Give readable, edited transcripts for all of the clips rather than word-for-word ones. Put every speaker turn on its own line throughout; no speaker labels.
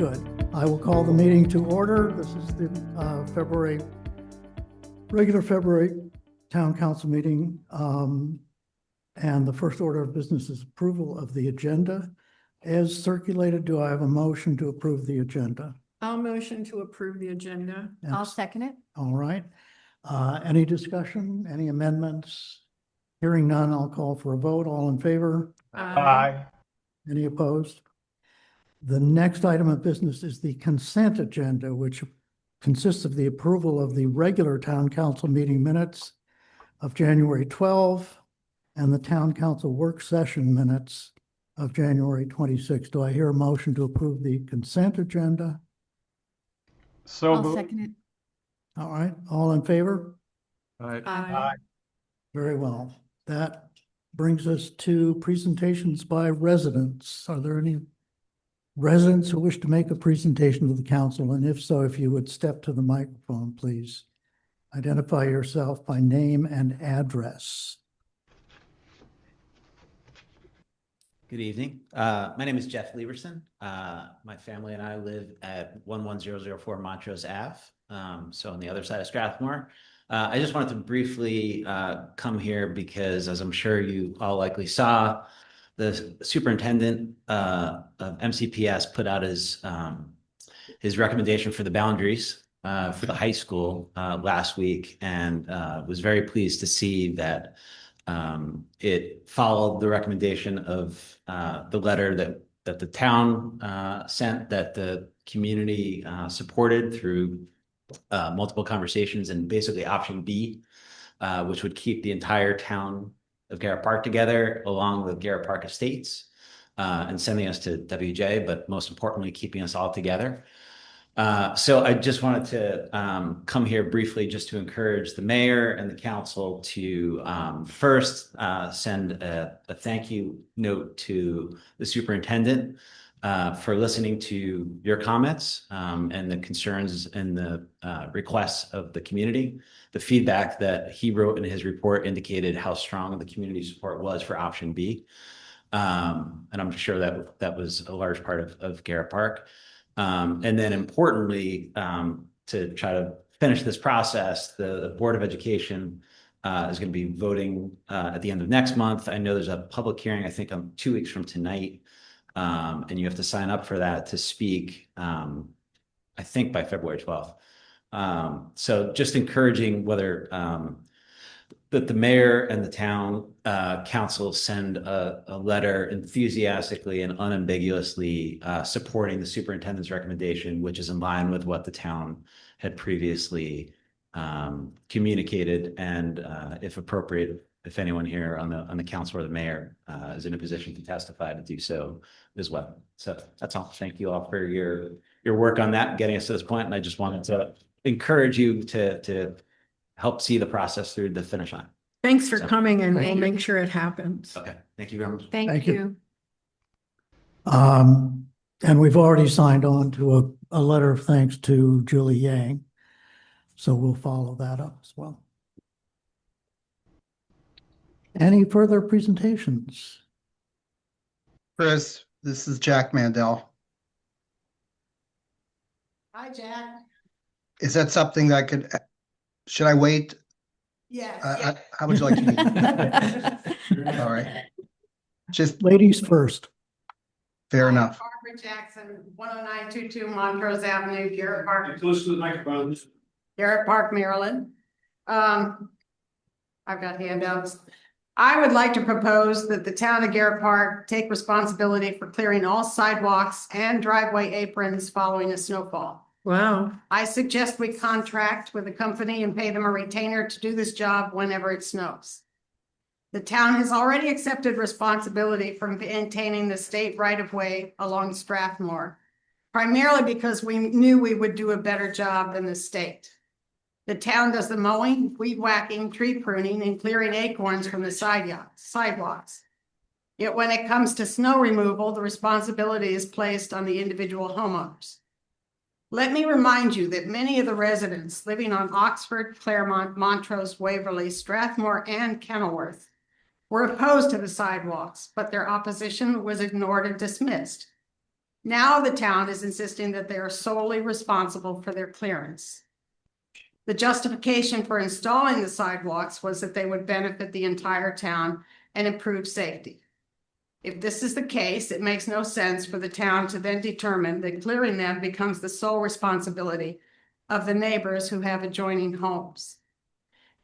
Good. I will call the meeting to order. This is the regular February Town Council meeting. And the first order of business is approval of the agenda. As circulated, do I have a motion to approve the agenda?
I'll motion to approve the agenda.
I'll second it.
All right. Any discussion, any amendments? Hearing none, I'll call for a vote. All in favor?
Aye.
Any opposed? The next item of business is the consent agenda, which consists of the approval of the regular town council meeting minutes of January 12 and the town council work session minutes of January 26. Do I hear a motion to approve the consent agenda?
I'll
So
second it.
All right, all in favor?
Aye.
Very well. That brings us to presentations by residents. Are there any residents who wish to make a presentation to the council? And if so, if you would step to the microphone, please. Identify yourself by name and address.
Good evening. My name is Jeff Lieberson. My family and I live at 11004 Montrose Ave, so on the other side of Strathmore. I just wanted to briefly come here because, as I'm sure you all likely saw, the superintendent of MCPS put out his recommendation for the boundaries for the high school last week, and was very pleased to see that it followed the recommendation of the letter that the town sent, that the community supported through multiple conversations, and basically option B, which would keep the entire town of Garrett Park together along with Garrett Park Estates, and sending us to WJ, but most importantly, keeping us all together. So I just wanted to come here briefly just to encourage the mayor and the council to first send a thank you note to the superintendent for listening to your comments and the concerns and the requests of the community. The feedback that he wrote in his report indicated how strong the community support was for option B. And I'm sure that was a large part of Garrett Park. And then importantly, to try to finish this process, the Board of Education is going to be voting at the end of next month. I know there's a public hearing, I think 2 weeks from tonight, and you have to sign up for that to speak, I think by February 12th. So just encouraging whether that the mayor and the town council send a letter enthusiastically and unambiguously supporting the superintendent's recommendation, which is in line with what the town had previously communicated. And if appropriate, if anyone here on the council or the mayor is in a position to testify, to do so as well. So that's all. Thank you all for your work on that, getting us to this point. And I just wanted to encourage you to help see the process through the finish line.
Thanks for
So,
coming, and
thank
we'll
you.
make sure it happens.
Okay, thank you very much.
Thank you.
And we've already signed on to a letter of thanks to Julie Yang. So we'll follow that up as well. Any further presentations?
Chris, this is Jack Mandel.
Hi, Jack.
Is that something that should I wait?
Yes.
How would you like to be? All right. Just
Ladies first.
fair enough.
Barbara Jackson, 10922 Montrose Avenue, Garrett Park.
Close to the microphone.
Garrett Park, Maryland. I've got handouts. I would like to propose that the town of Garrett Park take responsibility for clearing all sidewalks and driveway aprons following a snowfall. Wow. I suggest we contract with a company and pay them a retainer to do this job whenever it snows. The town has already accepted responsibility for maintaining the state right-of-way along Strathmore, primarily because we knew we would do a better job than the state. The town does the mowing, weed whacking, tree pruning, and clearing acorns from the sidewalks. Yet when it comes to snow removal, the responsibility is placed on the individual homeowners. Let me remind you that many of the residents living on Oxford, Claremont, Montrose, Waverly, Strathmore, and Kenilworth were opposed to the sidewalks, but their opposition was ignored and dismissed. Now the town is insisting that they are solely responsible for their clearance. The justification for installing the sidewalks was that they would benefit the entire town and improve safety. If this is the case, it makes no sense for the town to then determine that clearing them becomes the sole responsibility of the neighbors who have adjoining homes.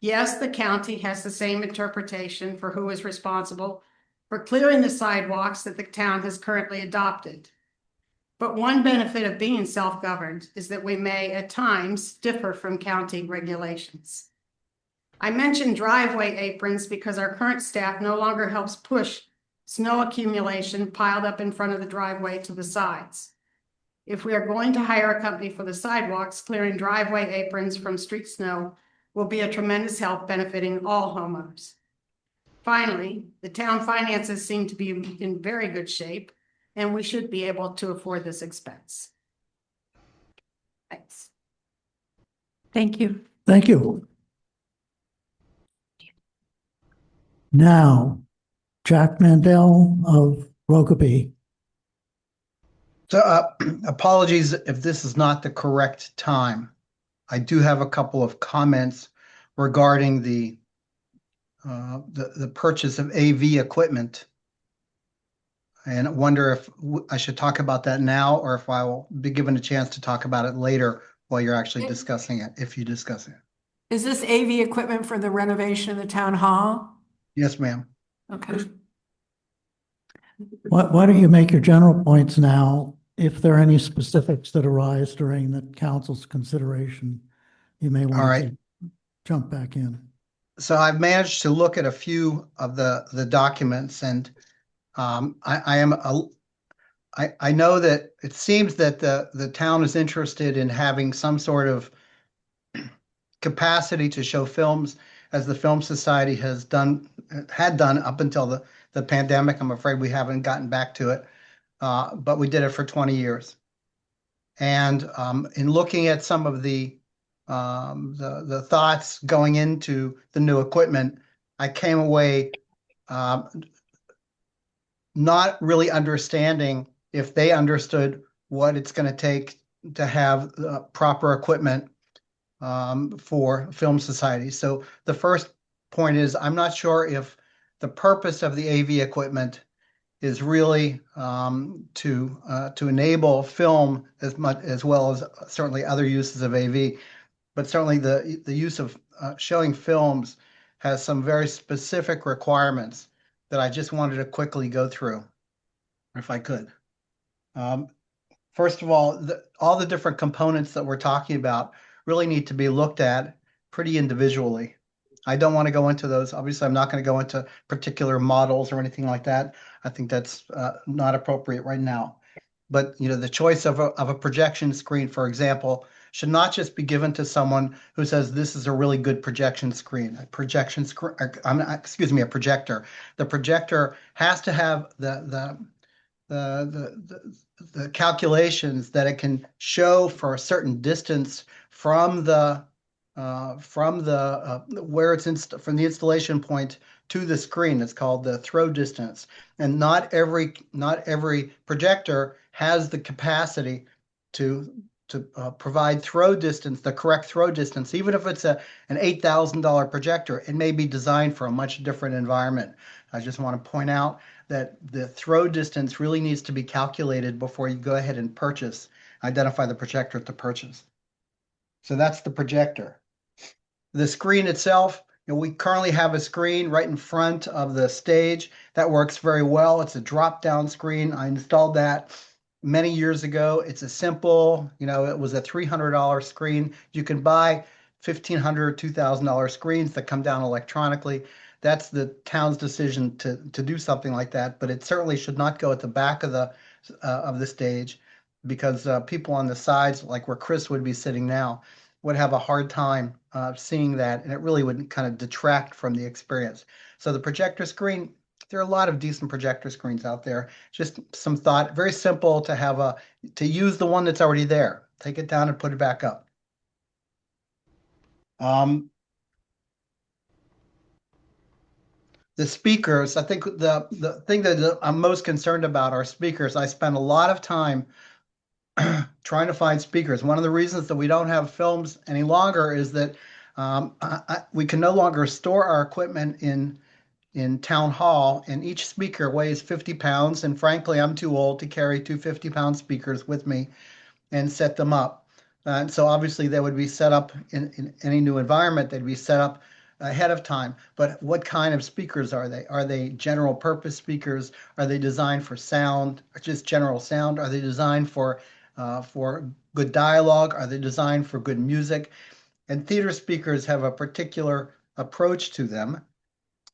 Yes, the county has the same interpretation for who is responsible for clearing the sidewalks that the town has currently adopted. But one benefit of being self-governed is that we may at times differ from county regulations. I mentioned driveway aprons because our current staff no longer helps push snow accumulation piled up in front of the driveway to the sides. If we are going to hire a company for the sidewalks, clearing driveway aprons from street snow will be a tremendous help benefiting all homeowners. Finally, the town finances seem to be in very good shape, and we should be able to afford this expense. Thanks.
Thank you.
Thank you. Now, Jack Mandel of Rokeby.
So apologies if this is not the correct time. I do have a couple of comments regarding the purchase of AV equipment. And I wonder if I should talk about that now or if I will be given a chance to talk about it later while you're actually discussing it, if you discuss it.
Is this AV equipment for the renovation of the town hall?
Yes, ma'am.
Okay.
Why don't you make your general points now? If there are any specifics that arise during the council's consideration, you may
All
want
right.
to jump back in.
So I've managed to look at a few of the documents, and I know that it seems that the town is interested in having some sort of capacity to show films, as the Film Society had done up until the pandemic. I'm afraid we haven't gotten back to it, but we did it for 20 years. And in looking at some of the thoughts going into the new equipment, I came away not really understanding if they understood what it's going to take to have proper equipment for Film Society. So the first point is, I'm not sure if the purpose of the AV equipment is really to enable film as well as certainly other uses of AV, but certainly the use of showing films has some very specific requirements that I just wanted to quickly go through, if I could. First of all the different components that we're talking about really need to be looked at pretty individually. I don't want to go into those. Obviously, I'm not going to go into particular models or anything like that. I think that's not appropriate right now. But the choice of a projection screen, for example, should not just be given to someone who says this is a really good projection screen. A projector. The projector has to have the calculations that it can show for a certain distance from the where it's from the installation point to the screen. It's called the throw distance, and not every projector has the capacity to provide throw distance, the correct throw distance. Even if it's an $8,000 projector, it may be designed for a much different environment. I just want to point out that the throw distance really needs to be calculated before you go ahead and identify the projector to purchase. So that's the projector. The screen itself, we currently have a screen right in front of the stage that works very well. It's a drop-down screen. I installed that many years ago. It's a simple, it was a $300 screen. You can buy $1,500, $2,000 screens that come down electronically. That's the town's decision to do something like that, but it certainly should not go at the back of the stage, because people on the sides, like where Chris would be sitting now, would have a hard time seeing that, and it really would kind of detract from the experience. So the projector screen, there are a lot of decent projector screens out there. Just some thought, very simple to use the one that's already there. Take it down and put it back up. the speakers, I think the thing that I'm most concerned about are speakers. I spend a lot of time trying to find speakers. One of the reasons that we don't have films any longer is that we can no longer store our equipment in town hall, and each speaker weighs 50 pounds. And frankly, I'm too old to carry two 50-pound speakers with me and set them up. And so obviously they would be set up in any new environment, they'd be set up ahead of time. But what kind of speakers are they? Are they general purpose speakers? Are they designed for sound, just general sound? Are they designed for good dialogue? Are they designed for good music? And theater speakers have a particular approach to them.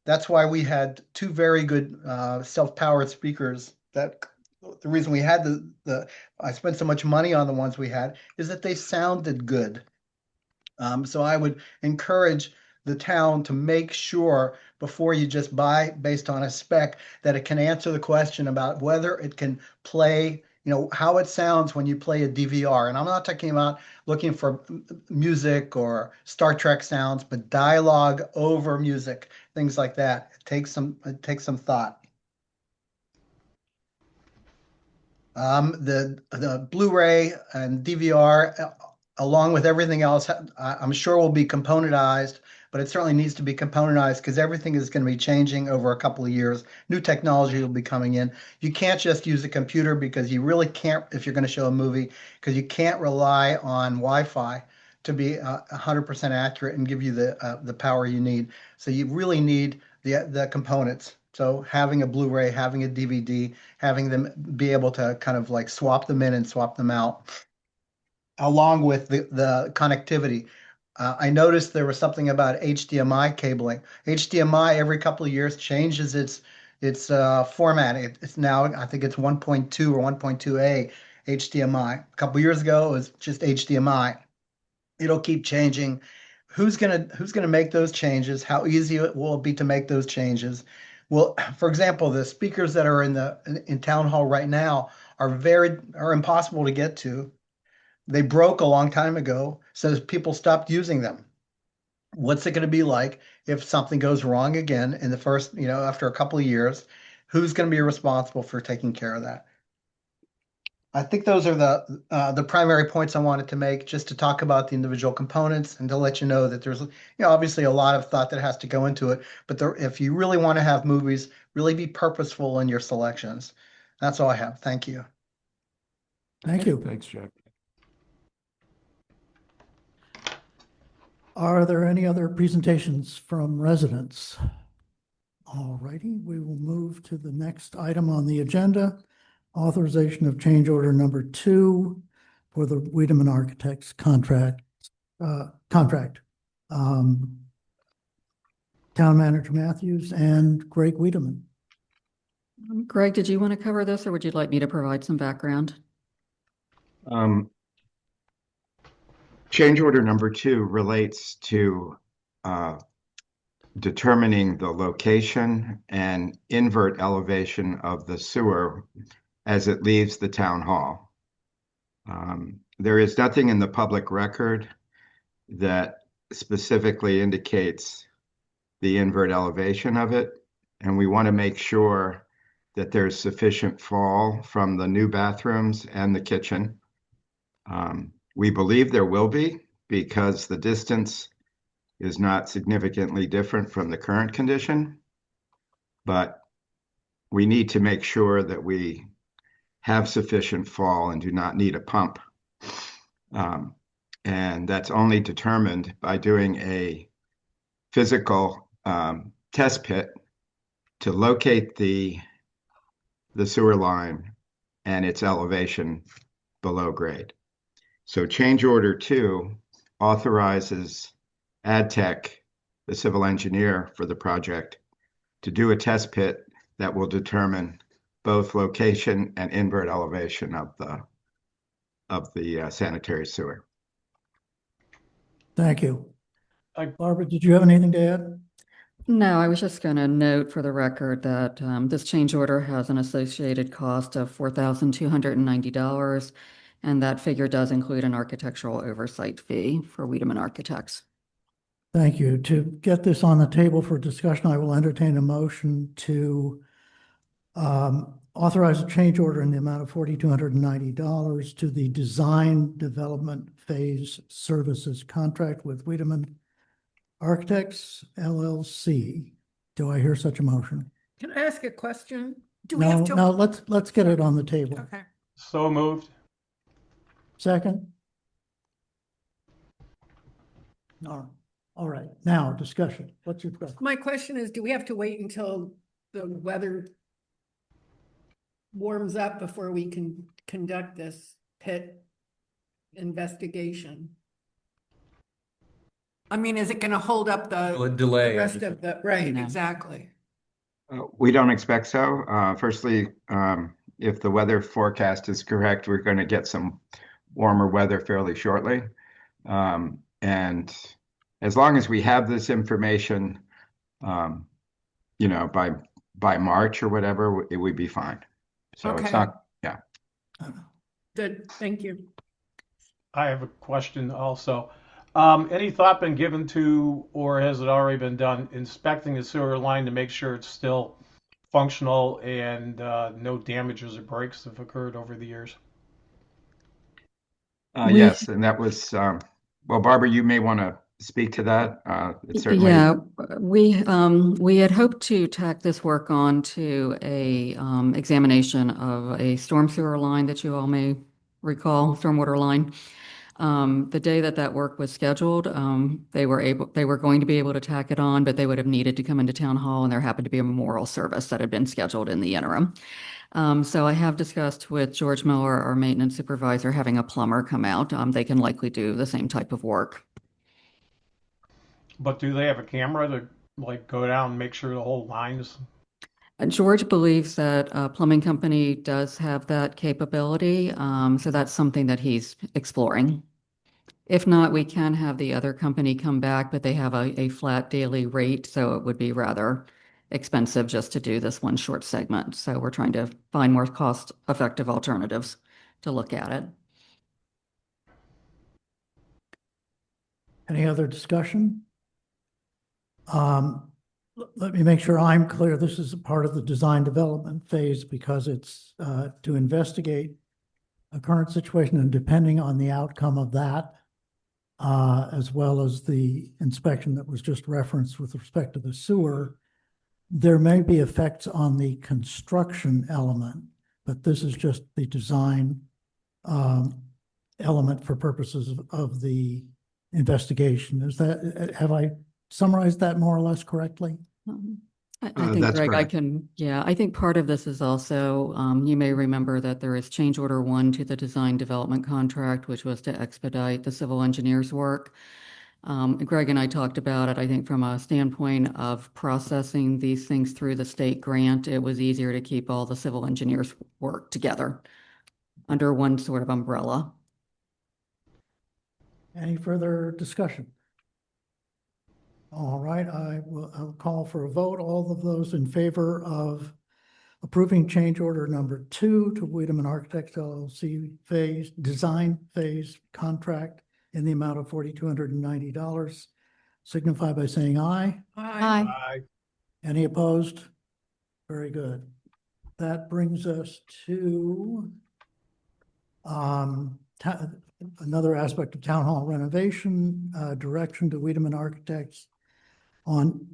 That's why we had two very good self-powered speakers. That the reason we had I spent so much money on the ones we had is that they sounded good. So I would encourage the town to make sure before you just buy based on a spec that it can answer the question about whether it can play, how it sounds when you play a DVR. And I'm not talking about looking for music or Star Trek sounds, but dialogue over music, things like that. It takes some thought. The Blu-ray and DVR, along with everything else, I'm sure will be componentized, but it certainly needs to be componentized because everything is going to be changing over a couple of years. New technology will be coming in. You can't just use a computer because you really can't, if you're going to show a movie, because you can't rely on Wi-Fi to be 100% accurate and give you the power you need. So you really need the components. So having a Blu-ray, having a DVD, having them be able to kind of like swap them in and swap them out, along with the connectivity. I noticed there was something about HDMI cabling. HDMI every couple of years changes its format. It's now, I think it's 1.2 or 1.2A HDMI. A couple of years ago, it was just HDMI. It'll keep changing. Who's gonna make those changes? How easy it will be to make those changes? Well, for example, the speakers that are in town hall right now are impossible to get to. They broke a long time ago, so people stopped using them. What's it going to be like if something goes wrong again in the first, after a couple of years? Who's going to be responsible for taking care of that? I think those are the primary points I wanted to make, just to talk about the individual components and to let you know that there's, obviously a lot of thought that has to go into it. But if you really want to have movies, really be purposeful in your selections. That's all I have. Thank you.
Thank you.
Thanks, Jack.
Are there any other presentations from residents? All righty, we will move to the next item on the agenda, authorization of change order number 2 for the Wiedemann Architects contract. Town Manager Matthews and Greg Wiedemann.
Greg, did you want to cover this or would you like me to provide some background?
Change order number 2 relates to determining the location and invert elevation of the sewer as it leaves the town hall. There is nothing in the public record that specifically indicates the invert elevation of it, and we want to make sure that there's sufficient fall from the new bathrooms and the kitchen. We believe there will be because the distance is not significantly different from the current condition, but we need to make sure that we have sufficient fall and do not need a pump. And that's only determined by doing a physical test pit to locate the sewer line and its elevation below grade. So change order 2 authorizes AdTech, the civil engineer for the project, to do a test pit that will determine both location and invert elevation of the sanitary sewer.
Thank you. Barbara, did you have anything to add?
No, I was just going to note for the record that this change order has an associated cost of $4,290, and that figure does include an architectural oversight fee for Wiedemann Architects.
Thank you. To get this on the table for discussion, I will entertain a motion to authorize a change order in the amount of $4,290 to the design development phase services contract with Wiedemann Architects LLC. Do I hear such a motion?
Can I ask a question? Do we have
No,
to?
no, let's get it on the table.
Okay.
So moved.
Second? All right, now discussion. What's your question?
My question is, do we have to wait until the weather warms up before we can conduct this pit investigation? I mean, is it gonna hold up the
Delay.
rest of the, right,
No.
exactly.
We don't expect so. Firstly, if the weather forecast is correct, we're going to get some warmer weather fairly shortly. And as long as we have this information, by March or whatever, it would be fine. So it's
Okay.
not, yeah.
Good, thank you.
I have a question also. Any thought been given to, or has it already been done, inspecting the sewer line to make sure it's still functional and no damages or breaks have occurred over the years?
Yes, and that was, well, Barbara, you may want to speak to that. It's certainly.
Yeah, we had hoped to tack this work on to a examination of a storm sewer line that you all may recall, stormwater line. The day that work was scheduled, they were going to be able to tack it on, but they would have needed to come into town hall, and there happened to be a memorial service that had been scheduled in the interim. So I have discussed with George Miller, our maintenance supervisor, having a plumber come out. They can likely do the same type of work.
But do they have a camera to like go down and make sure the whole line is?
George believes that a plumbing company does have that capability, so that's something that he's exploring. If not, we can have the other company come back, but they have a flat daily rate, so it would be rather expensive just to do this one short segment. So we're trying to find more cost-effective alternatives to look at it.
Any other discussion? Let me make sure I'm clear. This is a part of the design development phase because it's to investigate a current situation, and depending on the outcome of that, as well as the inspection that was just referenced with respect to the sewer, there may be effects on the construction element, but this is just the design element for purposes of the investigation. Have I summarized that more or less correctly?
I think,
That's
Greg,
correct.
I think part of this is also, you may remember that there is change order 1 to the design development contract, which was to expedite the civil engineer's work. Greg and I talked about it. I think from a standpoint of processing these things through the state grant, it was easier to keep all the civil engineers' work together under one sort of umbrella.
Any further discussion? All right, I'll call for a vote. All of those in favor of approving change order number 2 to Wiedemann Architects LLC design phase contract in the amount of $4,290, signify by saying aye.
Hi.
Any opposed? Very good. That brings us to another aspect of town hall renovation, direction to Wiedemann Architects on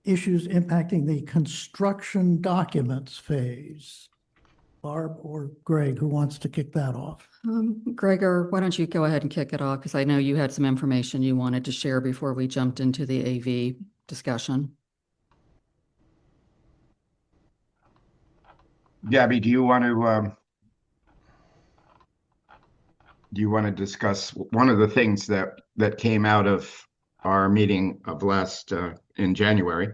issues impacting the construction documents phase. Barb or Greg, who wants to kick that off?
Gregor, why don't you go ahead and kick it off? Because I know you had some information you wanted to share before we jumped into the AV discussion.
Gabby, do you want to discuss one of the things that came out of our meeting of last in January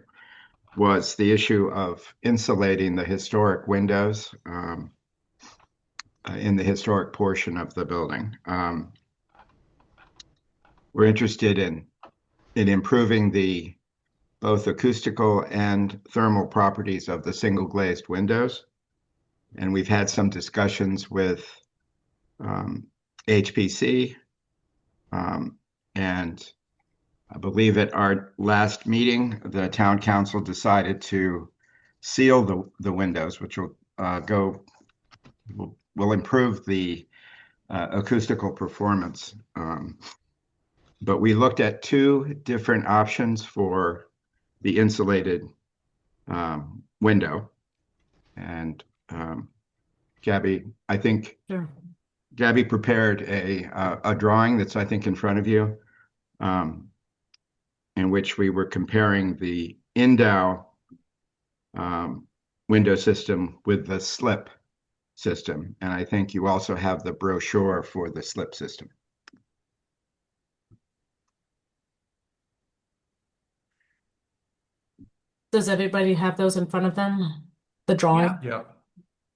was the issue of insulating the historic windows in the historic portion of the building. We're interested in improving the both acoustical and thermal properties of the single glazed windows. And we've had some discussions with HPC and I believe at our last meeting, the town council decided to seal the windows, which will will improve the acoustical performance. But we looked at two different options for the insulated window. And Gabby, I think
Sure.
Gabby prepared a drawing that's, I think, in front of you, in which we were comparing the Indow window system with the slip system. And I think you also have the brochure for the slip system.
Does everybody have those in front of them? The drawing?
Yeah.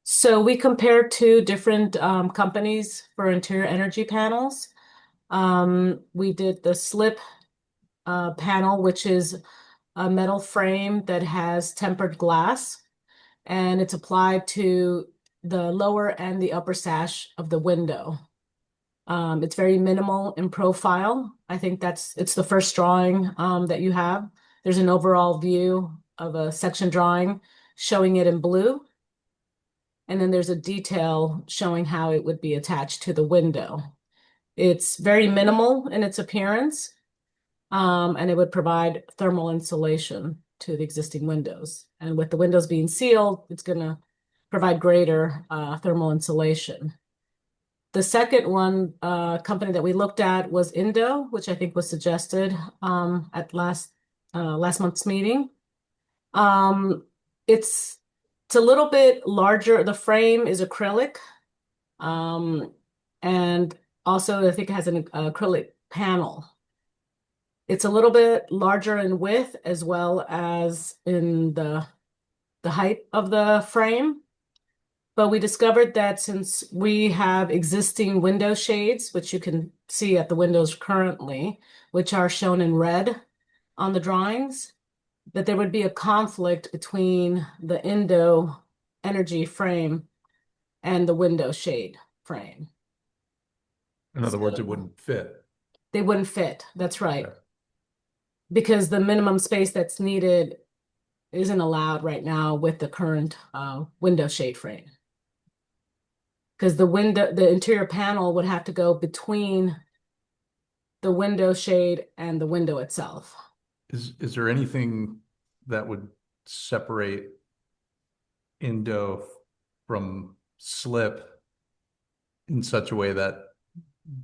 So we compared two different companies for interior energy panels. We did the slip panel, which is a metal frame that has tempered glass, and it's applied to the lower and the upper sash of the window. It's very minimal in profile. I think it's the first drawing that you have. There's an overall view of a section drawing showing it in blue. And then there's a detail showing how it would be attached to the window. It's very minimal in its appearance, and it would provide thermal insulation to the existing windows. And with the windows being sealed, it's going to provide greater thermal insulation. The second one company that we looked at was Indo, which I think was suggested at last month's meeting. It's a little bit larger. The frame is acrylic, and also I think it has an acrylic panel. It's a little bit larger in width as well as in the height of the frame. But we discovered that since we have existing window shades, which you can see at the windows currently, which are shown in red on the drawings, that there would be a conflict between the Indo energy frame and the window shade frame.
In other words, it wouldn't fit.
They wouldn't fit. That's right. Okay. Because the minimum space that's needed isn't allowed right now with the current window shade frame. Because the interior panel would have to go between the window shade and the window itself.
Is there anything that would separate Indo from slip in such a way that,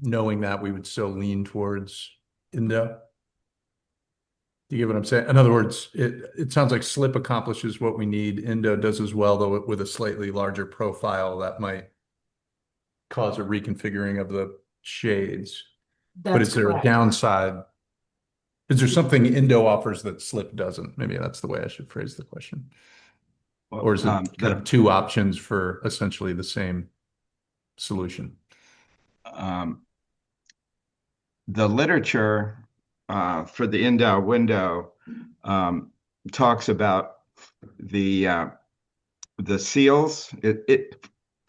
knowing that, we would still lean towards Indo? Do you get what I'm saying? In other words, it sounds like slip accomplishes what we need. Indo does as well, though with a slightly larger profile that might cause a reconfiguring of the shades. But is there a downside? Is there something Indo offers that slip doesn't? Maybe that's the way I should phrase the question. Or is it kind of two options for essentially the same solution?
The literature for the Indo window talks about the seals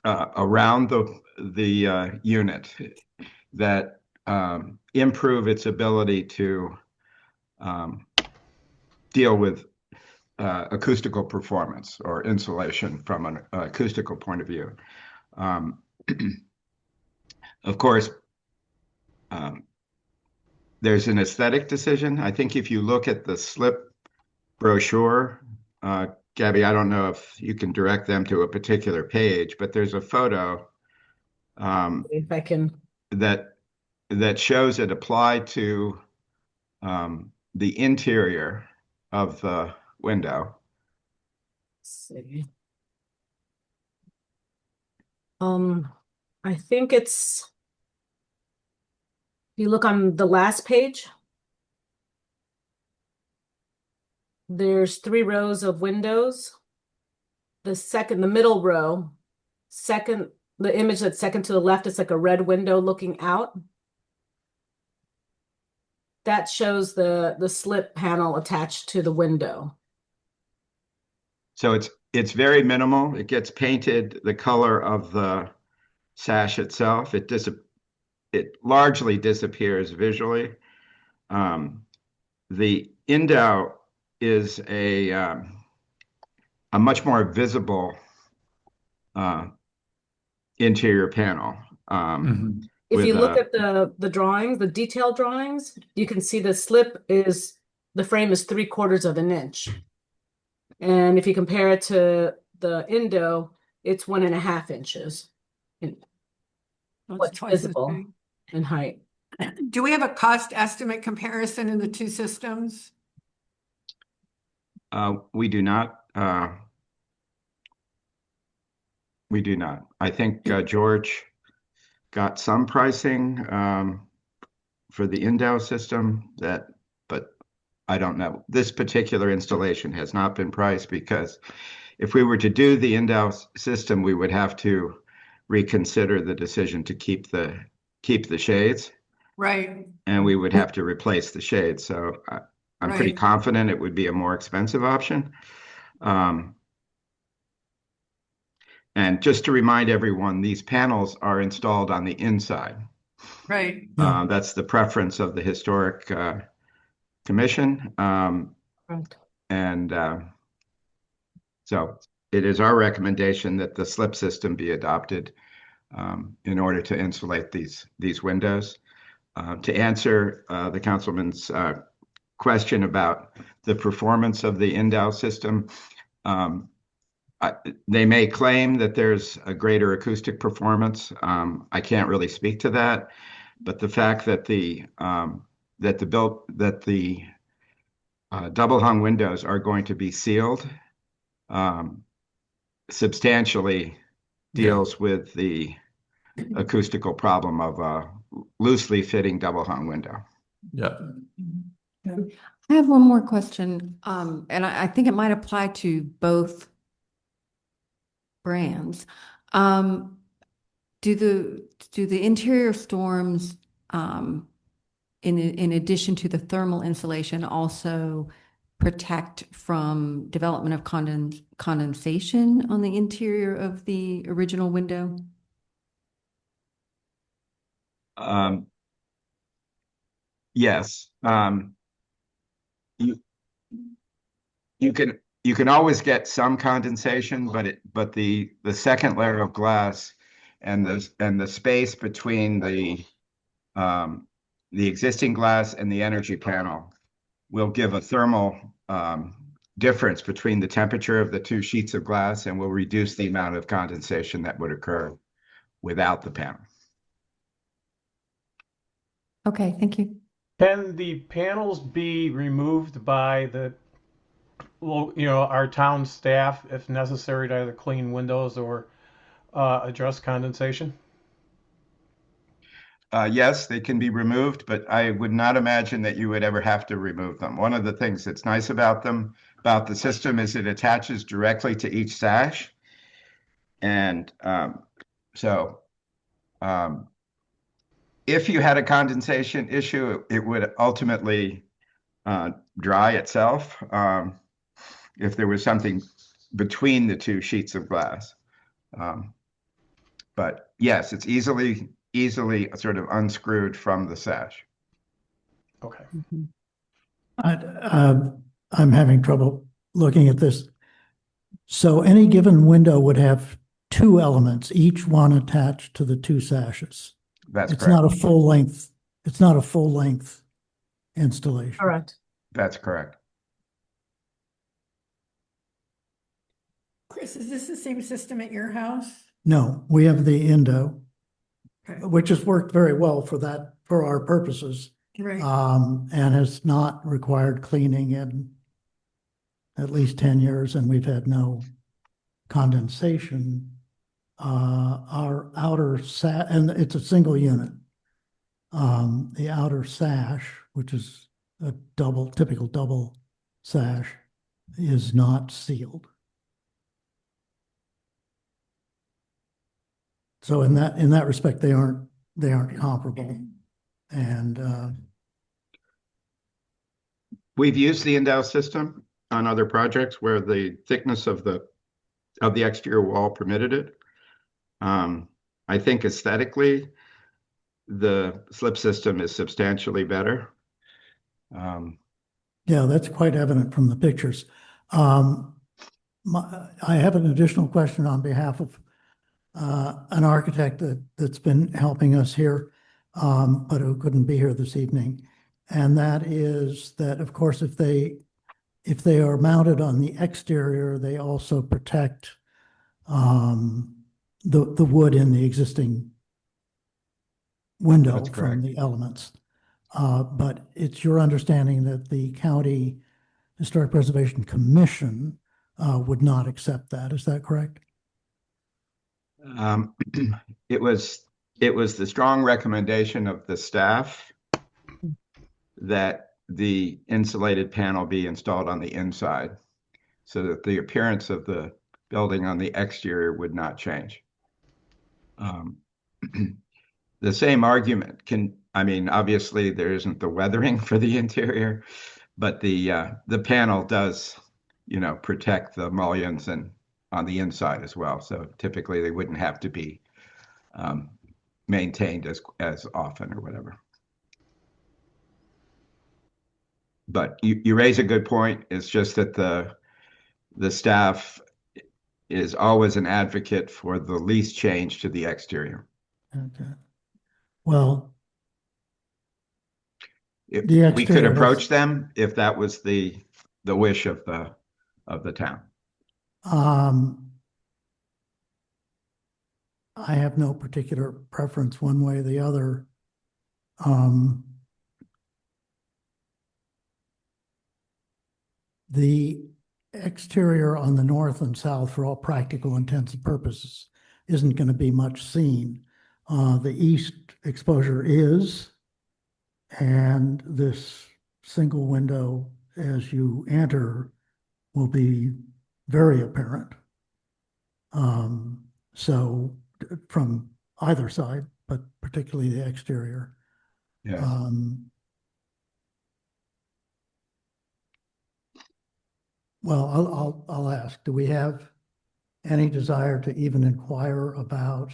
around the unit that improve its ability to deal with acoustical performance or insulation from an acoustical point of view. Of course, there's an aesthetic decision. I think if you look at the slip brochure, Gabby, I don't know if you can direct them to a particular page, but there's a photo
if I can,
that shows it applied to the interior of the window.
Let's see. I think it's, if you look on the last page, there's 3 rows of windows. The middle row, the image that's second to the left is like a red window looking out. That shows the slip panel attached to the window.
So it's very minimal. It gets painted the color of the sash itself. It largely disappears visually. the Indow is a much more visible interior panel.
If you
with
look at the drawings, the detailed drawings, you can see the slip is, the frame is 3/4 of an inch. And if you compare it to the Indo, it's 1.5 inches in
Well, it's
what's
twice as
visible
big.
in height.
Do we have a cost estimate comparison in the two systems?
We do not. We do not. I think George got some pricing for the Indow system but I don't know. This particular installation has not been priced because if we were to do the Indow system, we would have to reconsider the decision to keep the shades,
Right,
and we would have to replace the shades. So I'm pretty
Right.
confident it would be a more expensive option. And just to remind everyone, these panels are installed on the inside.
right.
Yeah.
That's the preference of the Historic Commission.
Right.
And so it is our recommendation that the slip system be adopted in order to insulate these windows. To answer the councilman's question about the performance of the Indow system, they may claim that there's a greater acoustic performance. I can't really speak to that, but the fact that the double hung windows are going to be sealed substantially deals with the acoustical problem of a loosely fitting double hung window.
Yeah.
I have one more question, and I think it might apply to both brands. Do the interior storms, in addition to the thermal insulation, also protect from development of condensation on the interior of the original window?
Yes. You can always get some condensation, but the second layer of glass and the space between the existing glass and the energy panel will give a thermal difference between the temperature of the two sheets of glass and will reduce the amount of condensation that would occur without the panel.
Okay, thank you.
Can the panels be removed by our town staff if necessary to either clean windows or address condensation?
Yes, they can be removed, but I would not imagine that you would ever have to remove them. One of the things that's nice about the system, is it attaches directly to each sash. And so if you had a condensation issue, it would ultimately dry itself if there was something between the two sheets of glass. But yes, it's easily sort of unscrewed from the sash.
Okay.
I'm having trouble looking at this. So any given window would have two elements, each one attached to the two sashes.
That's
It's
correct.
not a full length. It's not a full length installation.
Correct.
That's correct.
Chris, is this the same system at your house?
No, we have the Indo,
Okay.
which has worked very well for our purposes,
Right,
and has not required cleaning in at least 10 years, and we've had no condensation. Our outer and it's a single unit. The outer sash, which is a typical double sash, is not sealed. So in that respect, they aren't comparable. And
We've used the Indow system on other projects where the thickness of the exterior wall permitted it. I think aesthetically, the slip system is substantially better.
Yeah, that's quite evident from the pictures. I have an additional question on behalf of an architect that's been helping us here, but who couldn't be here this evening. And that is that, of course, if they are mounted on the exterior, they also protect the wood in the existing window
That's correct.
from the elements. But it's your understanding that the County Historic Preservation Commission would not accept that. Is that correct?
It was the strong recommendation of the staff that the insulated panel be installed on the inside so that the appearance of the building on the exterior would not change. The same argument obviously there isn't the weathering for the interior, but the panel does, protect the mullions and on the inside as well. So typically they wouldn't have to be maintained as often or whatever. But you raise a good point. It's just that the staff is always an advocate for the least change to the exterior.
Okay. Well,
We could
exterior
approach them if that was the wish of the town.
I have no particular preference one way or the other. The exterior on the north and south, for all practical intents and purposes, isn't going to be much seen. The east exposure is, and this single window as you enter will be very apparent. So from either side, but particularly the exterior.
Yes.
Well, I'll ask, do we have any desire to even inquire about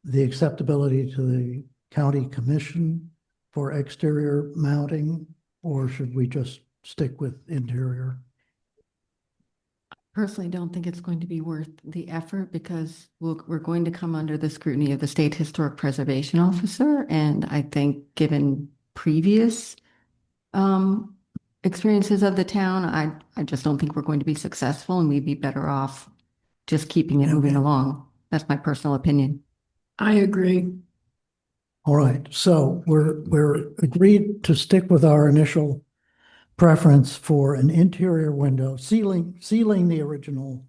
the acceptability to the county commission for exterior mounting, or should we just stick with interior?
Personally don't think it's going to be worth the effort because we're going to come under the scrutiny of the State Historic Preservation Officer. And I think given previous experiences of the town, I just don't think we're going to be successful, and we'd be better off just keeping it moving
Okay.
along. That's my personal opinion.
I agree.
All right, so we're agreed to stick with our initial preference for an interior window, sealing the original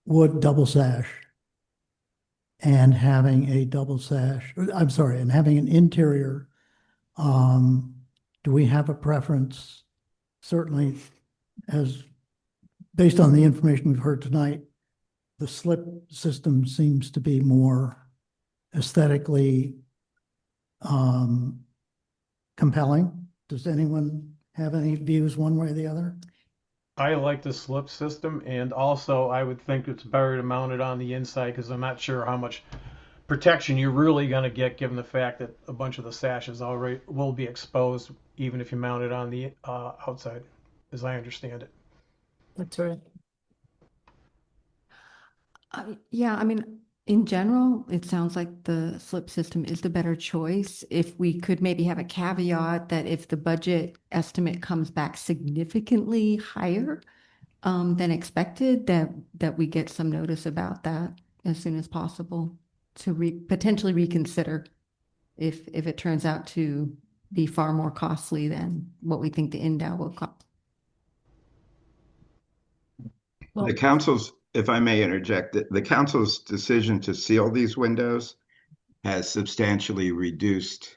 wood double sash and having a double sash, I'm sorry, and having an interior. Do we have a preference? Certainly, as based on the information we've heard tonight, the slip system seems to be more aesthetically compelling. Does anyone have any views one way or the other?
I like the slip system, and also I would think it's better to mount it on the inside because I'm not sure how much protection you're really going to get given the fact that a bunch of the sashes already will be exposed even if you mount it on the outside, as I understand it.
That's right.
Yeah, I mean, in general, it sounds like the slip system is the better choice. If we could maybe have a caveat that if the budget estimate comes back significantly higher than expected, that we get some notice about that as soon as possible to potentially reconsider if it turns out to be far more costly than what we think the endow will cost.
Well,
The council's, if I may interject, the council's decision to seal these windows has substantially reduced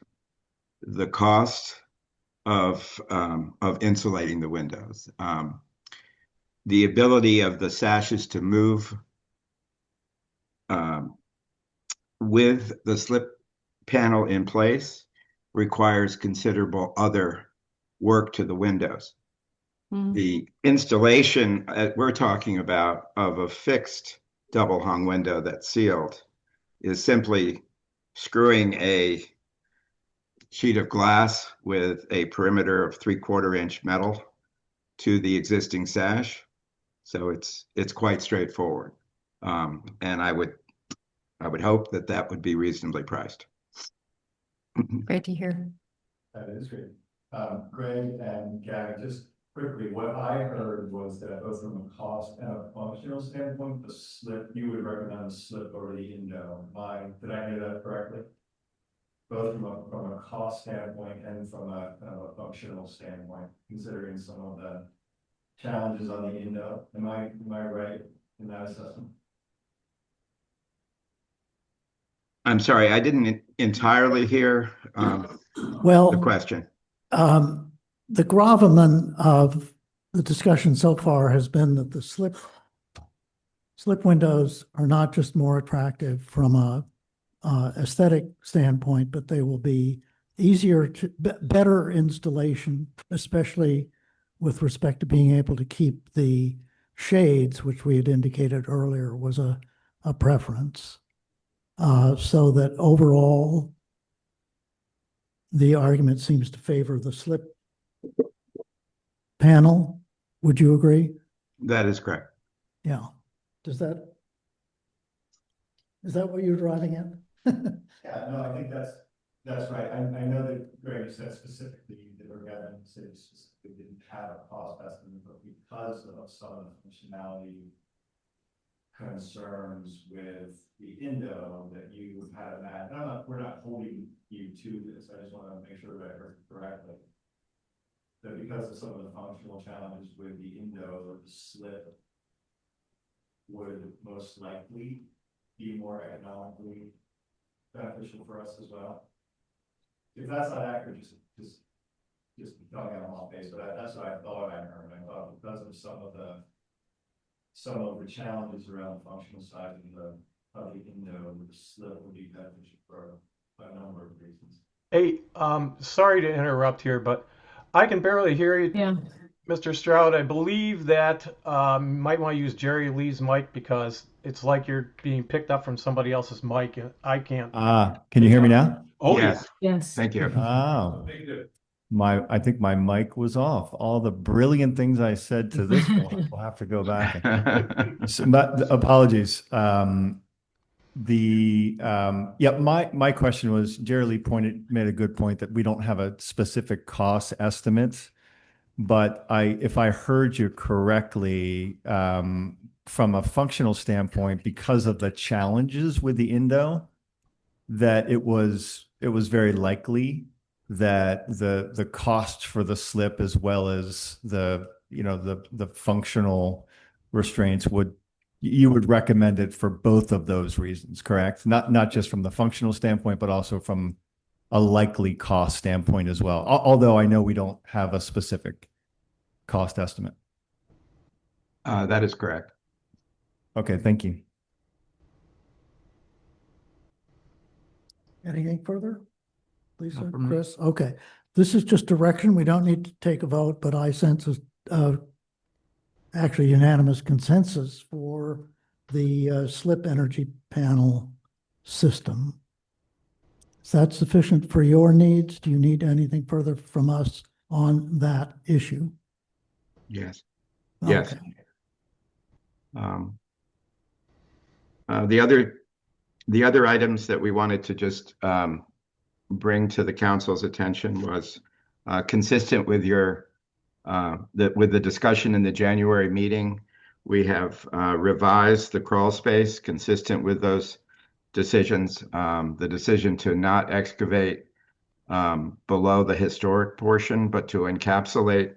the cost of insulating the windows. The ability of the sashes to move with the slip panel in place requires considerable other work to the windows. The installation we're talking about of a fixed double hung window that's sealed is simply screwing a sheet of glass with a perimeter of 3/4 inch metal to the existing sash. So it's quite straightforward. And I would hope that that would be reasonably priced.
Great to hear.
That is great. Greg and Gary, just quickly, what I heard was that both from a cost and a functional standpoint, the slip, you would recommend the slip over the Indo. Did I hear that correctly? Both from a cost standpoint and from a kind of a functional standpoint, considering some of the challenges on the Indo. Am I right in that assessment?
I'm sorry, I didn't entirely hear the
Well,
question.
the gravamen of the discussion so far has been that the slip windows are not just more attractive from a aesthetic standpoint, but they will be easier to better installation, especially with respect to being able to keep the shades, which we had indicated earlier was a preference. So that overall, the argument seems to favor the slip panel. Would you agree?
That is correct.
Yeah. Is that what you're driving at?
Yeah, no, I think that's right. I know that Greg said specifically that Regatta City specifically didn't have a cost estimate, but because of some of the functionality concerns with the Indo that you had that. We're not holding you to this. I just want to make sure that I heard correctly. That because of some of the functional challenges with the Indo, the slip would most likely be more economically beneficial for us as well. If that's not accurate, just don't get them off base, but that's what I thought I heard. I thought because of some of the challenges around the functional side of the Indo, the slip would be beneficial for a number of reasons.
Hey, sorry to interrupt here, but I can barely hear you.
Yeah.
Mr. Stroud, I believe that you might want to use Jerry Lee's mic because it's like you're being picked up from somebody else's mic. And I can't.
Can you hear me now?
Oh,
Yes.
Yes.
Thank you.
Oh, I think my mic was off. All the brilliant things I said to this point, we'll have to go back. But apologies. Yeah, my question was, Jerry Lee made a good point that we don't have a specific cost estimate, but if I heard you correctly, from a functional standpoint, because of the challenges with the Indo, that it was very likely that the cost for the slip as well as the functional restraints you would recommend it for both of those reasons, correct? Not just from the functional standpoint, but also from a likely cost standpoint as well. Although I know we don't have a specific cost estimate.
That is correct.
Okay, thank you.
Anything further? Lisa,
Not from me.
Chris? Okay. This is just direction. We don't need to take a vote, but I sense actually unanimous consensus for the slip energy panel system. Is that sufficient for your needs? Do you need anything further from us on that issue?
Yes. Yes.
Okay.
The other items that we wanted to just bring to the council's attention was consistent with with the discussion in the January meeting. We have revised the crawl space consistent with those decisions. The decision to not excavate below the historic portion, but to encapsulate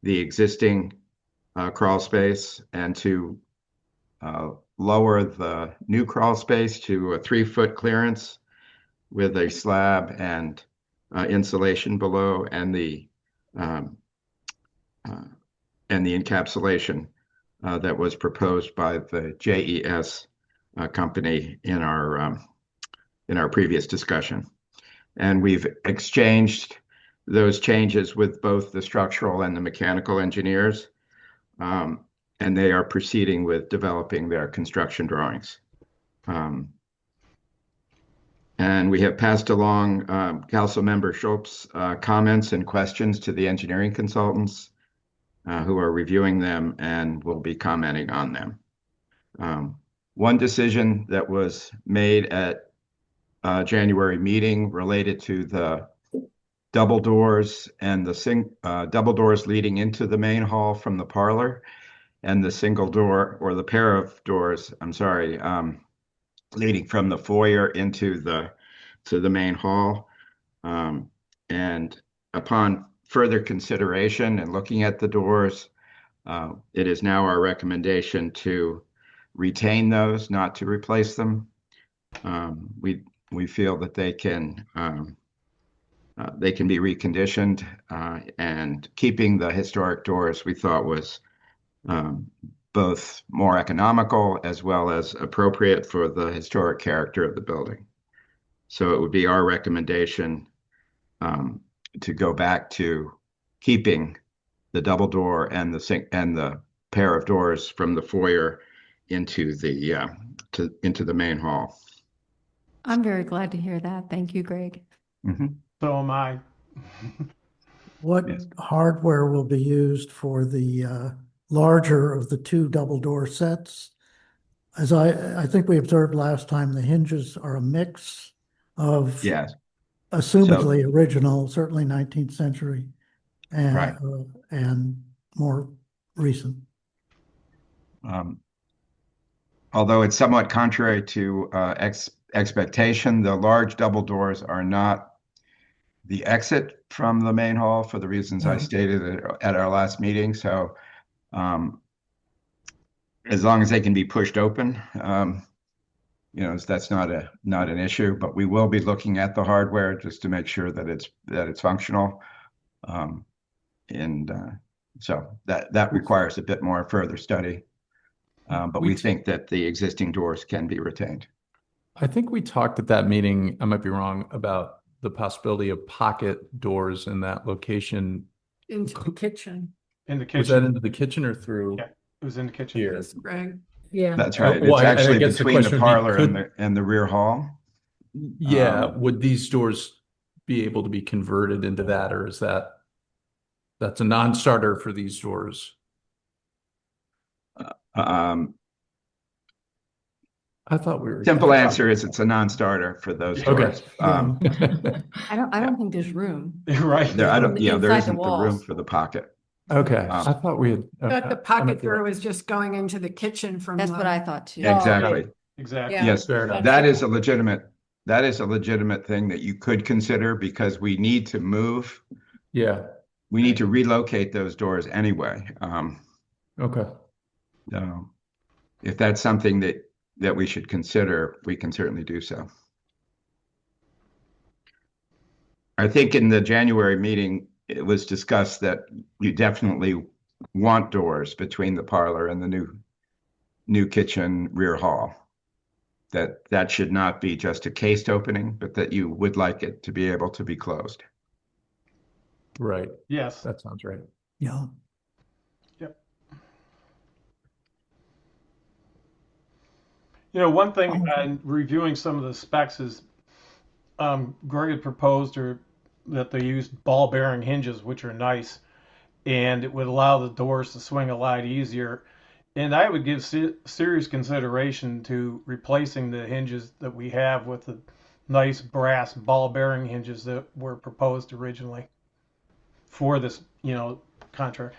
the existing crawl space and to lower the new crawl space to a 3-foot clearance with a slab and insulation below and the encapsulation that was proposed by the JES company in our previous discussion. And we've exchanged those changes with both the structural and the mechanical engineers. And they are proceeding with developing their construction drawings. And we have passed along Councilmember Schultz's comments and questions to the engineering consultants who are reviewing them and will be commenting on them. One decision that was made at January meeting related to the double doors and the double doors leading into the main hall from the parlor, and the single door or the pair of doors, I'm sorry, leading from the foyer into the main hall. And upon further consideration and looking at the doors, it is now our recommendation to retain those, not to replace them. We feel that they can be reconditioned, and keeping the historic doors we thought was both more economical as well as appropriate for the historic character of the building. So it would be our recommendation to go back to keeping the double door and the pair of doors from the foyer into the main hall.
I'm very glad to hear that. Thank you, Greg.
Mhm.
So am I.
What
Yes.
hardware will be used for the larger of the two double door sets? As I think we observed last time, the hinges are a mix of
Yes,
assumedly original, certainly 19th century,
Right.
And more recent.
Although it's somewhat contrary to expectation, the large double doors are not the exit from the main hall for the reasons I stated at our last meeting. So as long as they can be pushed open, that's not an issue. But we will be looking at the hardware just to make sure that it's functional, so that requires a bit more further study. But we think that the existing doors can be retained.
I think we talked at that meeting, I might be wrong, about the possibility of pocket doors in that location.
Into the kitchen.
In the
Was that
kitchen.
into the kitchen or through
Yeah, it was in the kitchen.
here?
Yes, Greg.
Yeah.
That's right.
Well,
It's
I
actually
guess the
between the
question would be,
parlor and the rear hall.
Yeah, would these doors be able to be converted into that, or is that's a non-starter for these doors? I thought we were.
Simple answer is it's a non-starter for those
Okay.
doors.
I don't think there's room.
You're right.
There
Inside the
isn't the room
walls.
for the pocket.
Okay, I thought we had.
But the
I
pocket
might be
door
right.
was just going into the kitchen from.
That's what I thought too.
Exactly.
Exactly.
Yeah.
Yes,
Fair enough.
that is a legitimate thing that you could consider, because we need to move.
Yeah,
We need to relocate those doors anyway.
okay.
If that's something that we should consider, we can certainly do so. I think in the January meeting, it was discussed that you definitely want doors between the parlor and the new kitchen rear hall. That should not be just a cased opening, but that you would like it to be able to be closed.
Right,
Yes.
that sounds right.
Yeah.
One thing in reviewing some of the specs is Greg had proposed that they use ball bearing hinges, which are nice, and it would allow the doors to swing a lot easier. And I would give serious consideration to replacing the hinges that we have with the nice brass ball bearing hinges that were proposed originally for this, contract.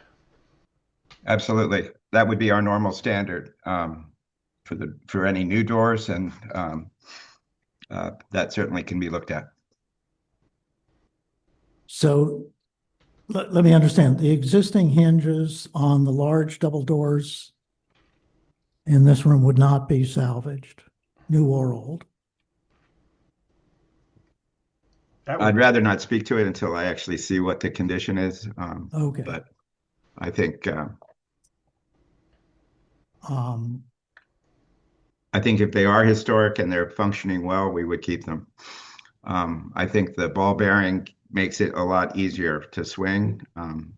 Absolutely. That would be our normal standard for any new doors, and that certainly can be looked at.
So let me understand, the existing hinges on the large double doors in this room would not be salvaged, new or old?
I'd rather not speak to it until I actually see what the condition is.
Okay.
But I think if they are historic and they're functioning well, we would keep them. I think the ball bearing makes it a lot easier to swing.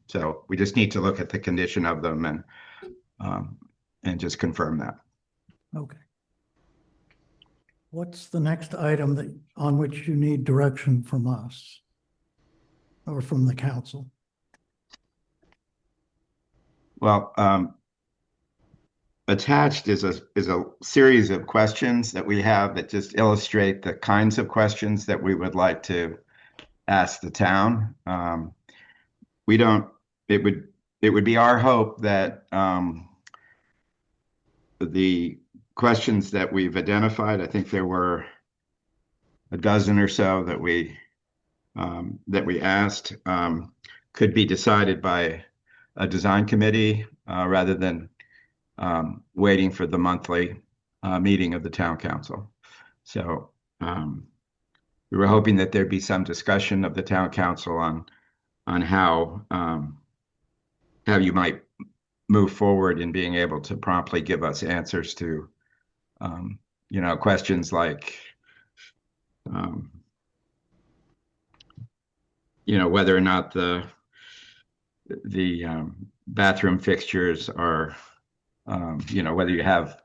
So we just need to look at the condition of them and just confirm that.
Okay. What's the next item that, on which you need direction from us? Or from the council?
Well, attached is a series of questions that we have that just illustrate the kinds of questions that we would like to ask the town. We don't, it would be our hope that the questions that we've identified, I think there were a dozen or so that we asked, could be decided by a design committee rather than waiting for the monthly meeting of the town council. So we were hoping that there'd be some discussion of the town council on how you might move forward in being able to promptly give us answers to questions like whether or not the bathroom fixtures are whether you have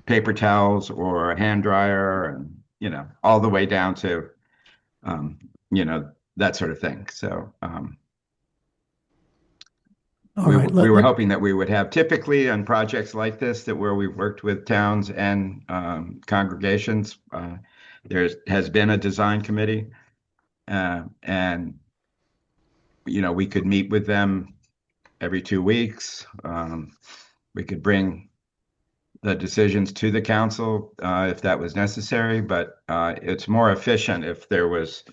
paper towels or a hand dryer, and all the way down to that sort of thing. So we were hoping that we would have, typically on projects like this, that where we've worked with towns and congregations, there has been a design committee, and we could meet with them every 2 weeks. We could bring the decisions to the council if that was necessary, but it's more efficient if there was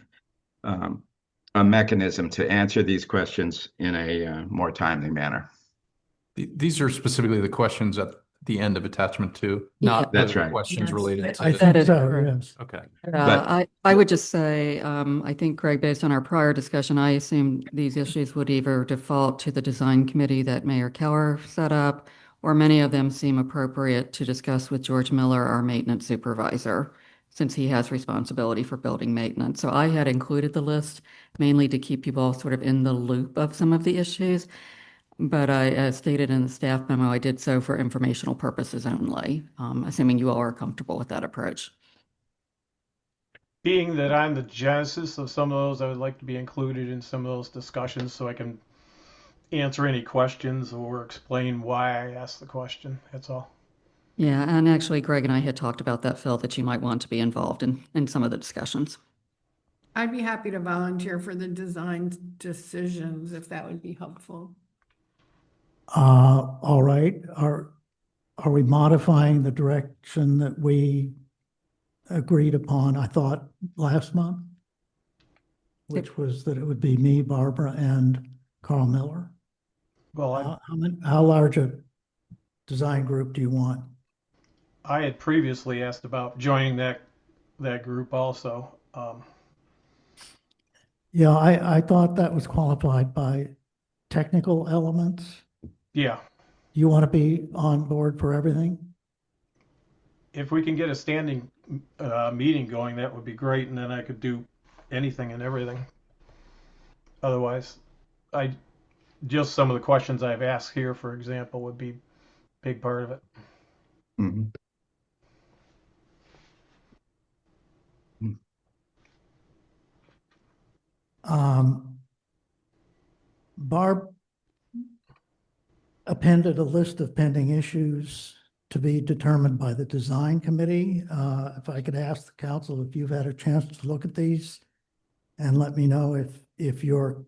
a mechanism to answer these questions in a more timely manner.
These are specifically the questions at the end of attachment 2, not
That's
the
right.
questions
Yes.
related to
I
the.
think so,
correct.
yes.
Okay.
I would just say, I think, Greg, based on our prior discussion, I assume these issues would either default to the design committee that Mayor Keller set up, or many of them seem appropriate to discuss with George Miller, our maintenance supervisor, since he has responsibility for building maintenance. So I had included the list mainly to keep you all sort of in the loop of some of the issues. But I, as stated in the staff memo, I did so for informational purposes only, assuming you all are comfortable with that approach.
Being that I'm the genesis of some of those, I would like to be included in some of those discussions so I can answer any questions or explain why I asked the question. That's all.
Yeah, and actually Greg and I had talked about that, Phil, that you might want to be involved in some of the discussions.
I'd be happy to volunteer for the design decisions if that would be helpful.
All right, are we modifying the direction that we agreed upon, I thought, last month? Which was that it would be me, Barbara, and Carl Miller?
Well,
How large a design group do you want?
I had previously asked about joining that group also.
Yeah, I thought that was qualified by technical elements.
Yeah,
You want to be on board for everything?
if we can get a standing meeting going, that would be great, and then I could do anything and everything. Otherwise, just some of the questions I've asked here, for example, would be a big part of it.
Mhm.
Barb appended a list of pending issues to be determined by the design committee. If I could ask the council if you've had a chance to look at these and let me know if you're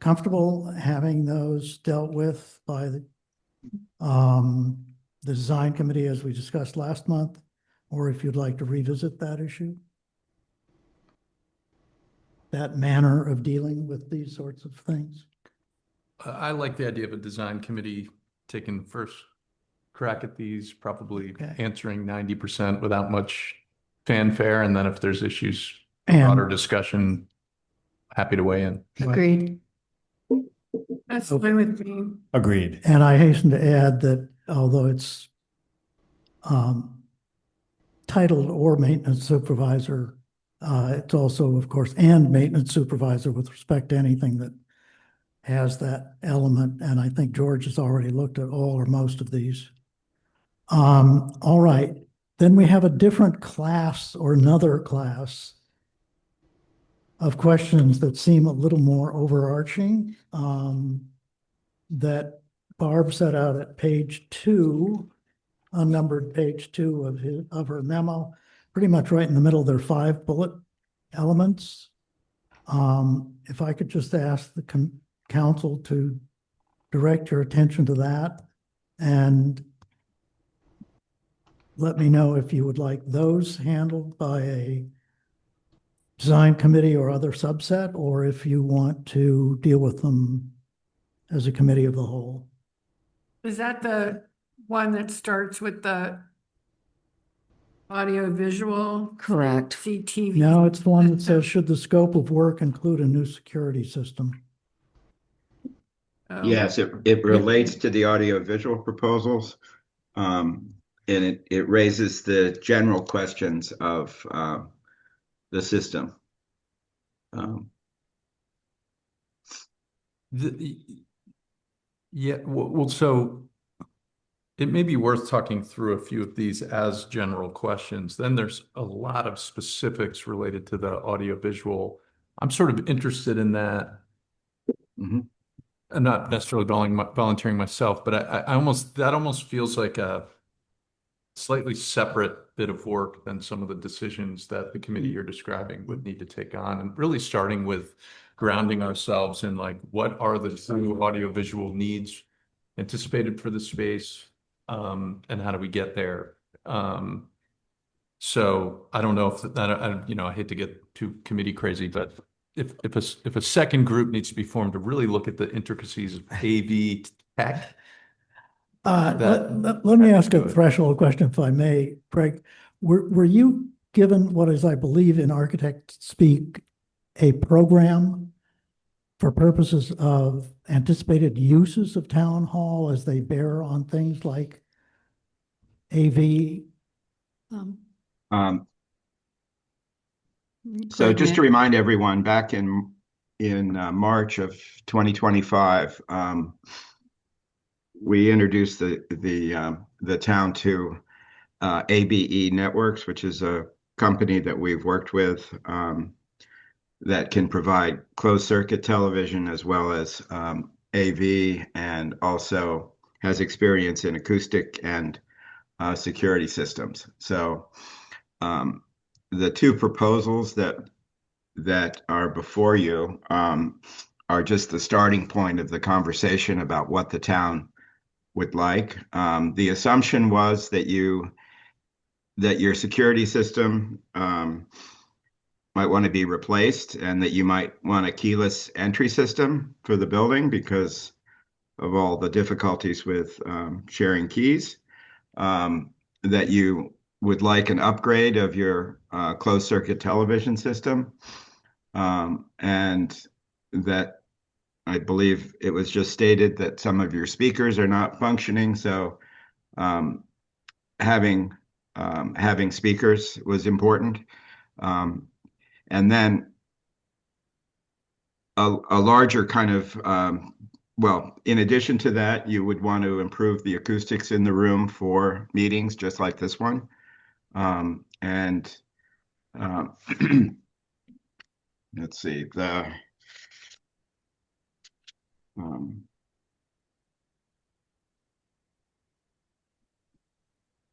comfortable having those dealt with by the design committee as we discussed last month, or if you'd like to revisit that issue. That manner of dealing with these sorts of things.
I like the idea of a design committee taking the first crack at these, probably
Okay.
answering 90% without much fanfare. And then if there's issues,
And-
broader discussion, happy to weigh in.
Agreed.
That's fine with me.
Agreed.
And I hasten to add that although it's titled or maintenance supervisor, it's also, of course, and maintenance supervisor with respect to anything that has that element. And I think George has already looked at all or most of these. All right. Then we have a different class or another class of questions that seem a little more overarching, that Barb set out at page 2, unnumbered page 2 of her memo, pretty much right in the middle. There are 5 bullet elements. If I could just ask the council to direct your attention to that and let me know if you would like those handled by a design committee or other subset, or if you want to deal with them as a committee of the whole.
Is that the one that starts with the audio visual?
Correct.
CTV?
No, it's the one that says, should the scope of work include a new security system?
Oh.
Yes, it relates to the audio-visual proposals. And it raises the general questions of the system.
Yeah, well, so it may be worth talking through a few of these as general questions. Then there's a lot of specifics related to the audio-visual. I'm sort of interested in that.
Mhm.
I'm not necessarily volunteering myself, but that almost feels like a slightly separate bit of work than some of the decisions that the committee you're describing would need to take on, and really starting with grounding ourselves in like, what are the true audiovisual needs anticipated for the space, and how do we get there? So I don't know if that, I hate to get too committee crazy, but if a second group needs to be formed to really look at the intricacies of AV tech.
Let me ask a threshold question, if I may, Greg. Were you given what is, I believe, in architect speak, a program for purposes of anticipated uses of town hall as they bear on things like AV?
So
Greg,
just to
may-
remind everyone, back in March of 2025, we introduced the town to ABE Networks, which is a company that we've worked with that can provide closed circuit television as well as AV, and also has experience in acoustic and security systems. So the 2 proposals that are before you are just the starting point of the conversation about what the town would like. The assumption was that your security system might want to be replaced, and that you might want a keyless entry system for the building because of all the difficulties with sharing keys. That you would like an upgrade of your closed circuit television system, and that I believe it was just stated that some of your speakers are not functioning, so having speakers was important. And then a larger kind of, well, in addition to that, you would want to improve the acoustics in the room for meetings, just like this one. And let's see, that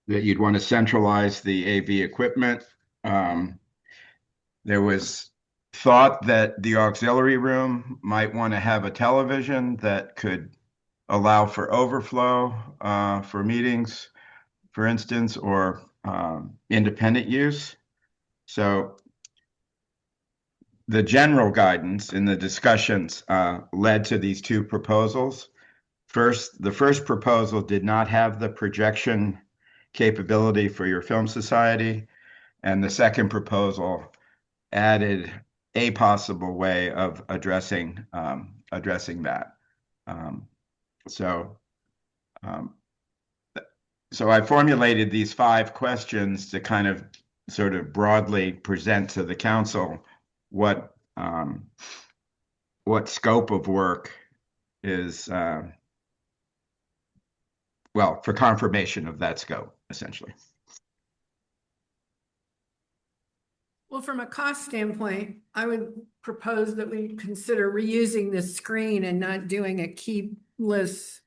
you'd want to centralize the AV equipment. There was thought that the auxiliary room might want to have a television that could allow for overflow for meetings, for instance, or independent use. So the general guidance in the discussions led to these 2 proposals. The first proposal did not have the projection capability for your film society, and the second proposal added a possible way of addressing that. So I formulated these 5 questions to kind of sort of broadly present to the council what scope of work is, well, for confirmation of that scope, essentially.
Well, from a cost standpoint, I would propose that we consider reusing this screen and not doing a keyless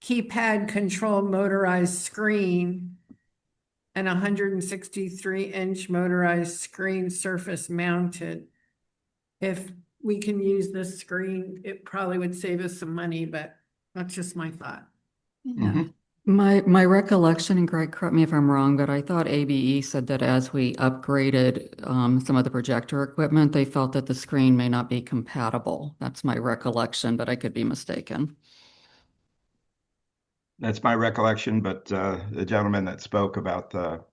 keypad control motorized screen and 163-inch motorized screen surface mounted. If we can use this screen, it probably would save us some money, but that's just my thought.
Mhm.
My recollection, and Greg, correct me if I'm wrong, but I thought ABE said that as we upgraded some of the projector equipment, they felt that the screen may not be compatible. That's my recollection, but I could be mistaken.
That's my recollection, but the gentleman that spoke about the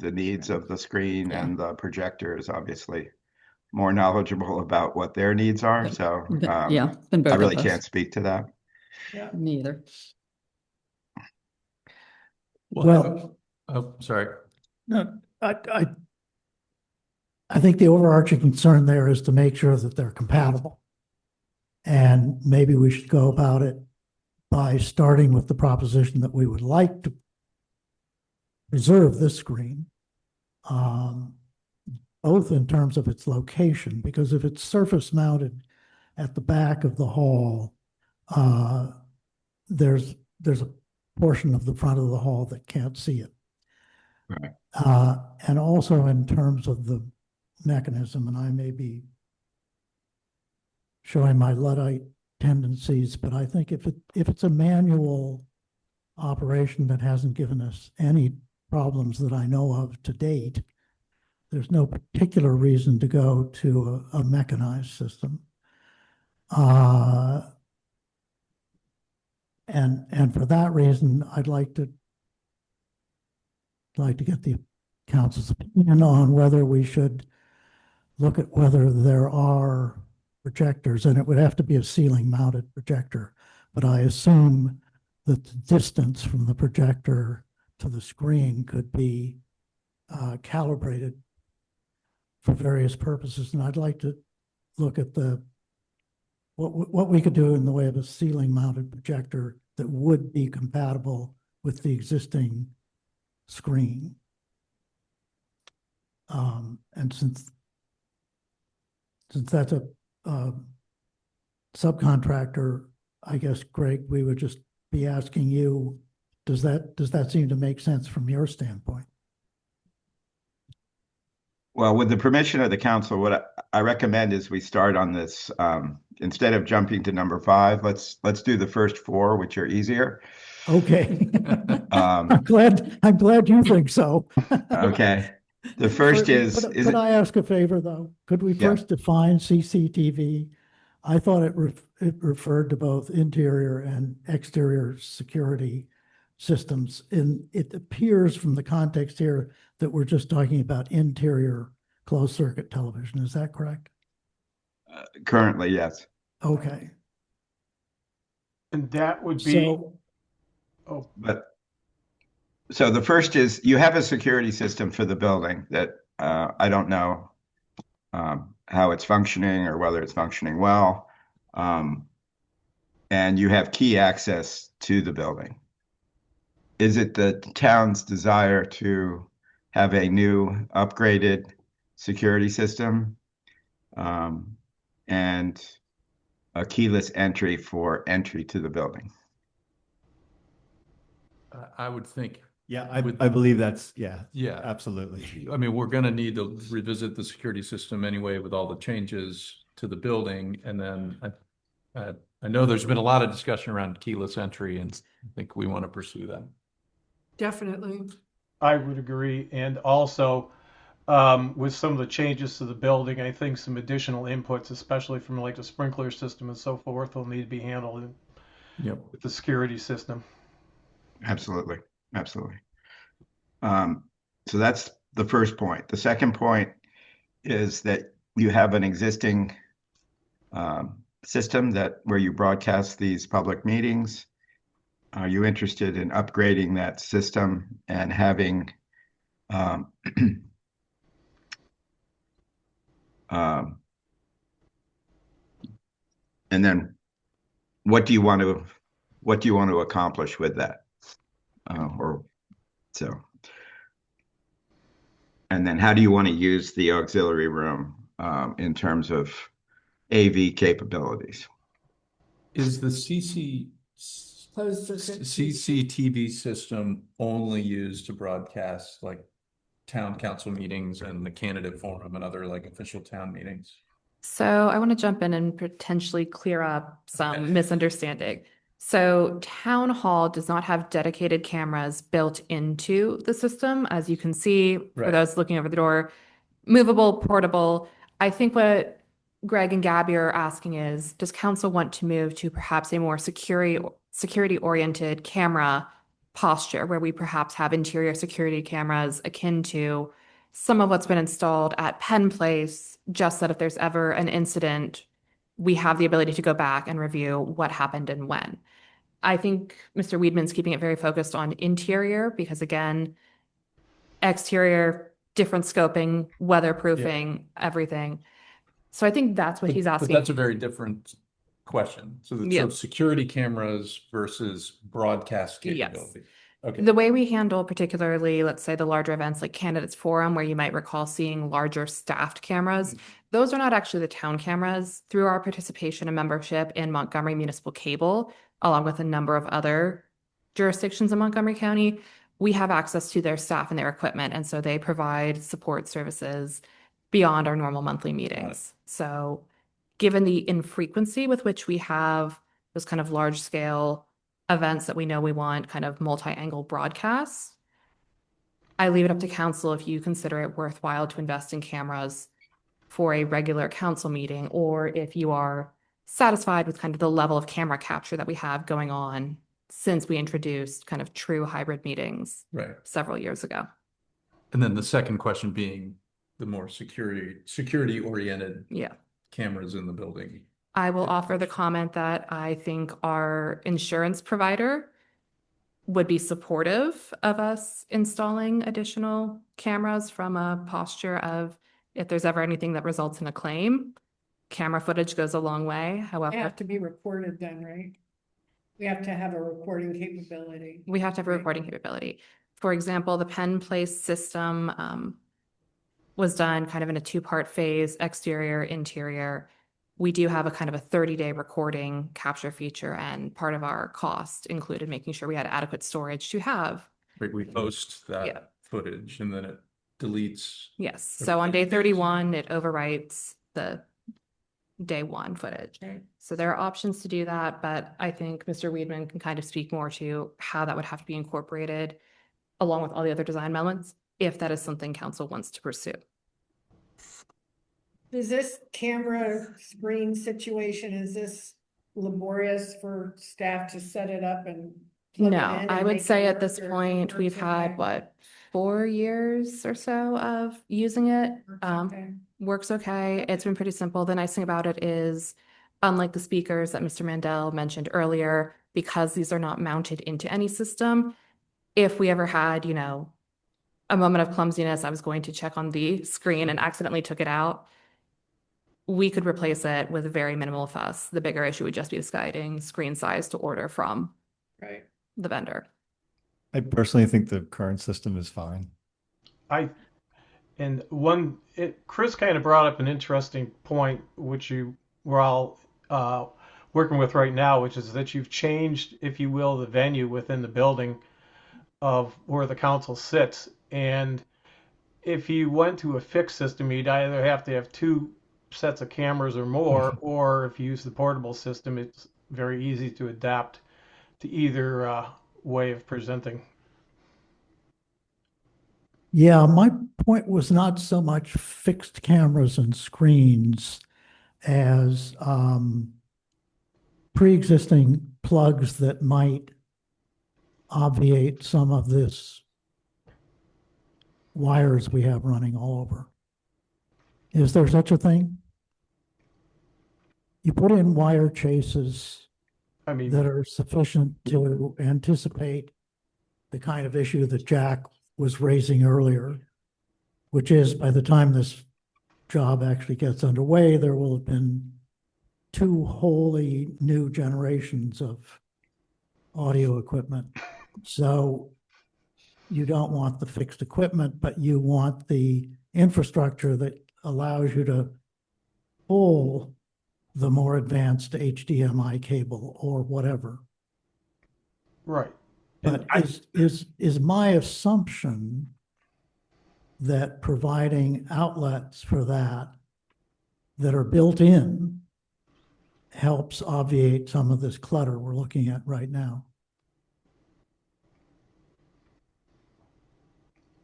needs of the screen
Yeah.
and the projector is obviously more knowledgeable about what their needs are. So
Yeah, than both
I
of
really
us.
can't speak to that.
Neither.
Well,
Oh, sorry.
no, I think the overarching concern there is to make sure that they're compatible. And maybe we should go about it by starting with the proposition that we would like to preserve this screen, both in terms of its location, because if it's surface mounted at the back of the hall, there's a portion of the front of the hall that can't see it.
Right.
And also in terms of the mechanism, and I may be showing my Luddite tendencies, but I think if it's a manual operation that hasn't given us any problems that I know of to date, there's no particular reason to go to a mechanized system. And for that reason, I'd like to get the council's opinion on whether we should look at whether there are projectors, and it would have to be a ceiling mounted projector, but I assume that the distance from the projector to the screen could be calibrated for various purposes. And I'd like to look at what we could do in the way of a ceiling mounted projector that would be compatible with the existing screen. And since that's a subcontractor, I guess, Greg, we would just be asking you, does that seem to make sense from your standpoint?
Well, with the permission of the council, what I recommend is we start on this, instead of jumping to number 5, let's do the first 4, which are easier.
Okay. I'm glad you think so.
Okay. The first is
Could I ask a favor, though? Could we
Yeah.
first define CCTV? I thought it referred to both interior and exterior security systems. And it appears from the context here that we're just talking about interior closed circuit television. Is that correct?
currently, yes.
Okay.
And that would be,
So,
oh,
So the first is you have a security system for the building that I don't know how it's functioning or whether it's functioning well. And you have key access to the building. Is it the town's desire to have a new upgraded security system and a keyless entry for entry to the building?
I would think,
Yeah, I believe that's, yeah,
yeah.
absolutely.
I mean, we're gonna need to revisit the security system anyway with all the changes to the building. And then I know there's been a lot of discussion around keyless entry, and I think we want to pursue that.
Definitely.
I would agree. And also, with some of the changes to the building, I think some additional inputs, especially from like the sprinkler system and so forth, will need to be handled
Yep.
with the security system.
Absolutely. Absolutely. So that's the first point. The second point is that you have an existing system where you broadcast these public meetings. Are you interested in upgrading that system and having and then what do you want to accomplish with that? And And then how do you want to use the auxiliary room in terms of AV capabilities?
Is the
Closed circuit.
CCTV system only used to broadcast like town council meetings and the candidate forum and other like official town meetings?
So I want to jump in and potentially clear up some misunderstanding. So Town Hall does not have dedicated cameras built into the system. As you can see, for
Right.
those looking over the door, movable, portable. I think what Greg and Gabby are asking is, does council want to move to perhaps a more security-oriented camera posture where we perhaps have interior security cameras akin to some of what's been installed at Penn Place, just that if there's ever an incident, we have the ability to go back and review what happened and when. I think Mr. Weedman's keeping it very focused on interior because again, exterior, different scoping, weatherproofing, everything. So I think that's what he's
But
asking.
that's a very different question. So,
Yeah.
so security cameras versus broadcast
Yes.
capability. Okay.
The way we handle particularly, let's say the larger events like Candidates Forum, where you might recall seeing larger staffed cameras, those are not actually the town cameras. Through our participation and membership in Montgomery Municipal Cable, along with a number of other jurisdictions in Montgomery County, we have access to their staff and their equipment. And so they provide support services beyond our normal monthly meetings. So given the infrequency with which we have those kind of large scale events that we know we want kind of multi-angle broadcasts, I leave it up to council if you consider it worthwhile to invest in cameras for a regular council meeting, or if you are satisfied with kind of the level of camera capture that we have going on since we introduced kind of true hybrid meetings
Right.
several years ago.
And then the second question being the more security oriented
Yeah.
cameras in the building.
I will offer the comment that I think our insurance provider would be supportive of us installing additional cameras from a posture of if there's ever anything that results in a claim, camera footage goes a long way.
They
However,
have to be recorded then, right? We have to have a recording capability.
we have to have a recording capability. For example, the Penn Place system was done kind of in a two-part phase, exterior, interior. We do have a kind of a 30-day recording capture feature, and part of our cost included making sure we had adequate storage to have.
Right, we post that
Yeah.
footage and then it deletes.
Yes, so on day 31, it overwrites the day one footage.
Right.
So there are options to do that, but I think Mr. Weedman can kind of speak more to how that would have to be incorporated along with all the other design elements, if that is something council wants to pursue.
Is this camera screen situation, is this laborious for staff to set it up and? plug it
No,
in
I
and
would
make it
say at
work,
this
or
point,
works
we've had,
okay?
what, 4 years or so of using it.
Works okay.
Works okay. It's been pretty simple. The nice thing about it is, unlike the speakers that Mr. Mandel mentioned earlier, because these are not mounted into any system, if we ever had, a moment of clumsiness, I was going to check on the screen and accidentally took it out, we could replace it with very minimal fuss. The bigger issue would just be deciding screen size to order from
Right.
the vendor.
I personally think the current system is fine.
Chris kind of brought up an interesting point, which we're all working with right now, which is that you've changed, if you will, the venue within the building of where the council sits. And if you went to a fixed system, you'd either have to have 2 sets of cameras or more, or if you use the portable system, it's very easy to adapt to either way of presenting.
Yeah, my point was not so much fixed cameras and screens as pre-existing plugs that might obviate some of this wires we have running all over. Is there such a thing? You put in wire chases
I mean,
that are sufficient to anticipate the kind of issue that Jack was raising earlier, which is by the time this job actually gets underway, there will have been 2 wholly new generations of audio equipment. So you don't want the fixed equipment, but you want the infrastructure that allows you to pull the more advanced HDMI cable or whatever.
Right.
But
And
is my assumption that providing outlets for that are built in helps obviate some of this clutter we're looking at right now?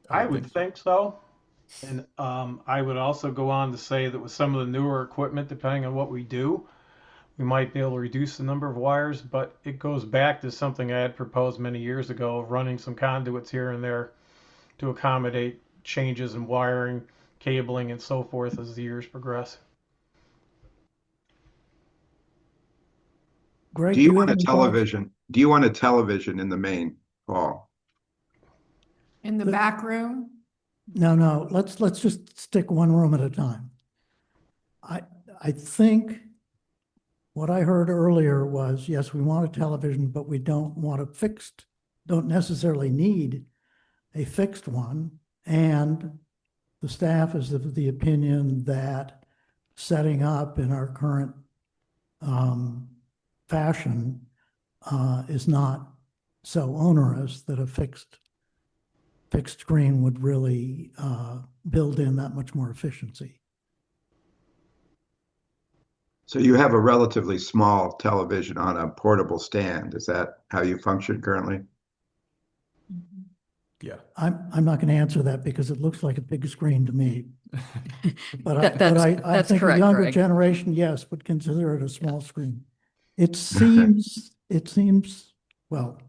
I would think so. And I would also go on to say that with some of the newer equipment, depending on what we do, we might be able to reduce the number of wires, but it goes back to something I had proposed many years ago of running some conduits here and there to accommodate changes in wiring, cabling, and so forth as the years progress.
Greg,
Do you
have
want a
any thoughts?
television? Do you want a television in the main hall?
In the back room?
No, let's just stick one room at a time. I think what I heard earlier was, yes, we want a television, but we don't necessarily need a fixed one. And the staff is of the opinion that setting up in our current fashion is not so onerous that a fixed screen would really build in that much more efficiency.
So you have a relatively small television on a portable stand. Is that how you function currently?
Yeah.
I'm not going to answer that because it looks like a big screen to me. But I
That's
think a
correct,
younger
Greg.
generation, yes, would consider it a small screen. It seems, well.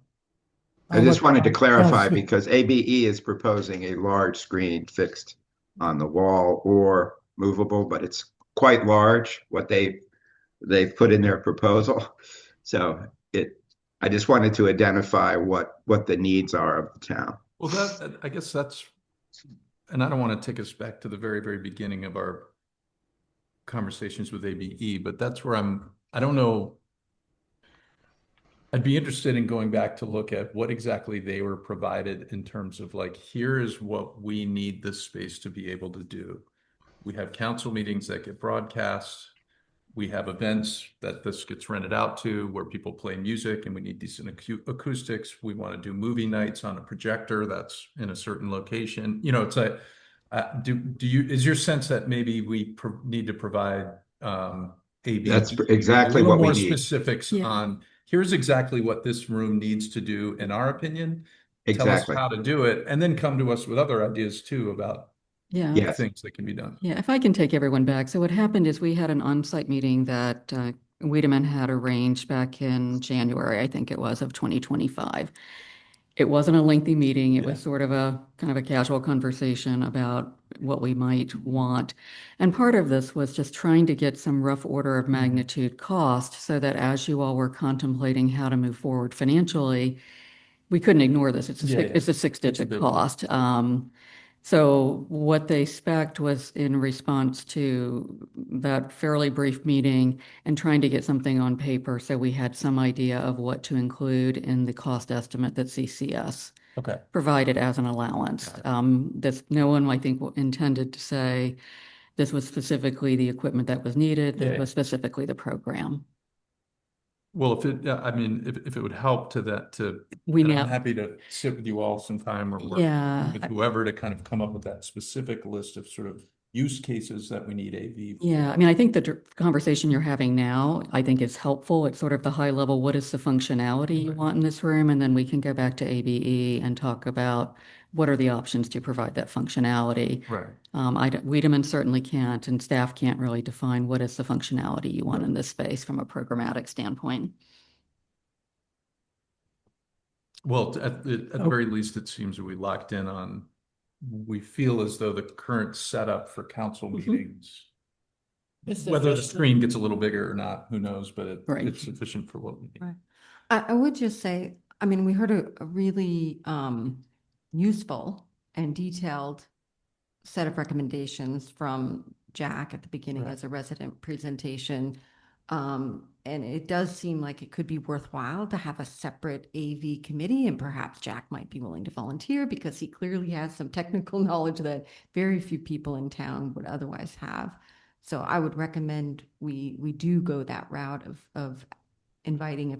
I just wanted to clarify
speak.
because ABE is proposing a large screen fixed on the wall or movable, but it's quite large, what they've put in their proposal. So I just wanted to identify what the needs are of the town.
Well, I guess that's, and I don't want to take us back to the very, very beginning of our conversations with ABE, but that's where I don't know. I'd be interested in going back to look at what exactly they were provided in terms of like, here is what we need this space to be able to do. We have council meetings that get broadcast. We have events that this gets rented out to where people play music and we need decent acoustics. We want to do movie nights on a projector that's in a certain location. You know, it's like, is your sense that maybe we need to provide ABE
That's exactly
a little
what we
more
need.
specifics on here's exactly what this room needs to do in our opinion.
Exactly.
Tell us how to do it, and then come to us with other ideas too about
Yeah.
things that can be done.
Yeah, if I can take everyone back. So what happened is we had an on-site meeting that Wiedemann had arranged back in January, I think it was, of 2025. It wasn't a lengthy meeting. It was sort of a kind of a casual conversation about what we might want. And part of this was just trying to get some rough order of magnitude cost so that as you all were contemplating how to move forward financially, we couldn't ignore this. It's a six-digit cost. So what they spec'd was in response to that fairly brief meeting and trying to get something on paper so we had some idea of what to include in the cost estimate that CCS provided as an allowance. No one, I think, intended to say this was specifically the equipment that was needed, this was specifically the program.
Well, if it would help to that, I'm happy to sit with you all sometime or work with whoever to kind of come up with that specific list of sort of use cases that we need AV.
Yeah, I mean, I think the conversation you're having now, I think is helpful. It's sort of the high level, what is the functionality you want in this room? And then we can go back to ABE and talk about what are the options to provide that functionality.
Right.
Wiedemann certainly can't, and staff can't really define what is the functionality you want in this space from a programmatic standpoint.
Well, at the very least, it seems that we locked in on, we feel as though the current setup for council meetings, whether the screen gets a little bigger or not, who knows, but it's sufficient for what we need.
Right. I would just say, I mean, we heard a really useful and detailed set of recommendations from Jack at the beginning as a resident presentation. And it does seem like it could be worthwhile to have a separate AV committee, and perhaps Jack might be willing to volunteer because he clearly has some technical knowledge that very few people in town would otherwise have. So I would recommend we do go that route of inviting a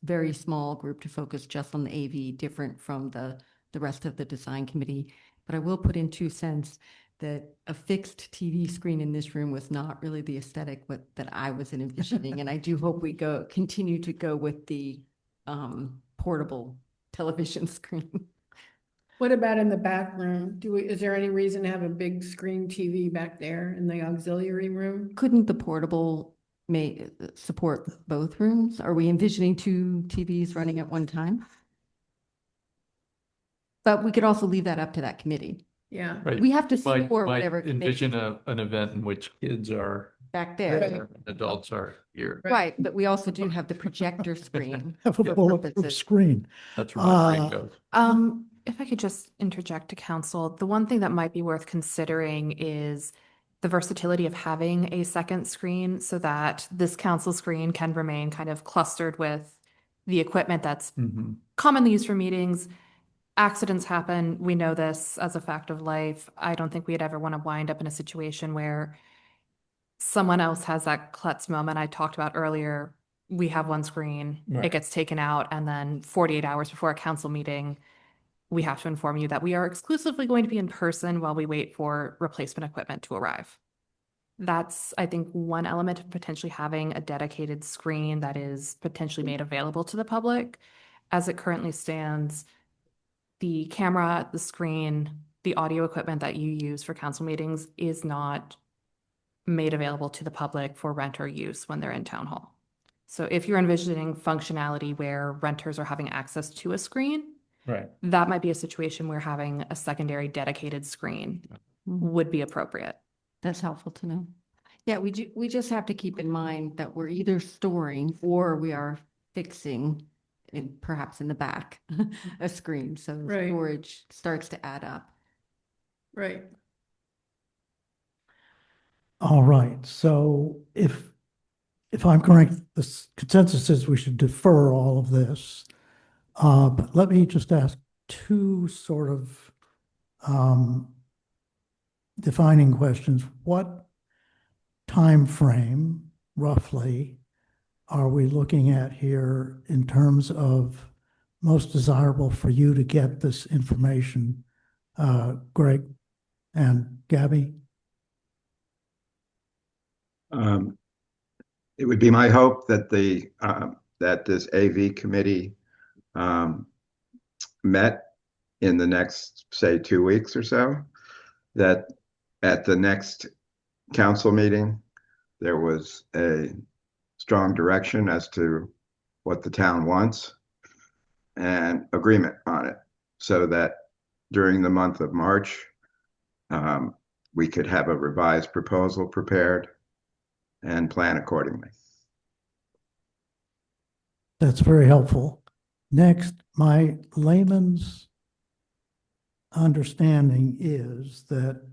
very small group to focus just on the AV, different from the rest of the design committee. But I will put in 2 cents that a fixed TV screen in this room was not really the aesthetic that I was envisioning. And I do hope we continue to go with the portable television screen.
What about in the back room? Is there any reason to have a big screen TV back there in the auxiliary room?
Couldn't the portable support both rooms? Are we envisioning 2 TVs running at one time? But we could also leave that up to that committee.
Yeah.
Right.
We have to
Might-
support
might
whatever
Envision
committee
an event in which kids are
back there.
there, and adults are here.
Right, but we also do have the projector screen.
Have a
for
bulletproof
purposes.
screen.
That's where my brain
Uh,
goes.
If I could just interject to council, the one thing that might be worth considering is the versatility of having a second screen so that this council screen can remain kind of clustered with the equipment that's
Mhm.
commonly used for meetings. Accidents happen. We know this as a fact of life. I don't think we'd ever want to wind up in a situation where someone else has that klutz moment I talked about earlier. We have one screen,
Right.
it gets taken out, and then 48 hours before a council meeting, we have to inform you that we are exclusively going to be in person while we wait for replacement equipment to arrive. That's, I think, one element of potentially having a dedicated screen that is potentially made available to the public. As it currently stands, the camera, the screen, the audio equipment that you use for council meetings is not made available to the public for rent or use when they're in town hall. So if you're envisioning functionality where renters are having access to a screen,
Right.
that might be a situation where having a secondary dedicated screen would be appropriate.
That's helpful to know. Yeah, we just have to keep in mind that we're either storing or we are fixing, perhaps in the back, a screen. So
Right.
storage starts to add up.
Right.
All right, so if I'm correct, the consensus is we should defer all of this. But let me just ask 2 sort of defining questions. What time frame, roughly, are we looking at here in terms of most desirable for you to get this information, Greg and Gabby?
It would be my hope that that this AV committee met in the next, say, 2 weeks or so, that at the next council meeting, there was a strong direction as to what the town wants and agreement on it, so that during the month of March, we could have a revised proposal prepared and plan accordingly.
That's very helpful. Next, my layman's understanding is that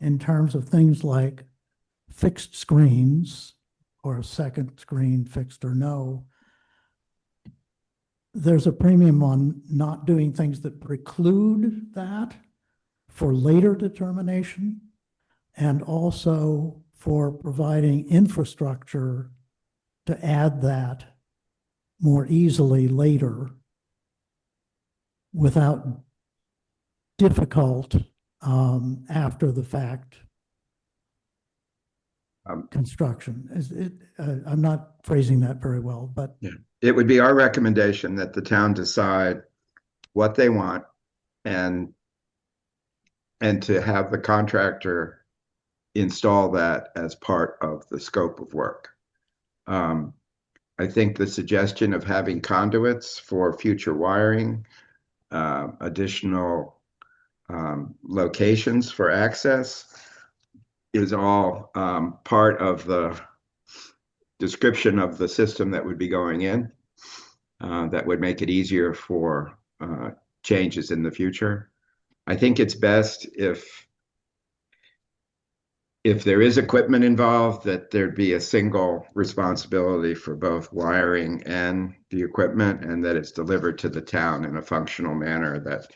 in terms of things like fixed screens or a second screen, fixed or no, there's a premium on not doing things that preclude that for later determination, and also for providing infrastructure to add that more easily later without difficult after the fact construction. I'm not phrasing that very well, but
yeah, it would be our recommendation that the town decide what they want and to have the contractor install that as part of the scope of work. I think the suggestion of having conduits for future wiring, additional locations for access is all part of the description of the system that would be going in. That would make it easier for changes in the future. I think it's best if if there is equipment involved, that there'd be a single responsibility for both wiring and the equipment, and that it's delivered to the town in a functional manner that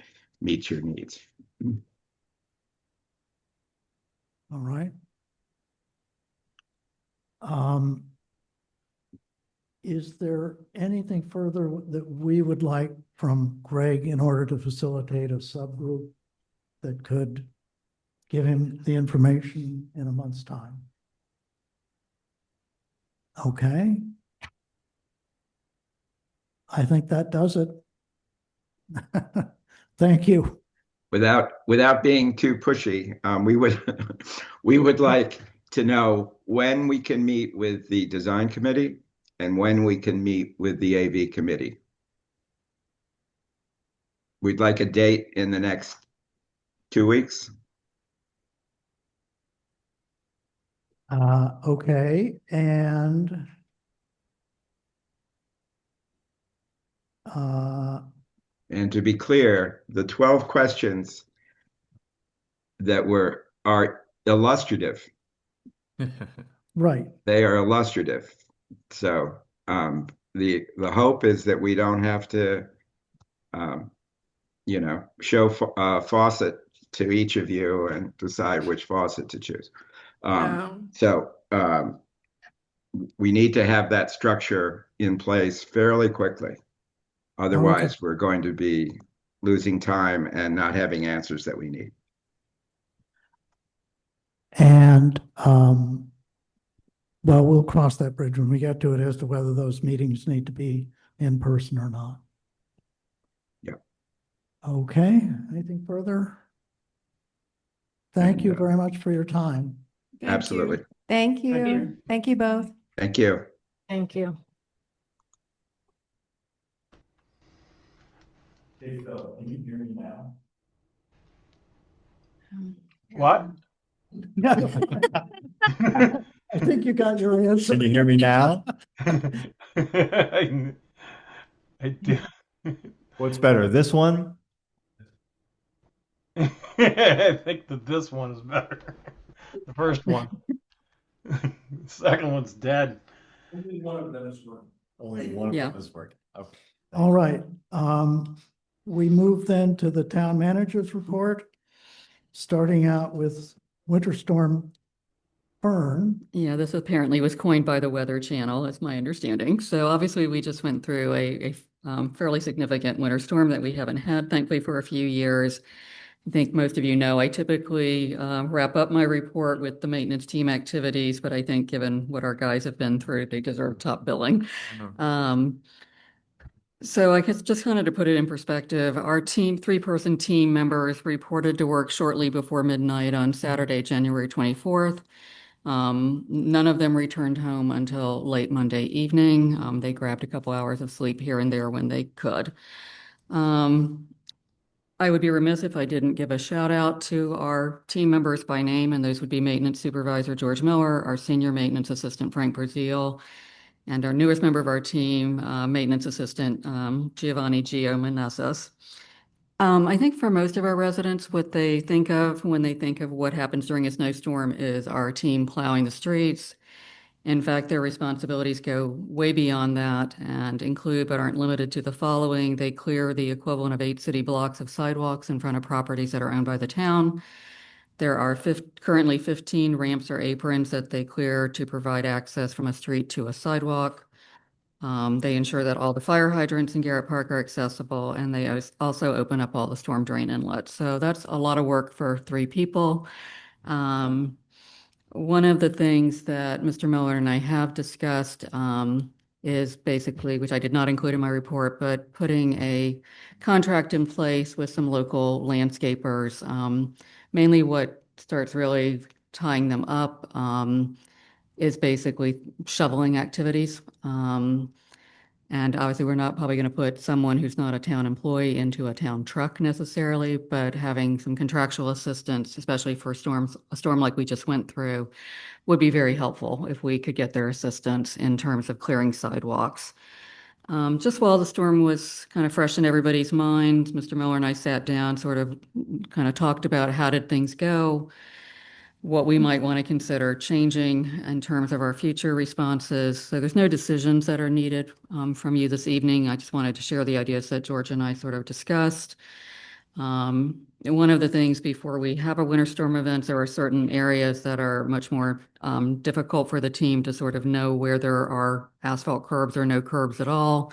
meets your needs.
All right. Is there anything further that we would like from Greg in order to facilitate a subgroup that could give him the information in a month's time? Okay. I think that does it. Thank you.
Without being too pushy, we would like to know when we can meet with the design committee and when we can meet with the AV committee. We'd like a date in the next 2 weeks.
Okay, and
And to be clear, the 12 questions that are illustrative.
right.
They are illustrative. So the hope is that we don't have to, show faucet to each of you and decide which faucet to choose. So we need to have that structure in place fairly quickly. Otherwise, we're going to be losing time and not having answers that we need.
And well, we'll cross that bridge when we get to it as to whether those meetings need to be in person or not.
Yeah.
Okay, anything further? Thank you very much for your time.
Absolutely.
Thank you. Thank you both.
Thank you.
Thank you.
Hey, Phil, can you hear me now?
What?
I think you got your answer.
Can you hear me now?
I do.
What's better, this one?
I think that this one is better. The first one. The second one's dead.
Only one of them is working.
Only one of
Yeah.
them is working. Okay.
All right. We move then to the town manager's report, starting out with Winter Storm Fern.
Yeah, this apparently was coined by the Weather Channel, that's my understanding. So obviously, we just went through a fairly significant winter storm that we haven't had, thankfully, for a few years. I think most of you know I typically wrap up my report with the maintenance team activities, but I think given what our guys have been through, they deserve top billing. So I guess just kind of to put it in perspective, our team, 3-person team members reported to work shortly before midnight on Saturday, January 24th. None of them returned home until late Monday evening. They grabbed a couple hours of sleep here and there when they could. I would be remiss if I didn't give a shout out to our team members by name, and those would be Maintenance Supervisor George Miller, our Senior Maintenance Assistant Frank Brazil, and our newest member of our team, Maintenance Assistant Giovanni Gio Meneses. I think for most of our residents, what they think of when they think of what happens during a snowstorm is our team plowing the streets. In fact, their responsibilities go way beyond that and include, but aren't limited to, the following. They clear the equivalent of 8 city blocks of sidewalks in front of properties that are owned by the town. There are currently 15 ramps or aprons that they clear to provide access from a street to a sidewalk. They ensure that all the fire hydrants in Garrett Park are accessible, and they also open up all the storm drain inlets. So that's a lot of work for 3 people. One of the things that Mr. Miller and I have discussed is basically, which I did not include in my report, but putting a contract in place with some local landscapers. Mainly what starts really tying them up is basically shoveling activities. And obviously, we're not probably going to put someone who's not a town employee into a town truck necessarily, but having some contractual assistance, especially for a storm like we just went through, would be very helpful if we could get their assistance in terms of clearing sidewalks. Just while the storm was kind of fresh in everybody's minds, Mr. Miller and I sat down, sort of kind of talked about how did things go. what we might want to consider changing in terms of our future responses. So there's no decisions that are needed from you this evening. I just wanted to share the ideas that George and I sort of discussed. And one of the things before we have a winter storm event, there are certain areas that are much more difficult for the team to sort of know where there are asphalt curbs or no curbs at all.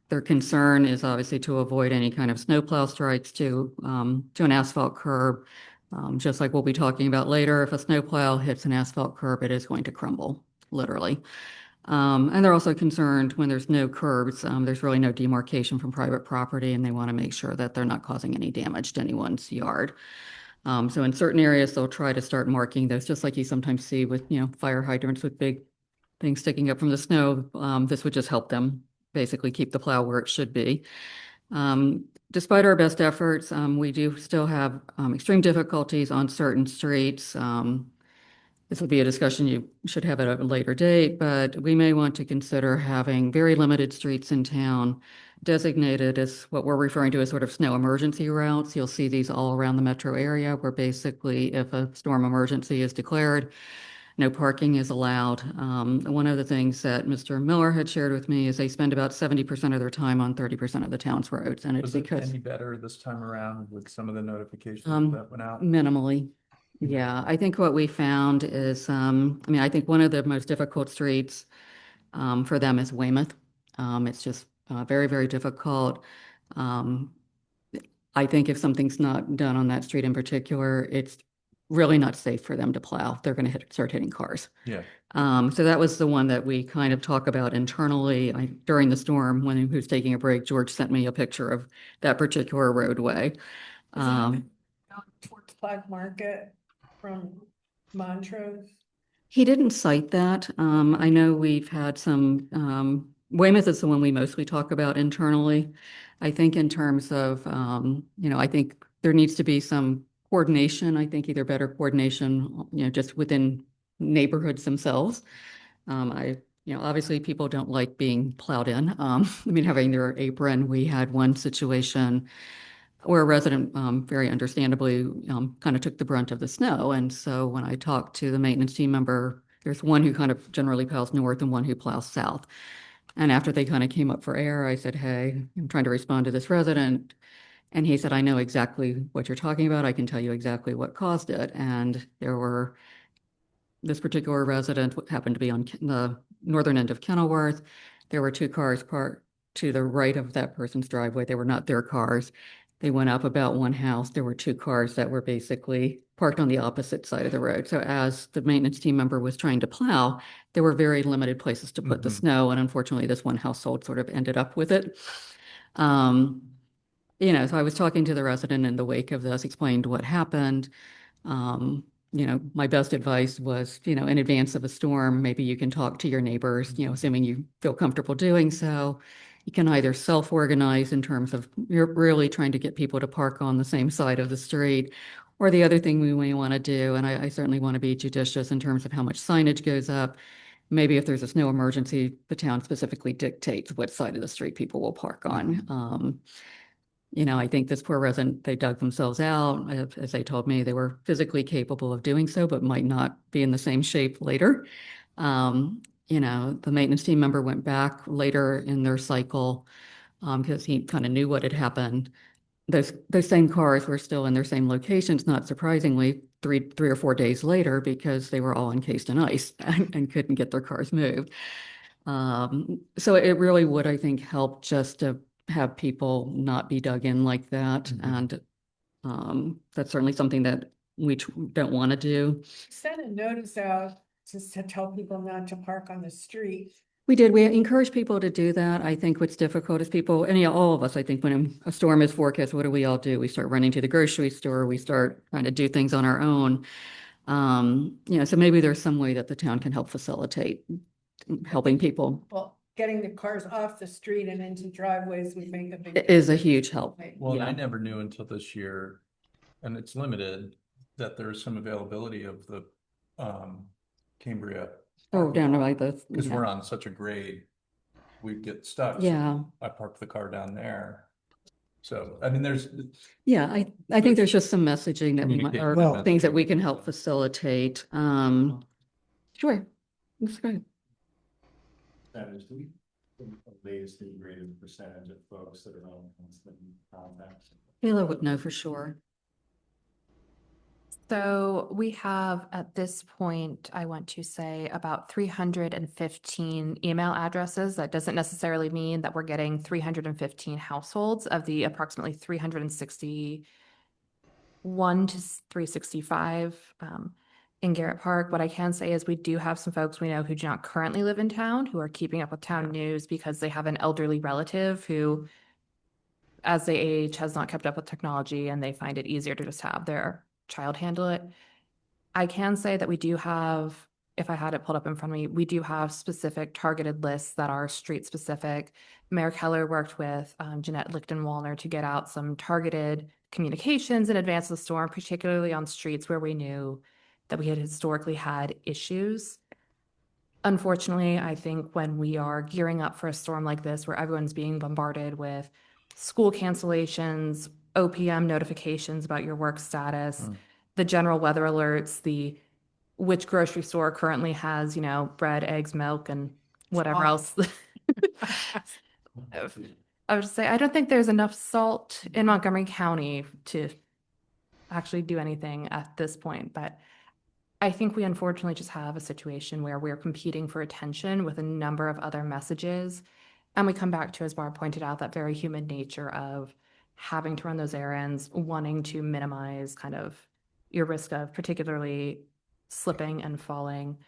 Their concern is obviously to avoid any kind of snowplow strikes to an asphalt curb. Just like we'll be talking about later, if a snowplow hits an asphalt curb, it is going to crumble, literally. And they're also concerned when there's no curbs, there's really no demarcation from private property, and they want to make sure that they're not causing any damage to anyone's yard. So in certain areas, they'll try to start marking those, just like you sometimes see with, fire hydrants with big things sticking up from the snow. This would just help them basically keep the plow where it should be. Despite our best efforts, we do still have extreme difficulties on certain streets. This will be a discussion you should have at a later date, but we may want to consider having very limited streets in town designated as what we're referring to as sort of snow emergency routes. You'll see these all around the metro area where basically if a storm emergency is declared, no parking is allowed. One of the things that Mr. Miller had shared with me is they spend about 70% of their time on 30% of the town's roads. And it's
Was it
because
any better this time around with some of the notifications that went out?
minimally. Yeah, I think what we found is, I think one of the most difficult streets for them is Weymouth. It's just very, very difficult. I think if something's not done on that street in particular, it's really not safe for them to plow. They're going to start hitting cars.
Yeah.
So that was the one that we kind of talk about internally. During the storm, when he was taking a break, George sent me a picture of that particular roadway.
Towards Flag Market from Montrose.
He didn't cite that. I know we've had some, Weymouth is the one we mostly talk about internally. I think in terms of, I think there needs to be some coordination. I think either better coordination, just within neighborhoods themselves. Obviously people don't like being plowed in. Having their apron, we had one situation where a resident very understandably kind of took the brunt of the snow. And so when I talked to the maintenance team member, there's one who kind of generally plows north and one who plows south. And after they kind of came up for air, I said, hey, I'm trying to respond to this resident. And he said, I know exactly what you're talking about. I can tell you exactly what caused it. And this particular resident happened to be on the northern end of Kenilworth. There were two cars parked to the right of that person's driveway. They were not their cars. They went up about one house. There were two cars that were basically parked on the opposite side of the road. So as the maintenance team member was trying to plow, there were very limited places to put the snow. And unfortunately, this one household sort of ended up with it. So I was talking to the resident in the wake of this, explained what happened. My best advice was, in advance of a storm, maybe you can talk to your neighbors, assuming you feel comfortable doing so. You can either self-organize in terms of you're really trying to get people to park on the same side of the street. Or the other thing we may want to do, and I certainly want to be judicious in terms of how much signage goes up. Maybe if there's a snow emergency, the town specifically dictates what side of the street people will park on. I think this poor resident, they dug themselves out. As they told me, they were physically capable of doing so, but might not be in the same shape later. The maintenance team member went back later in their cycle because he kind of knew what had happened. Those same cars were still in their same locations, not surprisingly, three or 4 days later, because they were all encased in ice and couldn't get their cars moved. So it really would, I think, help just to have people not be dug in like that. And that's certainly something that we don't want to do.
Send a notice out just to tell people not to park on the street.
We did. We encourage people to do that. I think what's difficult is people, and all of us, I think when a storm is forecast, what do we all do? We start running to the grocery store. We start trying to do things on our own. So maybe there's some way that the town can help facilitate helping people.
Well, getting the cars off the street and into driveways would make a big
It is a huge help.
Well,
Yeah.
I never knew until this year, and it's limited, that there's some availability of the Cambria.
Oh, down like this.
Because we're on such a grade, we get stuck. So
Yeah.
I parked the car down there. So, I mean, there's,
Yeah, I think there's just some messaging that we might, or
Well-
things that we can help facilitate. Sure. That's great.
Percentage, do we, the latest and greater percentage of folks that are on constant contact?
Kayla would know for sure.
So we have at this point, I want to say about 315 email addresses. That doesn't necessarily mean that we're getting 315 households of the approximately 361 to 365 in Garrett Park. What I can say is we do have some folks we know who do not currently live in town, who are keeping up with town news because they have an elderly relative who, as they age, has not kept up with technology, and they find it easier to just have their child handle it. I can say that we do have, if I had it pulled up in front of me, we do have specific targeted lists that are street specific. Mayor Keller worked with Jeanette Lichtenwallner to get out some targeted communications in advance of the storm, particularly on streets where we knew that we had historically had issues. Unfortunately, I think when we are gearing up for a storm like this, where everyone's being bombarded with school cancellations, OPM notifications about your work status, the general weather alerts, the which grocery store currently has, bread, eggs, milk, and whatever else. I would just say, I don't think there's enough salt in Montgomery County to actually do anything at this point, but I think we unfortunately just have a situation where we're competing for attention with a number of other messages. And we come back to, as Barb pointed out, that very human nature of having to run those errands, wanting to minimize kind of your risk of particularly slipping and falling.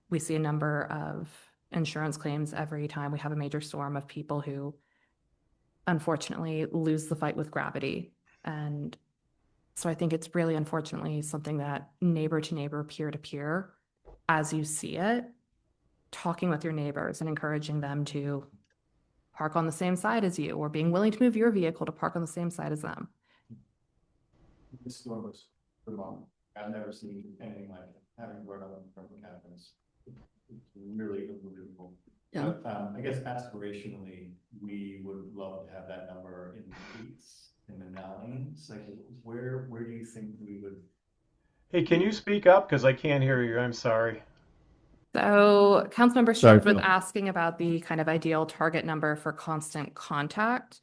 We see a number of insurance claims every time we have a major storm of people who unfortunately lose the fight with gravity. And so I think it's really unfortunately something that neighbor to neighbor, peer to peer, as you see it, talking with your neighbors and encouraging them to park on the same side as you, or being willing to move your vehicle to park on the same side as them.
This storm was remarkable. I've never seen anything like it. Having worked on them from cabins, it's really unbelievable.
Yeah.
But I guess aspirationally, we would love to have that number in the 8s, in the 9s. Like, where do you think we would?
Hey, can you speak up? Because I can't hear you. I'm sorry.
So Councilmember
Sorry,
Shields was
Phil.
asking about the kind of ideal target number for constant contact.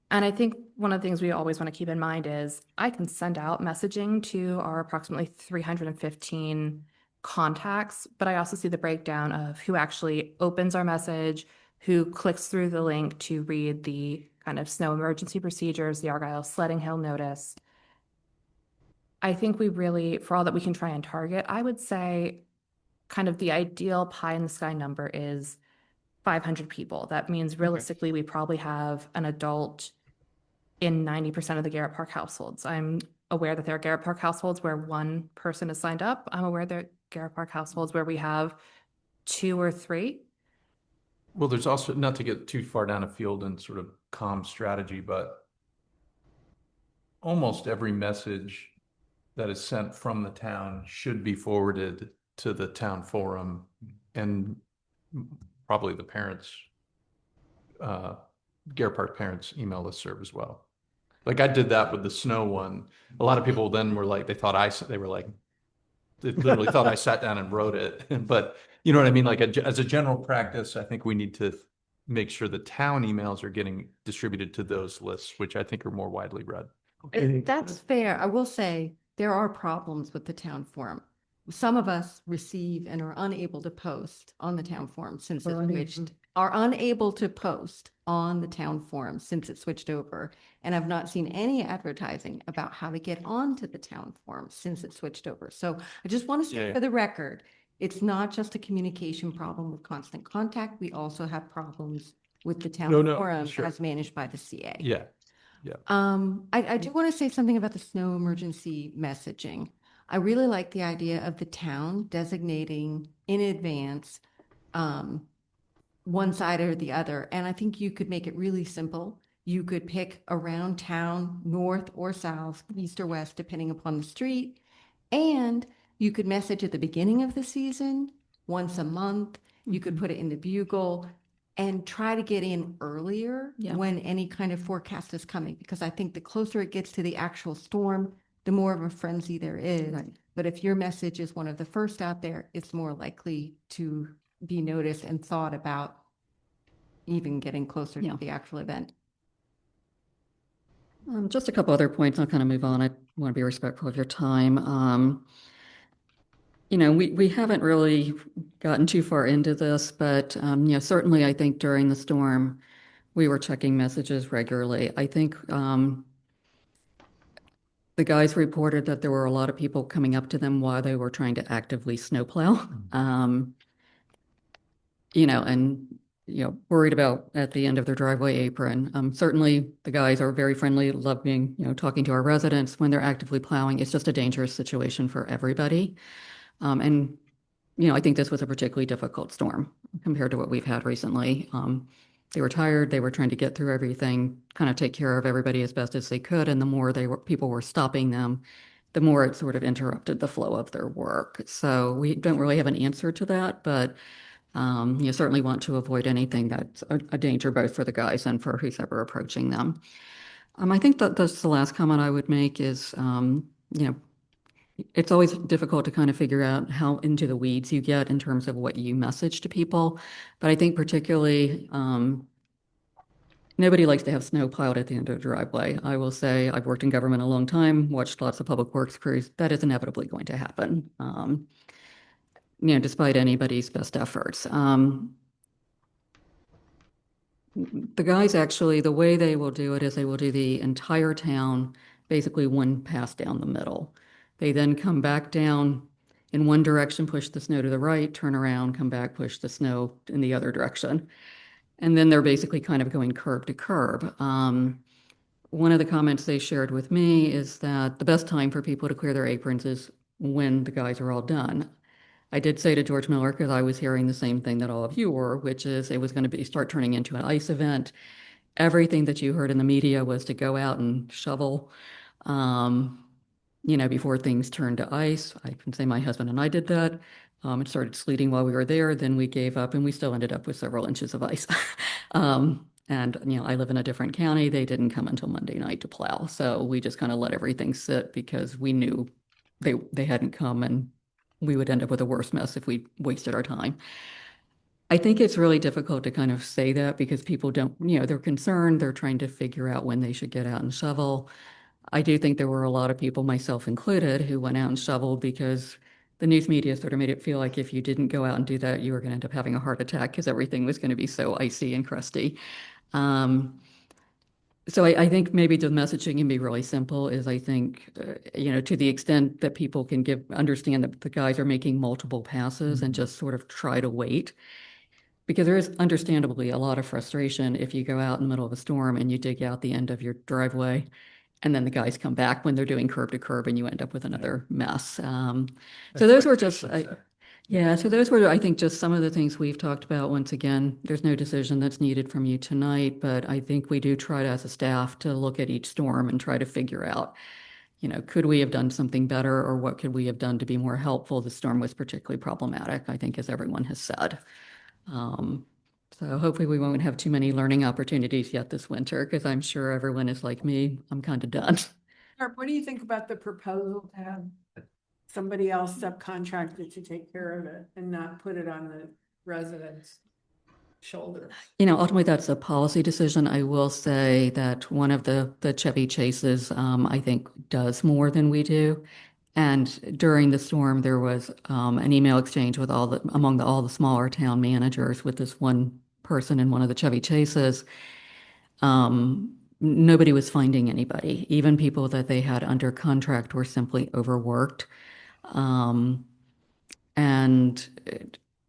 And I think one of the things we always want to keep in mind is I can send out messaging to our approximately 315 contacts, but I also see the breakdown of who actually opens our message, who clicks through the link to read the kind of snow emergency procedures, the Argyle Sledding Hill notice. I think we really, for all that we can try and target, I would say kind of the ideal pie in the sky number is 500 people. That means realistically, we probably have an adult in 90% of the Garrett Park households. I'm aware that there are Garrett Park households where one person is signed up. I'm aware there are Garrett Park households where we have 2 or 3.
well, there's also, not to get too far down a field and sort of comm strategy, but almost every message that is sent from the town should be forwarded to the town forum and probably the parents, Garrett Park parents email listserv as well. Like I did that with the snow one. A lot of people then were like, they literally thought I sat down and wrote it. But you know what I mean? Like as a general practice, I think we need to make sure the town emails are getting distributed to those lists, which I think are more widely read.
That's fair. I will say there are problems with the town forum. Some of us receive and are unable to post on the town forum since it switched, are unable to post on the town forum since it switched over. And I've not seen any advertising about how to get onto the town forum since it switched over. So I just want to say for the record, it's not just a communication problem with constant contact. We also have problems with the town forum as managed by the CA.
Yeah.
I do want to say something about the snow emergency messaging. I really like the idea of the town designating in advance one side or the other. And I think you could make it really simple. You could pick around town, north or south, east or west, depending upon the street. And you could message at the beginning of the season, once a month. You could put it in the Bugle. and try to get in earlier
Yeah.
when any kind of forecast is coming, because I think the closer it gets to the actual storm, the more of a frenzy there is.
Right.
But if your message is one of the first out there, it's more likely to be noticed and thought about even getting closer
Yeah.
to the actual event.
Just a couple other points. I'll kind of move on. I want to be respectful of your time. We haven't really gotten too far into this, but certainly I think during the storm, we were checking messages regularly. I think the guys reported that there were a lot of people coming up to them while they were trying to actively snowplow. Worried about at the end of their driveway apron. Certainly the guys are very friendly, love being, talking to our residents when they're actively plowing. It's just a dangerous situation for everybody. I think this was a particularly difficult storm compared to what we've had recently. They were tired. They were trying to get through everything, kind of take care of everybody as best as they could. And the more people were stopping them, the more it sort of interrupted the flow of their work. So we don't really have an answer to that, but you certainly want to avoid anything that's a danger both for the guys and for who's ever approaching them. I think that that's the last comment I would make is, it's always difficult to kind of figure out how into the weeds you get in terms of what you message to people. But I think particularly, nobody likes to have snow plowed at the end of the driveway. I will say I've worked in government a long time, watched lots of public works crews. That is inevitably going to happen, despite anybody's best efforts. The guys actually, the way they will do it is they will do the entire town, basically one pass down the middle. They then come back down in one direction, push the snow to the right, turn around, come back, push the snow in the other direction. And then they're basically kind of going curb to curb. One of the comments they shared with me is that the best time for people to clear their aprons is when the guys are all done. I did say to George Miller, because I was hearing the same thing that all of you were, which is it was going to start turning into an ice event. Everything that you heard in the media was to go out and shovel, before things turned to ice. I can say my husband and I did that. It started sleeting while we were there. Then we gave up and we still ended up with several inches of ice. And I live in a different county. They didn't come until Monday night to plow. So we just kind of let everything sit because we knew they hadn't come and we would end up with a worse mess if we wasted our time. I think it's really difficult to kind of say that because people don't, they're concerned. They're trying to figure out when they should get out and shovel. I do think there were a lot of people, myself included, who went out and shoveled because the news media sort of made it feel like if you didn't go out and do that, you were going to end up having a heart attack because everything was going to be so icy and crusty. So I think maybe the messaging can be really simple is I think, to the extent that people can understand that the guys are making multiple passes and just sort of try to wait. Because there is understandably a lot of frustration if you go out in the middle of a storm and you dig out the end of your driveway and then the guys come back when they're doing curb to curb and you end up with another mess. So those were just, so those were, I think, just some of the things we've talked about. Once again, there's no decision that's needed from you tonight, but I think we do try to, as a staff, to look at each storm and try to figure out, could we have done something better or what could we have done to be more helpful? The storm was particularly problematic, I think, as everyone has said. So hopefully we won't have too many learning opportunities yet this winter because I'm sure everyone is like me. I'm kind of done.
Barb, what do you think about the proposal to have somebody else subcontracted to take care of it and not put it on the residents' shoulder?
Ultimately that's a policy decision. I will say that one of the Chevy Chases, I think does more than we do. And during the storm, there was an email exchange with among all the smaller town managers with this one person in one of the Chevy Chases. Nobody was finding anybody. Even people that they had under contract were simply overworked. I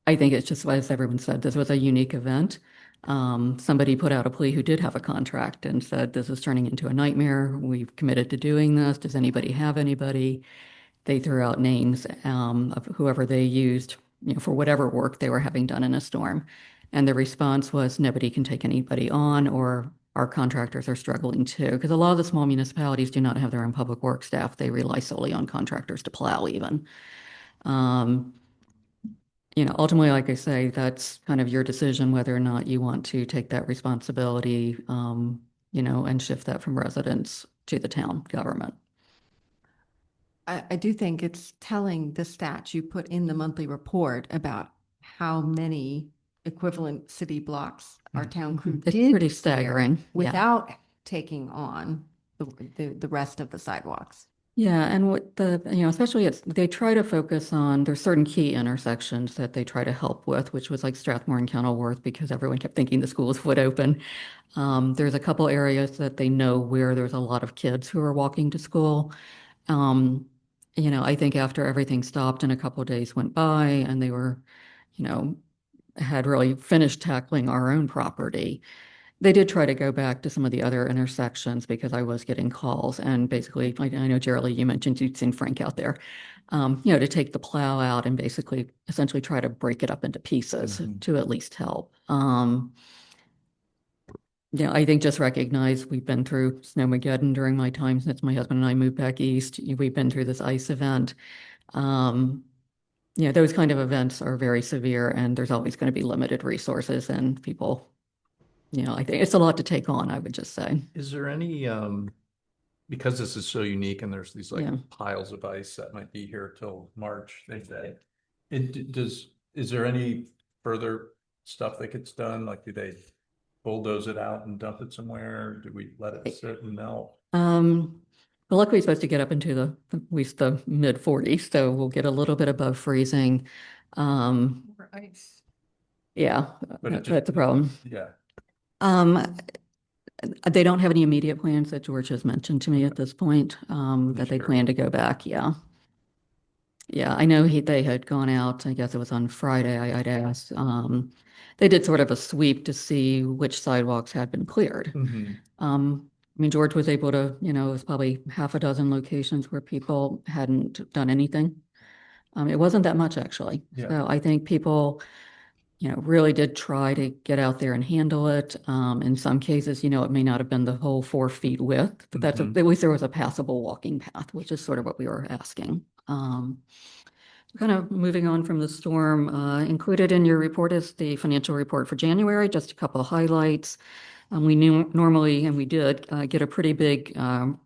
think it's just, as everyone said, this was a unique event. Somebody put out a plea who did have a contract and said, this is turning into a nightmare. We've committed to doing this. Does anybody have anybody? They threw out names of whoever they used, for whatever work they were having done in a storm. And the response was nobody can take anybody on or our contractors are struggling too. Because a lot of the small municipalities do not have their own public works staff. They rely solely on contractors to plow even. ultimately, like I say, that's kind of your decision whether or not you want to take that responsibility, and shift that from residents to the town government.
I do think it's telling the stats you put in the monthly report about how many equivalent city blocks our town crew
It's
did
pretty
clear
staggering. Yeah.
without taking on the rest of the sidewalks.
Yeah, and what especially they try to focus on, there's certain key intersections that they try to help with, which was like Strathmore and Kenilworth, because everyone kept thinking the schools would open. There's a couple areas that they know where there's a lot of kids who are walking to school. Um, I think after everything stopped and a couple of days went by and they were, had really finished tackling our own property, they did try to go back to some of the other intersections because I was getting calls, and basically, like I know, Jerry, you mentioned you'd seen Frank out there, to take the plow out and basically essentially try to break it up into pieces to at least help. I think just recognize we've been through Snowmageddon during my time since my husband and I moved back east. We've been through this ice event. Those kind of events are very severe, and there's always going to be limited resources and people. I think it's a lot to take on, I would just say.
Is there any, because this is so unique and there's these like
Yeah.
piles of ice that might be here till March, they say. Is there any further stuff that gets done? Like, do they bulldoze it out and dump it somewhere? Do we let it sit and melt?
Well, luckily it's supposed to get up into at least the mid 40s, so we'll get a little bit above freezing.
Or ice.
Yeah, that's a problem.
Yeah.
They don't have any immediate plans that George has mentioned to me at this point, that they plan to go back. Yeah. Yeah, I know they had gone out, I guess it was on Friday, I'd asked. They did sort of a sweep to see which sidewalks had been cleared. I mean, George was able to, it was probably half a dozen locations where people hadn't done anything. It wasn't that much, actually.
Yeah.
So I think people, really did try to get out there and handle it. In some cases, it may not have been the whole 4 feet width, but that's at least there was a passable walking path, which is sort of what we were asking. Kind of moving on from the storm, included in your report is the financial report for January, just a couple of highlights. We knew normally, and we did get a pretty big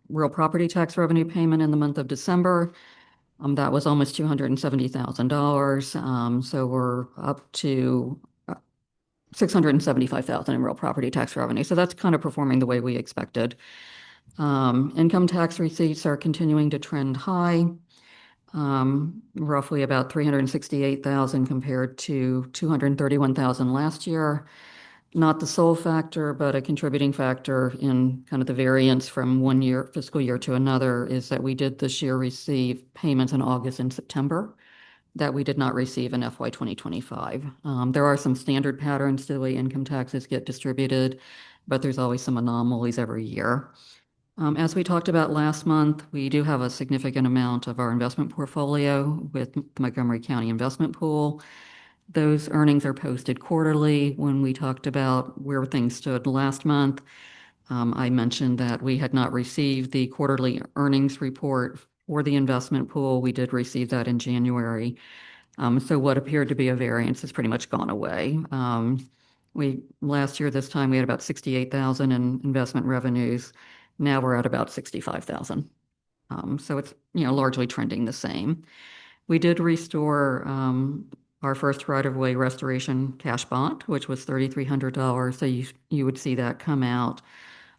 real property tax revenue payment in the month of December. That was almost $270,000. So we're up to $675,000 in real property tax revenue. So that's kind of performing the way we expected. Income tax receipts are continuing to trend high. Roughly about 368,000 compared to 231,000 last year. Not the sole factor, but a contributing factor in kind of the variance from one fiscal year to another is that we did this year receive payments in August and September that we did not receive in FY 2025. There are some standard patterns to the way income taxes get distributed, but there's always some anomalies every year. As we talked about last month, we do have a significant amount of our investment portfolio with the Montgomery County Investment Pool. Those earnings are posted quarterly. When we talked about where things stood last month, I mentioned that we had not received the quarterly earnings report for the investment pool. We did receive that in January. So what appeared to be a variance has pretty much gone away. Last year, this time, we had about 68,000 in investment revenues. Now we're at about 65,000. So it's, largely trending the same. We did restore our first right-of-way restoration cash bond, which was $3,300. So you would see that come out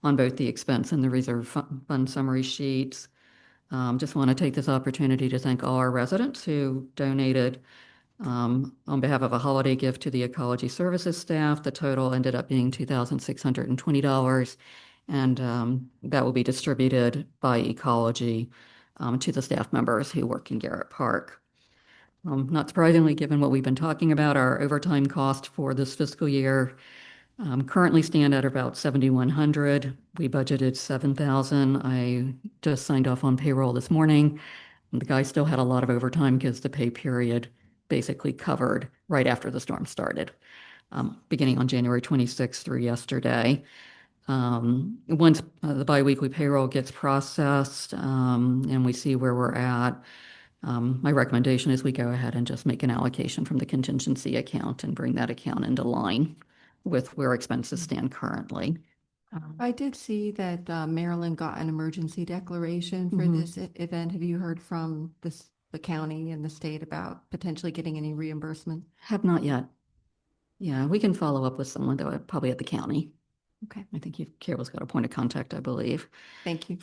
on both the expense and the reserve fund summary sheets. Just want to take this opportunity to thank all our residents who donated on behalf of a holiday gift to the Ecology Services staff. The total ended up being $2,620. And that will be distributed by Ecology to the staff members who work in Garrett Park. Not surprisingly, given what we've been talking about, our overtime cost for this fiscal year currently stand at about $7,100. We budgeted $7,000. I just signed off on payroll this morning. The guy still had a lot of overtime because the pay period basically covered right after the storm started, beginning on January 26th through yesterday. Once the biweekly payroll gets processed and we see where we're at, My recommendation is we go ahead and just make an allocation from the contingency account and bring that account into line with where expenses stand currently.
I did see that Maryland got an emergency declaration for
Mhm.
this event. Have you heard from the county and the state about potentially getting any reimbursement?
Have not yet. Yeah, we can follow up with someone though, probably at the county.
Okay,
I think Carol's got a point of contact, I believe.
thank you.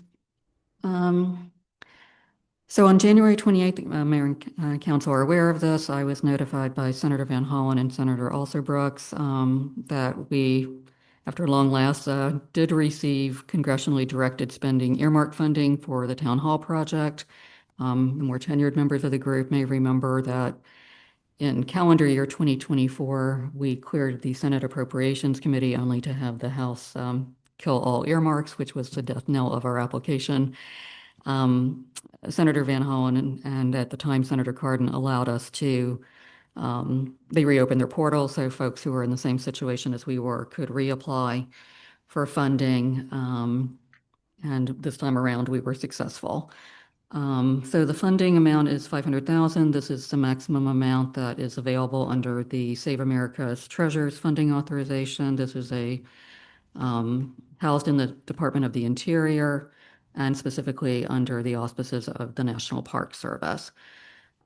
So on January 28th, Mayor and Council are aware of this. I was notified by Senator Van Hollen and Senator Alsobrooks that we, after long last, did receive congressionally directed spending earmark funding for the Town Hall project. More tenured members of the group may remember that in calendar year 2024, we cleared the Senate Appropriations Committee only to have the House kill all earmarks, which was the death knell of our application. Senator Van Hollen and at the time Senator Cardin allowed us to, they reopened their portal so folks who were in the same situation as we were could reapply for funding. And this time around we were successful. So the funding amount is $500,000. This is the maximum amount that is available under the Save America's Treasures funding authorization. This is housed in the Department of the Interior and specifically under the auspices of the National Park Service.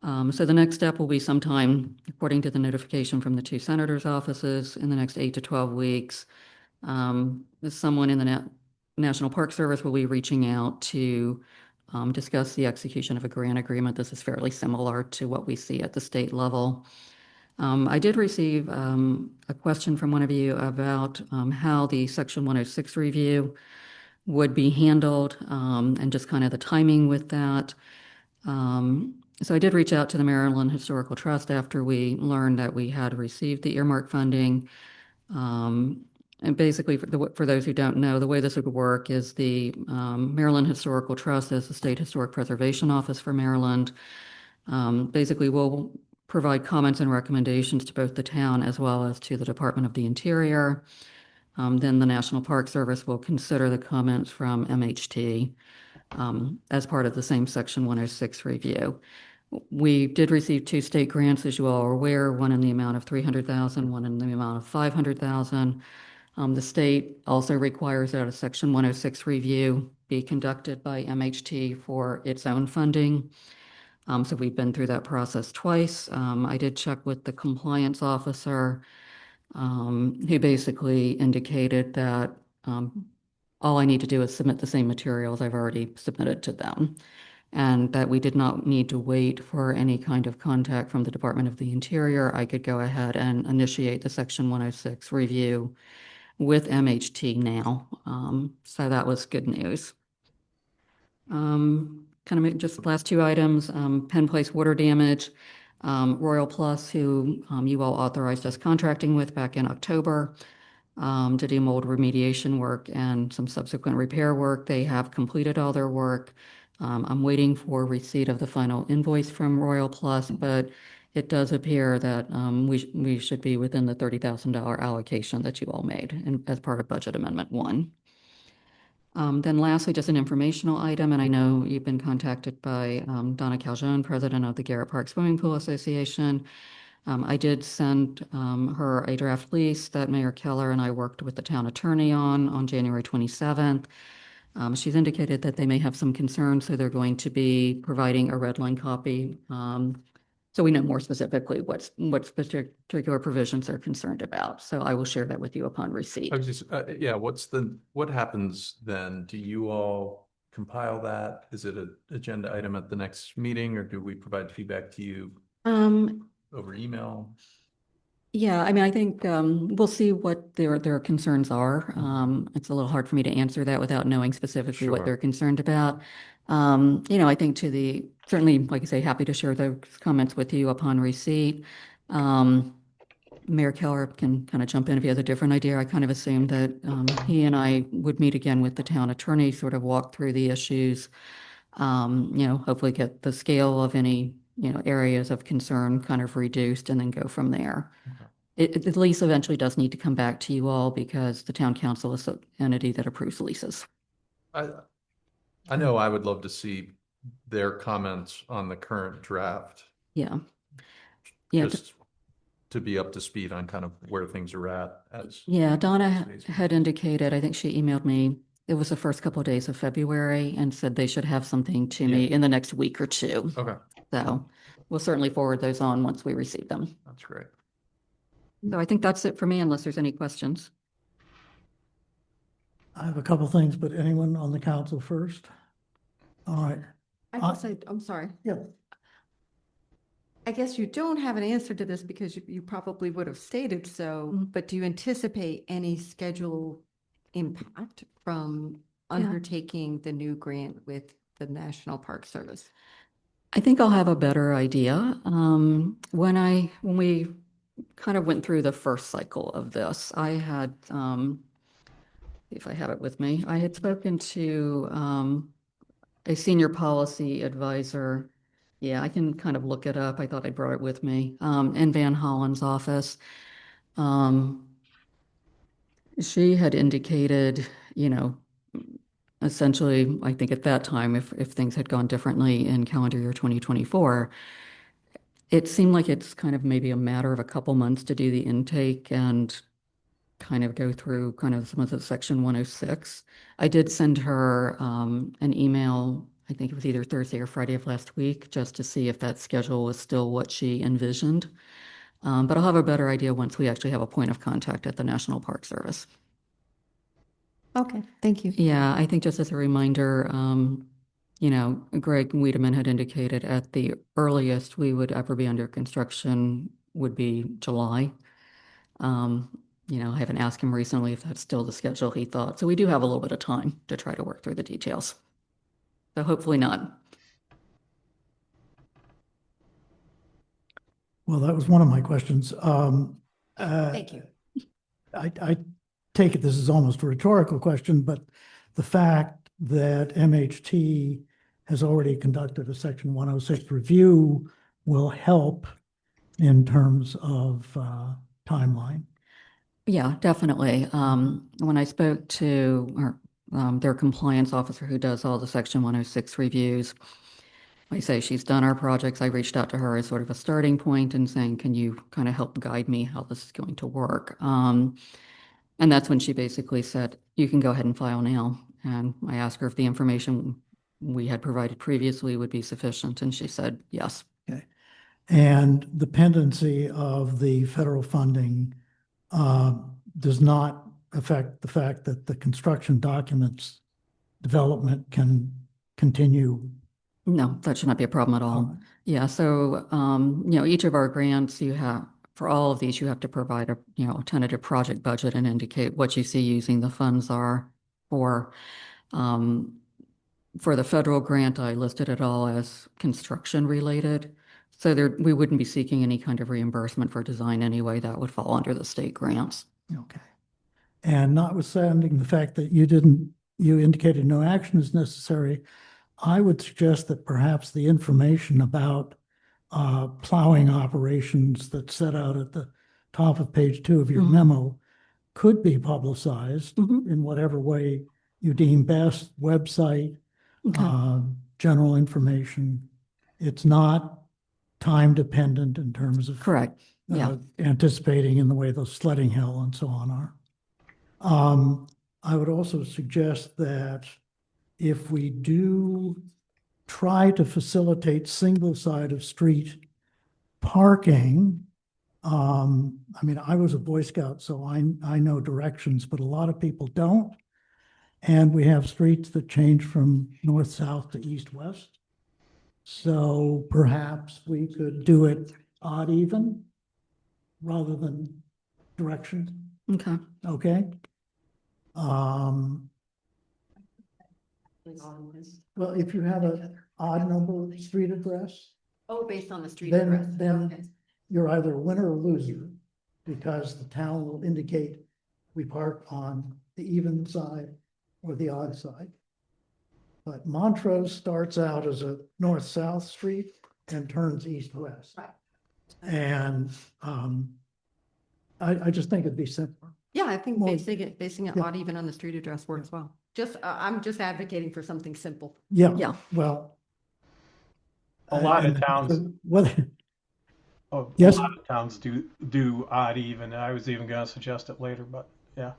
So the next step will be sometime, according to the notification from the two senators' offices, in the next 8 to 12 weeks. Someone in the National Park Service will be reaching out to discuss the execution of a grant agreement. This is fairly similar to what we see at the state level. I did receive a question from one of you about how the Section 106 review would be handled and just kind of the timing with that. So I did reach out to the Maryland Historical Trust after we learned that we had received the earmark funding. And basically, for those who don't know, the way this would work is the Maryland Historical Trust as the State Historic Preservation Office for Maryland. Basically, will provide comments and recommendations to both the town as well as to the Department of the Interior. Then the National Park Service will consider the comments from MHT as part of the same Section 106 review. We did receive 2 state grants, as you all are aware, one in the amount of $300,000, one in the amount of $500,000. The state also requires that a Section 106 review be conducted by MHT for its own funding. So we've been through that process twice. I did check with the compliance officer, who basically indicated that all I need to do is submit the same materials I've already submitted to them, and that we did not need to wait for any kind of contact from the Department of the Interior. I could go ahead and initiate the Section 106 review with MHT now. So that was good news. Kind of just last 2 items, Penn Place water damage. Royal Plus, who you all authorized us contracting with back in October to do mold remediation work and some subsequent repair work. They have completed all their work. I'm waiting for receipt of the final invoice from Royal Plus, but it does appear that we should be within the $30,000 allocation that you all made as part of Budget Amendment 1. Then lastly, just an informational item, and I know you've been contacted by Donna Calhoun, president of the Garrett Park Swimming Pool Association. I did send her a draft lease that Mayor Keller and I worked with the town attorney on January 27th. She's indicated that they may have some concerns, so they're going to be providing a red line copy. So we know more specifically what particular provisions they're concerned about. So I will share that with you upon receipt.
I was just, yeah, what happens then? Do you all compile that? Is it an agenda item at the next meeting, or do we provide feedback to you over email?
Yeah, I mean, I think we'll see what their concerns are. It's a little hard for me to answer that without knowing specifically what
Sure.
they're concerned about. I think certainly, like I say, happy to share those comments with you upon receipt. Mayor Keller can kind of jump in if he has a different idea. I kind of assumed that he and I would meet again with the town attorney, sort of walk through the issues, hopefully get the scale of any, areas of concern kind of reduced and then go from there.
Okay.
The lease eventually does need to come back to you all because the town council is the entity that approves leases.
I know I would love to see their comments on the current draft.
Yeah. Yeah.
Just to be up to speed on kind of where things are at as.
Yeah, Donna
today's-
had indicated, I think she emailed me, it was the first couple of days of February and said they should have something to me
Yeah.
in the next week or two.
Okay,
So we'll certainly forward those on once we receive them.
that's great.
So I think that's it for me unless there's any questions.
I have a couple things, but anyone on the council first? All right,
I'm sorry.
yeah.
I guess you don't have an answer to this because you probably would have stated so, but do you anticipate any schedule impact from undertaking the new grant with the National Park Service?
I think I'll have a better idea. When we kind of went through the first cycle of this, I had, if I have it with me, I had spoken to a senior policy advisor. Yeah, I can kind of look it up. I thought I brought it with me, in Van Hollen's office. She had indicated, essentially, I think at that time, if things had gone differently in calendar year 2024, it seemed like it's kind of maybe a matter of a couple months to do the intake and kind of go through kind of some of the section 106. I did send her an email, I think it was either Thursday or Friday of last week, just to see if that schedule was still what she envisioned. But I'll have a better idea once we actually have a point of contact at the National Park Service.
Okay, thank you.
Yeah, I think just as a reminder, Greg Wiedemann had indicated at the earliest we would ever be under construction would be July. I haven't asked him recently if that's still the schedule he thought. So we do have a little bit of time to try to work through the details. So hopefully not.
Well, that was one of my questions.
Thank you.
I take it this is almost a rhetorical question, but the fact that MHT has already conducted a Section 106 review will help in terms of timeline.
Yeah, definitely. When I spoke to their compliance officer who does all the Section 106 reviews, I say she's done our projects. I reached out to her as sort of a starting point and saying, can you kind of help guide me how this is going to work? And that's when she basically said, you can go ahead and file now. And I asked her if the information we had provided previously would be sufficient. And she said, yes.
Okay. And the pendency of the federal funding does not affect the fact that the construction documents development can continue.
No, that should not be a problem at all. Yeah, so, each of our grants for all of these, you have to provide a tentative project budget and indicate what you see using the funds are for. For the federal grant, I listed it all as construction related. So we wouldn't be seeking any kind of reimbursement for design anyway. That would fall under the state grants.
Okay. And notwithstanding the fact that you indicated no action is necessary, I would suggest that perhaps the information about plowing operations that's set out at the top of page 2 of your memo could be publicized in whatever way you deem best, website, general information. It's not time dependent in terms of
correct.
Anticipating in the way those sledding hill and so on are. I would also suggest that if we do try to facilitate single side of street parking, I was a Boy Scout, so I know directions, but a lot of people don't. And we have streets that change from north-south to east-west. So perhaps we could do it odd even rather than direction.
Okay.
Okay. Well, if you have an odd number street address,
Oh, based on the street address. Okay.
then you're either a winner or loser, because the town will indicate we park on the even side or the odd side. But Montrose starts out as a north-south street and turns east-west.
Right.
And I just think it'd be simpler.
Yeah, I think
More-
basing it
Yeah.
odd even on the street address works well. I'm just advocating for something simple.
Yeah.
Yeah.
Well,
A lot of
And
towns,
Whether,
a
yes,
lot of towns do odd even. I was even gonna suggest it later, but yeah.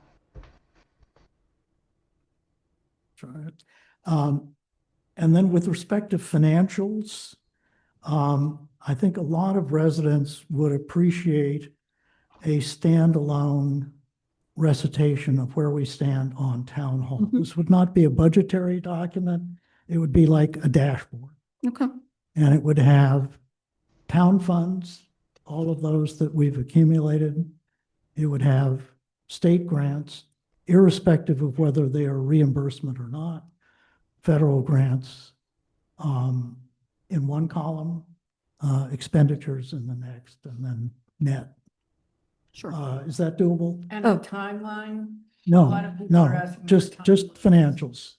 and then with respect to financials, I think a lot of residents would appreciate a standalone recitation of where we stand on town hall.
Mhm.
This would not be a budgetary document. It would be like a dashboard.
Okay.
And it would have town funds, all of those that we've accumulated. It would have state grants, irrespective of whether they are reimbursement or not, federal grants in one column, expenditures in the next, and then net.
Sure.
Is that doable?
And
Oh.
a timeline? A
No,
lot of people are
no,
asking
just
for
financials.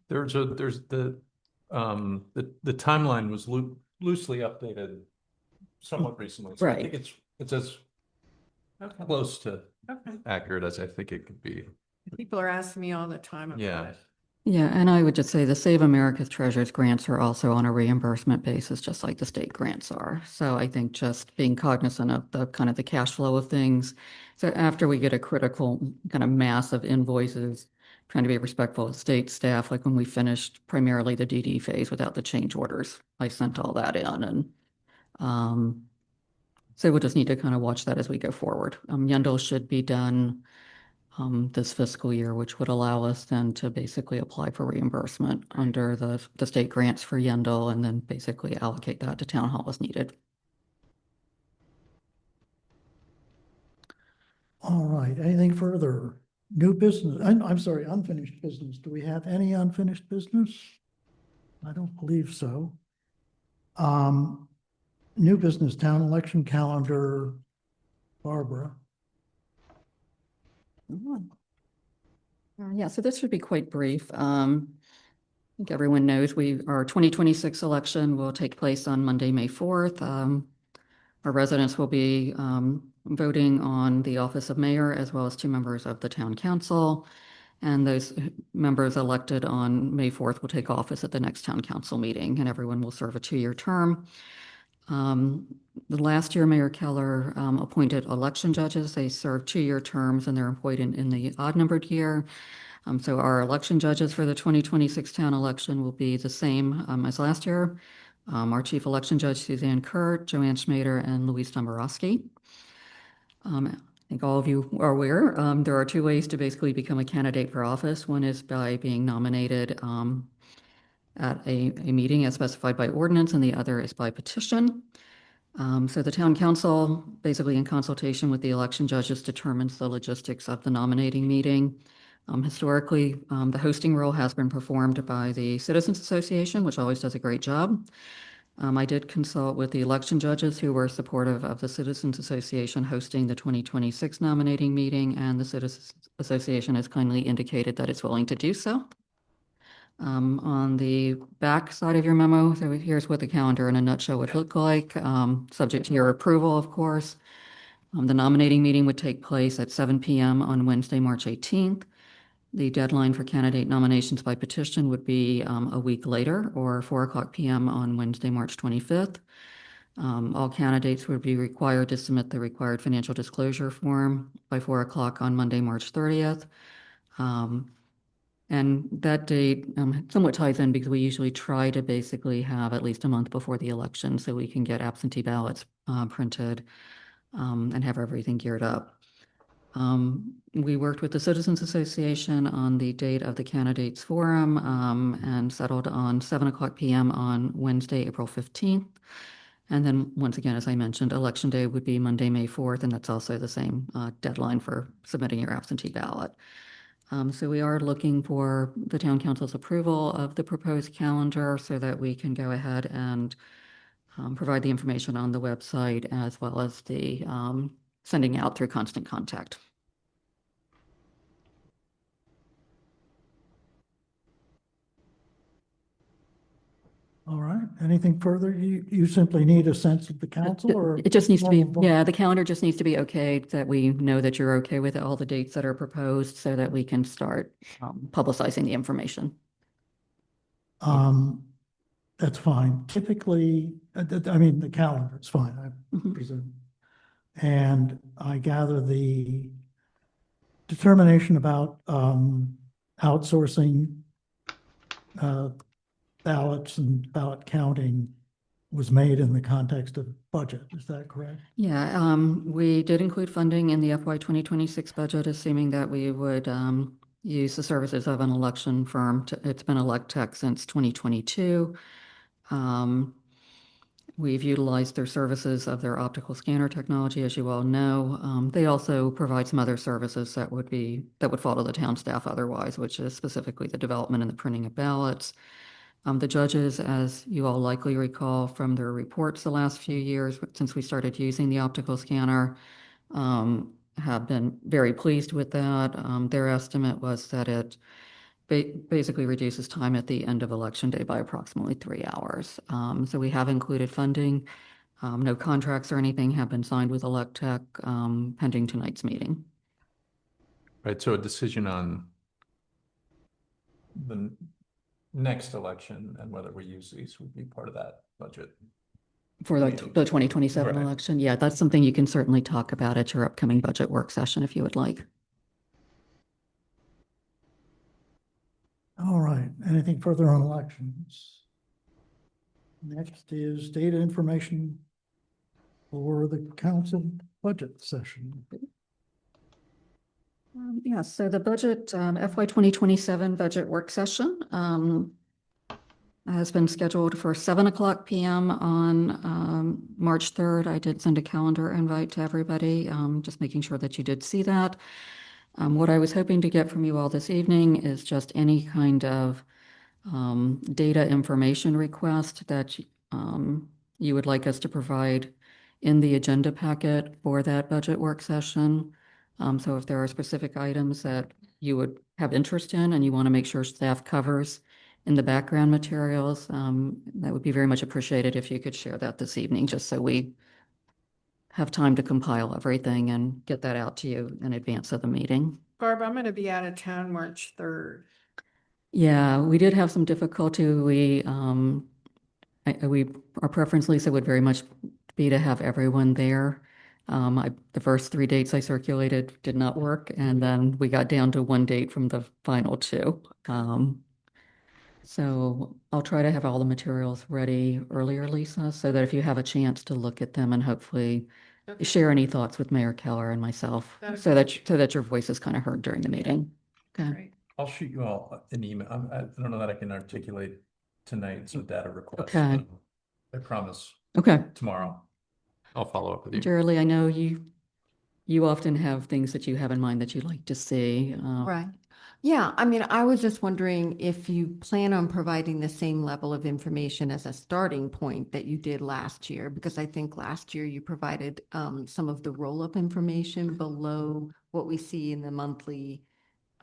There's the timeline was loosely updated somewhat recently. So I
Right.
think it's as close to
Okay.
accurate as I think it could be.
People are asking me all the time about
Yeah.
it.
Yeah, and I would just say the Save America's Treasures grants are also on a reimbursement basis, just like the state grants are. So I think just being cognizant of the kind of the cash flow of things. So after we get a critical kind of mass of invoices, trying to be respectful of state staff, like when we finished primarily the DD phase without the change orders, I sent all that in and so we'll just need to kind of watch that as we go forward. Yendel should be done this fiscal year, which would allow us then to basically apply for reimbursement under the state grants for Yendel and then basically allocate that to town hall as needed.
All right, anything further? New business, I'm sorry, unfinished business. Do we have any unfinished business? I don't believe so. New business, town election calendar, Barbara.
Yeah, so this should be quite brief. I think everyone knows our 2026 election will take place on Monday, May 4th. Our residents will be voting on the office of mayor as well as 2 members of the town council. And those members elected on May 4th will take office at the next town council meeting, and everyone will serve a 2-year term. The last year, Mayor Keller appointed election judges. They serve 2-year terms and they're appointed in the odd-numbered year. So our election judges for the 2026 town election will be the same as last year. Our chief election judge, Suzanne Kurt, Joanne Schmader, and Louise Dombrowski. I think all of you are aware, there are 2 ways to basically become a candidate for office. One is by being nominated at a meeting as specified by ordinance, and the other is by petition. So the town council, basically in consultation with the election judges, determines the logistics of the nominating meeting. Historically, the hosting role has been performed by the Citizens Association, which always does a great job. I did consult with the election judges who were supportive of the Citizens Association hosting the 2026 nominating meeting, and the Citizens Association has kindly indicated that it's willing to do so. On the back side of your memo, so here's what the calendar in a nutshell would look like, subject to your approval, of course. The nominating meeting would take place at 7 p.m. on Wednesday, March 18th. The deadline for candidate nominations by petition would be a week later, or 4:00 p.m. on Wednesday, March 25th. All candidates would be required to submit the required financial disclosure form by 4:00 on Monday, March 30th. And that date somewhat ties in because we usually try to basically have at least a month before the election so we can get absentee ballots printed and have everything geared up. We worked with the Citizens Association on the date of the candidates forum and settled on 7:00 p.m. on Wednesday, April 15th. And then once again, as I mentioned, election day would be Monday, May 4th, and that's also the same deadline for submitting your absentee ballot. So we are looking for the town council's approval of the proposed calendar so that we can go ahead and provide the information on the website as well as the sending out through constant contact.
All right, anything further? You simply need a sense of the council or?
It just needs to be,
normal vote?
yeah, the calendar just needs to be okay, that we know that you're okay with all the dates that are proposed so that we can start publicizing the information.
that's fine. Typically, I mean, the calendar is fine, I
Mhm.
presume. And I gather the determination about outsourcing ballots and ballot counting was made in the context of budget. Is that correct?
Yeah, we did include funding in the FY 2026 budget, assuming that we would use the services of an election firm. It's been Electech since 2022. We've utilized their services of their optical scanner technology, as you all know. They also provide some other services that would fall to the town staff otherwise, which is specifically the development and the printing of ballots. The judges, as you all likely recall from their reports the last few years, since we started using the optical scanner, have been very pleased with that. Their estimate was that it basically reduces time at the end of election day by approximately 3 hours. So we have included funding. No contracts or anything have been signed with Electech pending tonight's meeting.
Right, so a decision on the next election and whether we use these would be part of that budget.
For the 2027
Right.
election, yeah, that's something you can certainly talk about at your upcoming budget work session if you would like.
All right, anything further on elections? Next is data information for the council budget session.
Yeah, so the budget, FY 2027 budget work session has been scheduled for 7:00 p.m. on March 3rd. I did send a calendar invite to everybody, just making sure that you did see that. What I was hoping to get from you all this evening is just any kind of data information request that you would like us to provide in the agenda packet for that budget work session. So if there are specific items that you would have interest in and you want to make sure staff covers in the background materials, that would be very much appreciated if you could share that this evening, just so we have time to compile everything and get that out to you in advance of the meeting.
Barb, I'm going to be out of town March 3rd.
Yeah, we did have some difficulty. Our preference, Lisa, would very much be to have everyone there. The first 3 dates I circulated did not work, and then we got down to 1 date from the final 2. So I'll try to have all the materials ready earlier, Lisa, so that if you have a chance to look at them and hopefully share any thoughts with Mayor Keller and myself, so that your voice is kind of heard during the meeting. Okay.
Great.
I'll shoot you all an email. I don't know that I can articulate tonight some data requests.
Okay.
But I promise
Okay.
tomorrow I'll follow up with you.
Jerry, I know you often have things that you have in mind that you'd like to see.
Right. Yeah, I mean, I was just wondering if you plan on providing the same level of information as a starting point that you did last year, because I think last year you provided some of the roll-up information below what we see in the monthly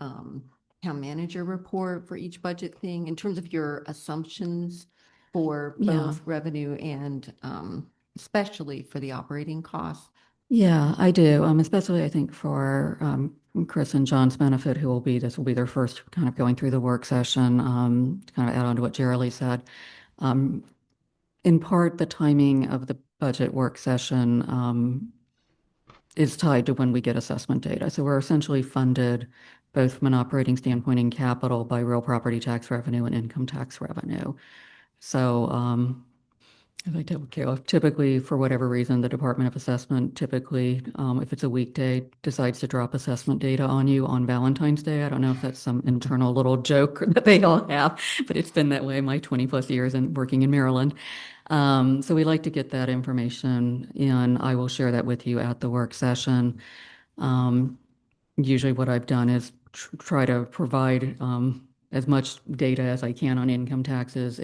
town manager report for each budget thing in terms of your assumptions for both revenue and especially for the operating costs.
Yeah, I do. Especially I think for Chris and John's benefit, this will be their first kind of going through the work session, to kind of add on to what Jerry said. In part, the timing of the budget work session is tied to when we get assessment data. So we're essentially funded both from an operating standpoint and capital by real property tax revenue and income tax revenue. So as I tell Caleb, typically, for whatever reason, the Department of Assessment typically, if it's a weekday, decides to drop assessment data on you on Valentine's Day. I don't know if that's some internal little joke that they all have, but it's been that way my 20+ years in working in Maryland. So we like to get that information in. I will share that with you at the work session. Usually what I've done is try to provide as much data as I can on income taxes.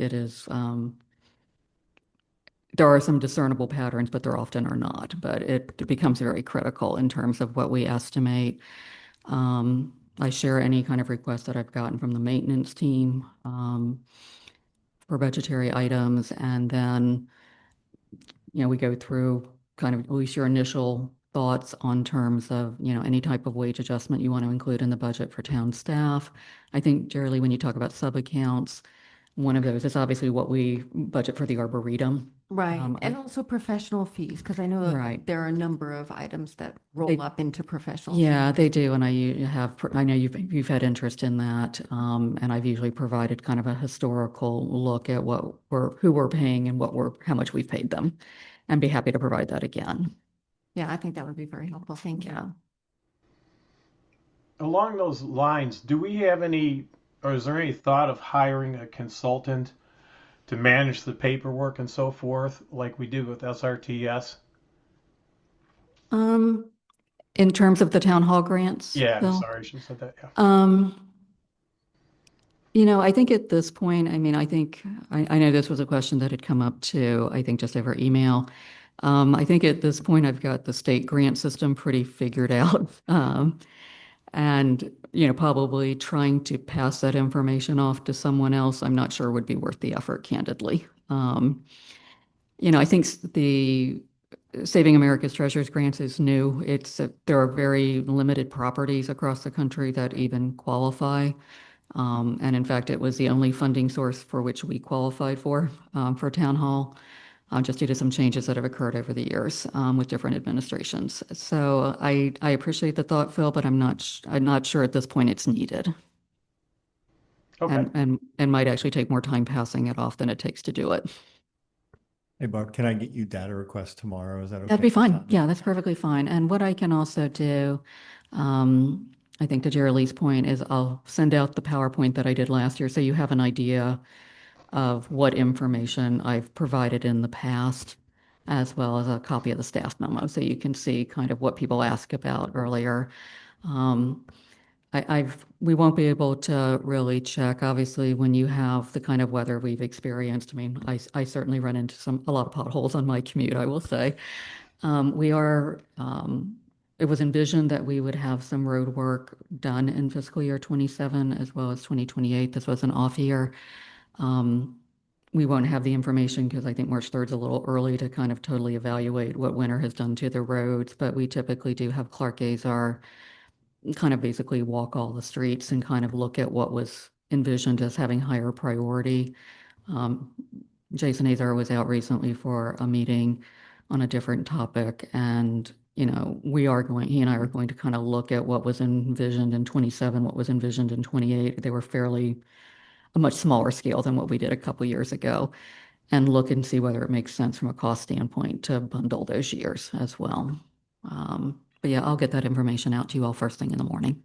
There are some discernible patterns, but there often are not. But it becomes very critical in terms of what we estimate. I share any kind of request that I've gotten from the maintenance team for budgetary items, and then we go through kind of at least your initial thoughts on terms of any type of wage adjustment you want to include in the budget for town staff. I think, Jerry, when you talk about sub accounts, one of those is obviously what we budget for the Arboretum.
Right.
I-
And also professional fees, because I know
Right.
there are a number of items that
They-
roll up into professional.
Yeah,
fees.
they do, and I know you've had interest in that, and I've usually provided kind of a historical look at who we're paying and how much we've paid them, and be happy to provide that again.
Yeah, I think that would be very helpful. Thank you.
Yeah.
Along those lines, do we have any, or is there any thought of hiring a consultant to manage the paperwork and so forth, like we did with SRTS?
In terms of the town hall grants?
Yeah, I'm
Bill?
sorry, I should have said that, yeah.
I think at this point, I mean, I know this was a question that had come up too, I think just over email. I think at this point, I've got the state grant system pretty figured out. And, probably trying to pass that information off to someone else, I'm not sure would be worth the effort, candidly. I think the Saving America's Treasures grants is new. There are very limited properties across the country that even qualify. And in fact, it was the only funding source for which we qualified for town hall, just due to some changes that have occurred over the years with different administrations. So I appreciate the thought, Phil, but I'm not sure at this point it's needed.
Okay.
And might actually take more time passing it off than it takes to do it.
Hey, Barb, can I get you data requests tomorrow? Is that okay?
That'd be fine. Yeah, that's perfectly fine. And what I can also do, I think to Jerry Lee's point, is I'll send out the PowerPoint that I did last year so you have an idea of what information I've provided in the past, as well as a copy of the staff memo, so you can see kind of what people ask about earlier. We won't be able to really check, obviously, when you have the kind of weather we've experienced. I mean, I certainly run into a lot of potholes on my commute, I will say. It was envisioned that we would have some road work done in fiscal year 27 as well as 2028. This was an off year. We won't have the information because I think March 3rd is a little early to kind of totally evaluate what winter has done to the roads, but we typically do have Clark Azar kind of basically walk all the streets and kind of look at what was envisioned as having higher priority. Jason Azar was out recently for a meeting on a different topic, and he and I are going to kind of look at what was envisioned in 27, what was envisioned in 28. They were fairly a much smaller scale than what we did a couple years ago, and look and see whether it makes sense from a cost standpoint to bundle those years as well. But yeah, I'll get that information out to you all first thing in the morning.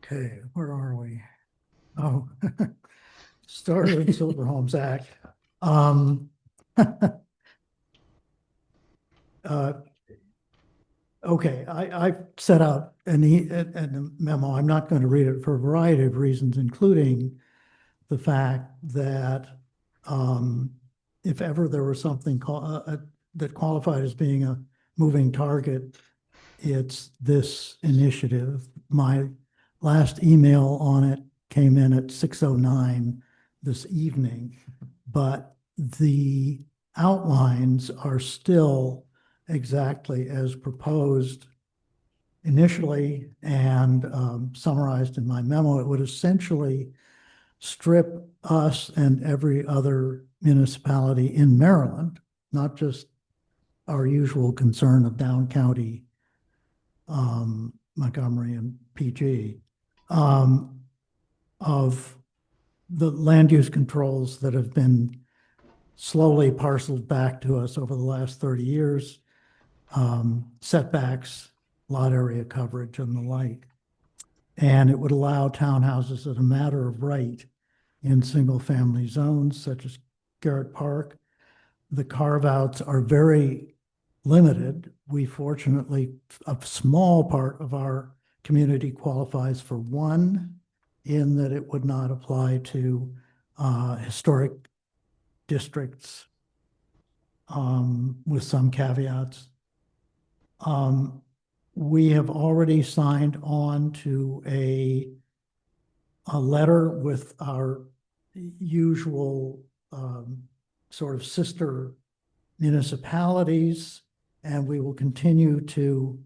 Okay, where are we? Oh, Starter and Silver Homes Act. Okay, I set out a memo. I'm not going to read it for a variety of reasons, including the fact that if ever there was something that qualified as being a moving target, it's this initiative. My last email on it came in at 6:09 this evening, but the outlines are still exactly as proposed initially and summarized in my memo. It would essentially strip us and every other municipality in Maryland, not just our usual concern of down county, Montgomery and PG, of the land use controls that have been slowly parceled back to us over the last 30 years, setbacks, lot area coverage, and the like. And it would allow townhouses as a matter of right in single-family zones such as Garrett Park. The carve-outs are very limited. We fortunately, a small part of our community qualifies for one, in that it would not apply to historic districts with some caveats. We have already signed on to a letter with our usual sort of sister municipalities and we will continue to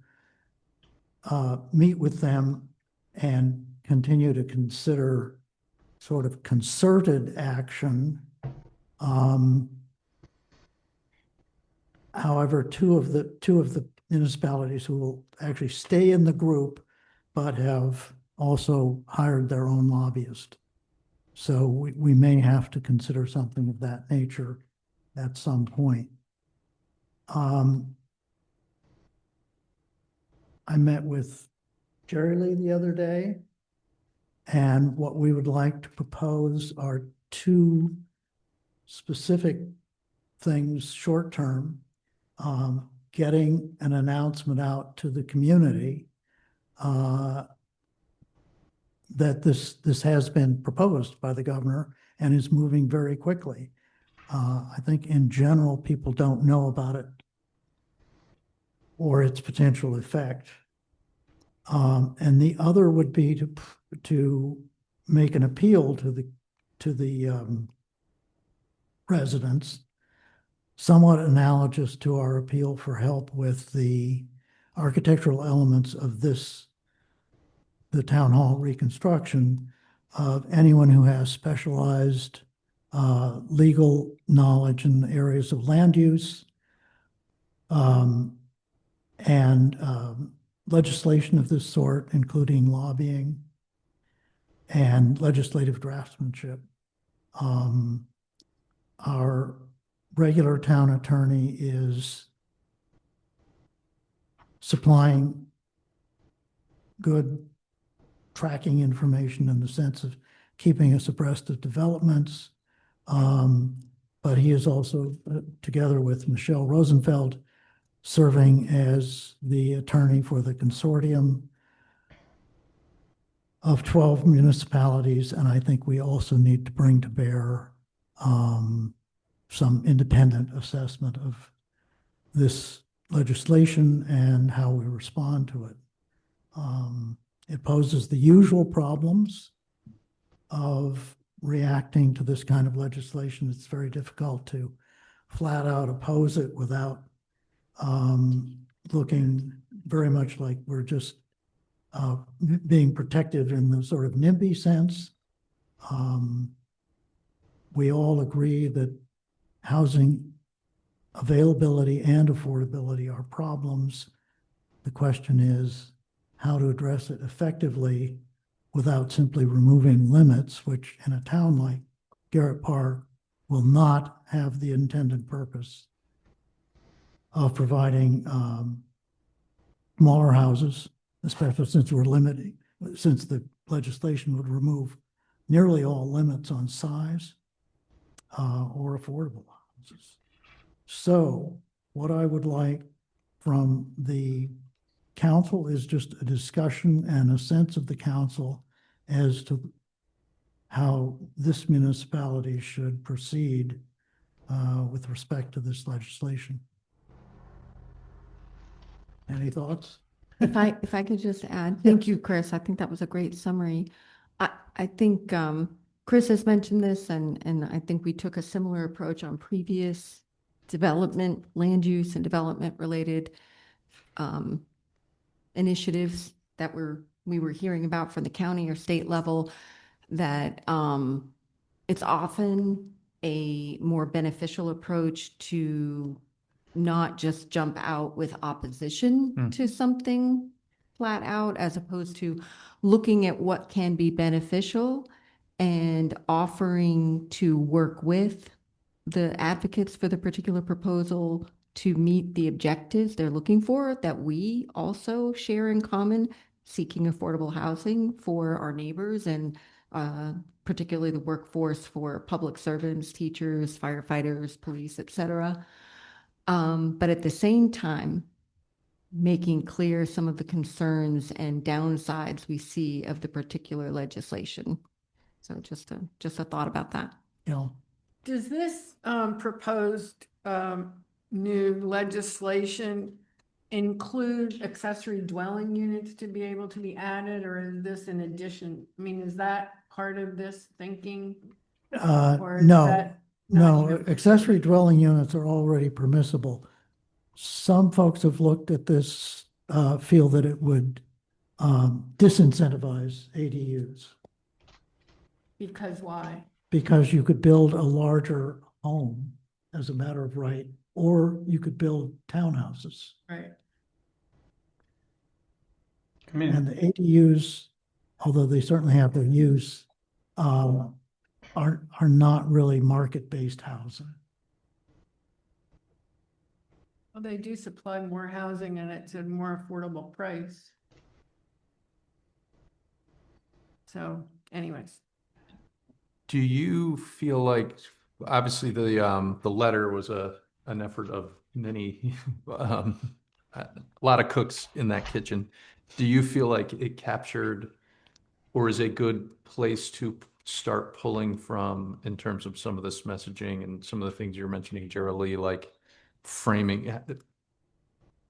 meet with them and continue to consider sort of concerted action. However, two of the municipalities who will actually stay in the group, but have also hired their own lobbyist. So we may have to consider something of that nature at some point. I met with Jerry Lee the other day, and what we would like to propose are two specific things short-term. Getting an announcement out to the community that this has been proposed by the governor and is moving very quickly. I think in general, people don't know about it or its potential effect. And the other would be to make an appeal to the residents, somewhat analogous to our appeal for help with the architectural elements of the town hall reconstruction, of anyone who has specialized legal knowledge in the areas of land use and legislation of this sort, including lobbying and legislative draftsmanship. Our regular town attorney is supplying good tracking information in the sense of keeping us abreast of developments. But he is also, together with Michelle Rosenfeld, serving as the attorney for the consortium of 12 municipalities. And I think we also need to bring to bear some independent assessment of this legislation and how we respond to it. It poses the usual problems of reacting to this kind of legislation. It's very difficult to flat out oppose it without looking very much like we're just being protected in the sort of NIMBY sense. We all agree that housing availability and affordability are problems. The question is how to address it effectively without simply removing limits, which in a town like Garrett Park will not have the intended purpose of providing smaller houses, especially since we're limiting, since the legislation would remove nearly all limits on size or affordable houses. So what I would like from the council is just a discussion and a sense of the council as to how this municipality should proceed with respect to this legislation. Any thoughts?
If I could just add, thank you, Chris. I think that was a great summary. I think Chris has mentioned this, and I think we took a similar approach on previous development, land use and development related initiatives that we were hearing about from the county or state level, that it's often a more beneficial approach to not just jump out with opposition to something flat out, as opposed to looking at what can be beneficial and offering to work with the advocates for the particular proposal to meet the objectives they're looking for, that we also share in common, seeking affordable housing for our neighbors and particularly the workforce for public servants, teachers, firefighters, police, et cetera. But at the same time, making clear some of the concerns and downsides we see of the particular legislation. So just a thought about that.
Yeah.
Does this proposed new legislation include accessory dwelling units to be able to be added, or is this in addition? I mean, is that part of this thinking? Or is
No,
that not
no,
even-
accessory dwelling units are already permissible. some folks have looked at this, feel that it would disincentivize ADUs
Because why?
because you could build a larger home as a matter of right, or you could build townhouses.
Right.
I mean,
And the ADUs, although they certainly have their use, are not really market-based housing.
Well, they do supply more housing and it's a more affordable price. So anyways,
Do you feel like, obviously the letter was an effort of many, a lot of cooks in that kitchen. Do you feel like it captured, or is a good place to start pulling from in terms of some of this messaging and some of the things you're mentioning, Gerald Lee, like framing,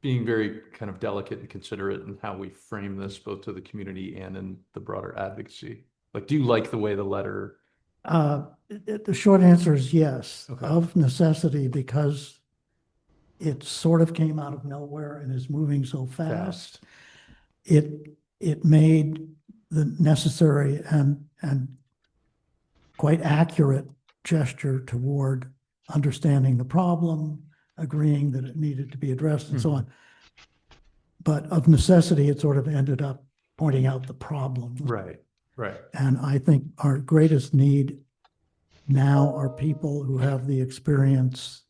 being very kind of delicate and considerate in how we frame this both to the community and in the broader advocacy? Like, do you like the way the letter?
The short answer is yes,
Okay.
of necessity, because it sort of came out of nowhere and is moving so fast. It made the necessary and quite accurate gesture toward understanding the problem, agreeing that it needed to be addressed and so on. But of necessity, it sort of ended up pointing out the problem.
Right.
And I think our greatest need now are people who have the experience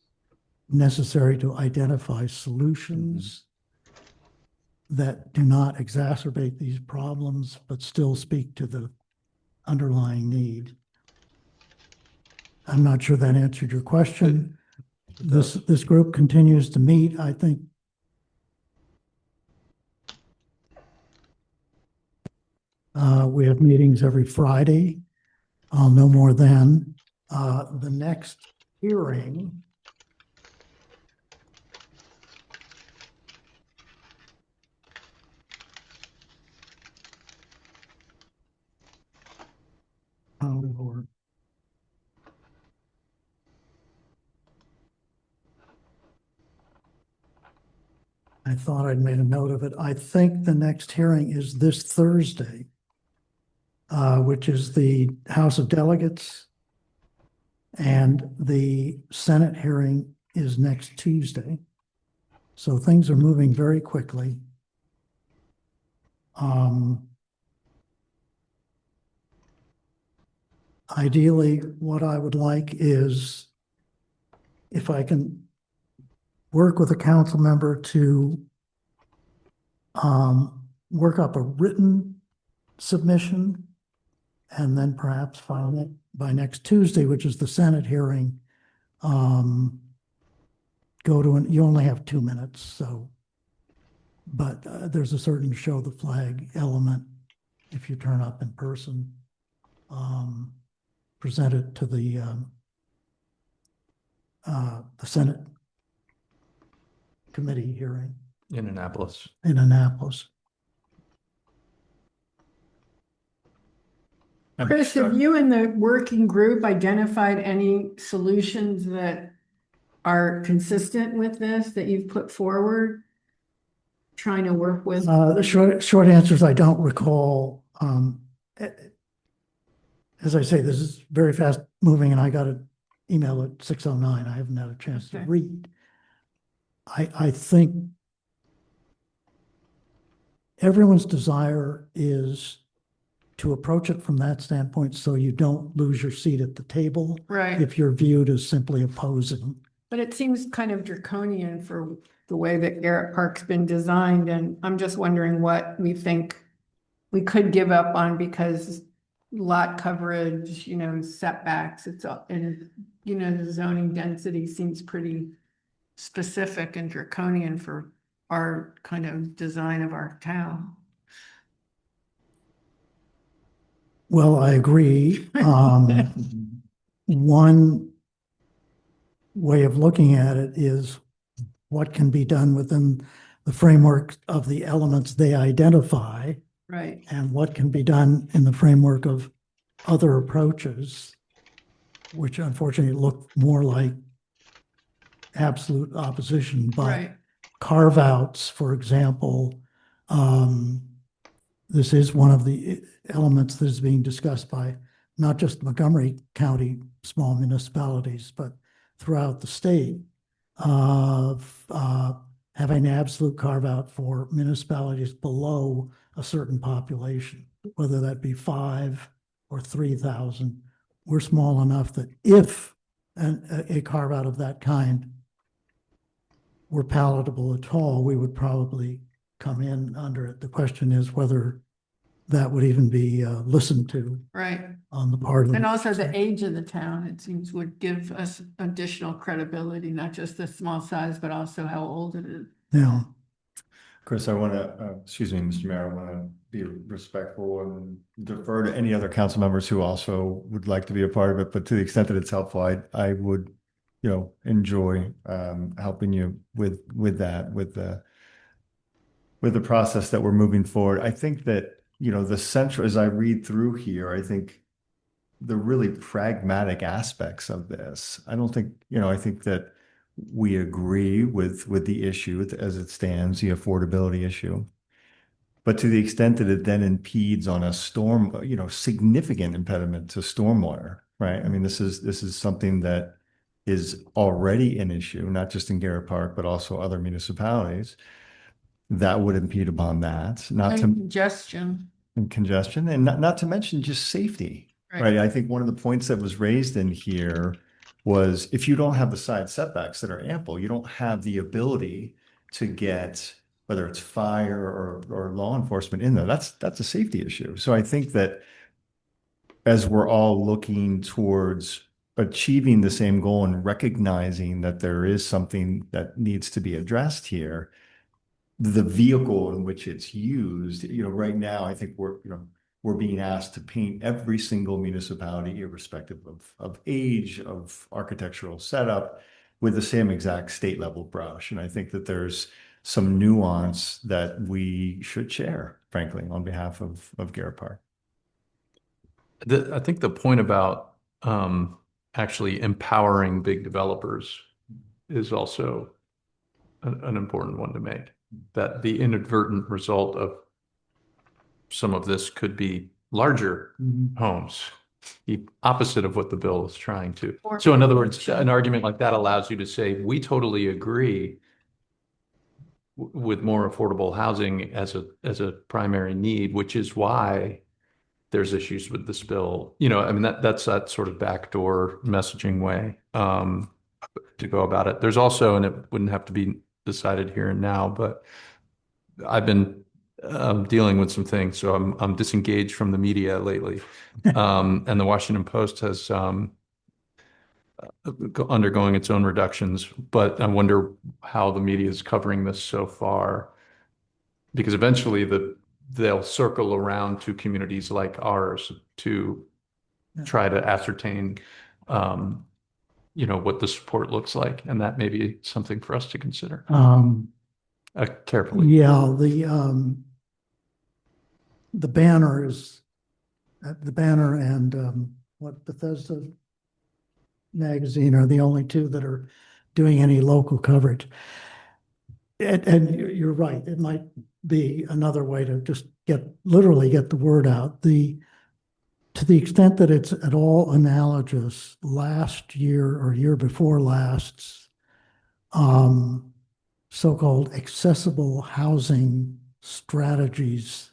necessary to identify solutions that do not exacerbate these problems, but still speak to the underlying need. I'm not sure that answered your question. This group continues to meet, I think. We have meetings every Friday. I'll know more then. The next hearing Lord. I thought I'd made a note of it. I think the next hearing is this Thursday, which is the House of Delegates. And the Senate hearing is next Tuesday. So things are moving very quickly. Ideally, what I would like is if I can work with a council member to work up a written submission and then perhaps file it by next Tuesday, which is the Senate hearing. Go to you only have 2 minutes, so, but there's a certain show the flag element if you turn up in person. Present it to the Senate committee hearing
In Annapolis.
in Annapolis.
Chris, have you and the working group identified any solutions that are consistent with this that you've put forward? Trying to work with?
The short answer is I don't recall. As I say, this is very fast moving and I got an email at 6:09. I haven't had a chance to
Okay.
read. I think everyone's desire is to approach it from that standpoint so you don't lose your seat at the table
Right.
if you're viewed as simply opposing.
But it seems kind of draconian for the way that Garrett Park's been designed, and I'm just wondering what we think we could give up on because lot coverage, setbacks, it's all, and, the zoning density seems pretty specific and draconian for our kind of design of our town.
Well, I agree. One way of looking at it is what can be done within the framework of the elements they identify,
Right.
and what can be done in the framework of other approaches, which unfortunately look more like absolute opposition. But
Right.
carve-outs, for example, this is one of the elements that is being discussed by not just Montgomery County small municipalities, but throughout the state of having an absolute carve-out for municipalities below a certain population, whether that be 5 or 3,000. We're small enough that if a carve-out of that kind were palatable at all, we would probably come in under it. The question is whether that would even be listened to
Right.
on the part of.
And also the age of the town, it seems, would give us additional credibility, not just the small size, but also how old it is.
Yeah.
Chris, I want to, excuse me, Mr. Mayor, I want to be respectful and defer to any other council members who also would like to be a part of it. But to the extent that it's helpful, I would, enjoy helping you with that, with the process that we're moving forward. I think that, the central, as I read through here, I think the really pragmatic aspects of this, I don't think, I think that we agree with the issue as it stands, the affordability issue. But to the extent that it then impedes on a significant impediment to stormwater, right? I mean, this is something that is already an issue, not just in Garrett Park, but also other municipalities. That would impede upon that,
And congestion.
and congestion, and not to mention just safety, right? I think one of the points that was raised in here was if you don't have the side setbacks that are ample, you don't have the ability to get, whether it's fire or law enforcement in there. That's a safety issue. So I think that as we're all looking towards achieving the same goal and recognizing that there is something that needs to be addressed here, the vehicle in which it's used, right now, I think we're being asked to paint every single municipality, irrespective of age, of architectural setup, with the same exact state level brush. And I think that there's some nuance that we should share, frankly, on behalf of Garrett Park.
I think the point about actually empowering big developers is also an important one to make. That the inadvertent result of some of this could be larger homes, the opposite of what the bill is trying to. So in other words, an argument like that allows you to say, we totally agree with more affordable housing as a primary need, which is why there's issues with this bill. I mean, that's that sort of backdoor messaging way to go about it. There's also, and it wouldn't have to be decided here and now, but I've been dealing with some things, so I'm disengaged from the media lately. And the Washington Post has undergoing its own reductions, but I wonder how the media is covering this so far, because eventually they'll circle around to communities like ours to try to ascertain what the support looks like, and that may be something for us to consider carefully.
Yeah, the banner and what Bethesda magazine are the only two that are doing any local coverage. And you're right, it might be another way to just literally get the word out. To the extent that it's at all analogous, last year or year before last's so-called accessible housing strategies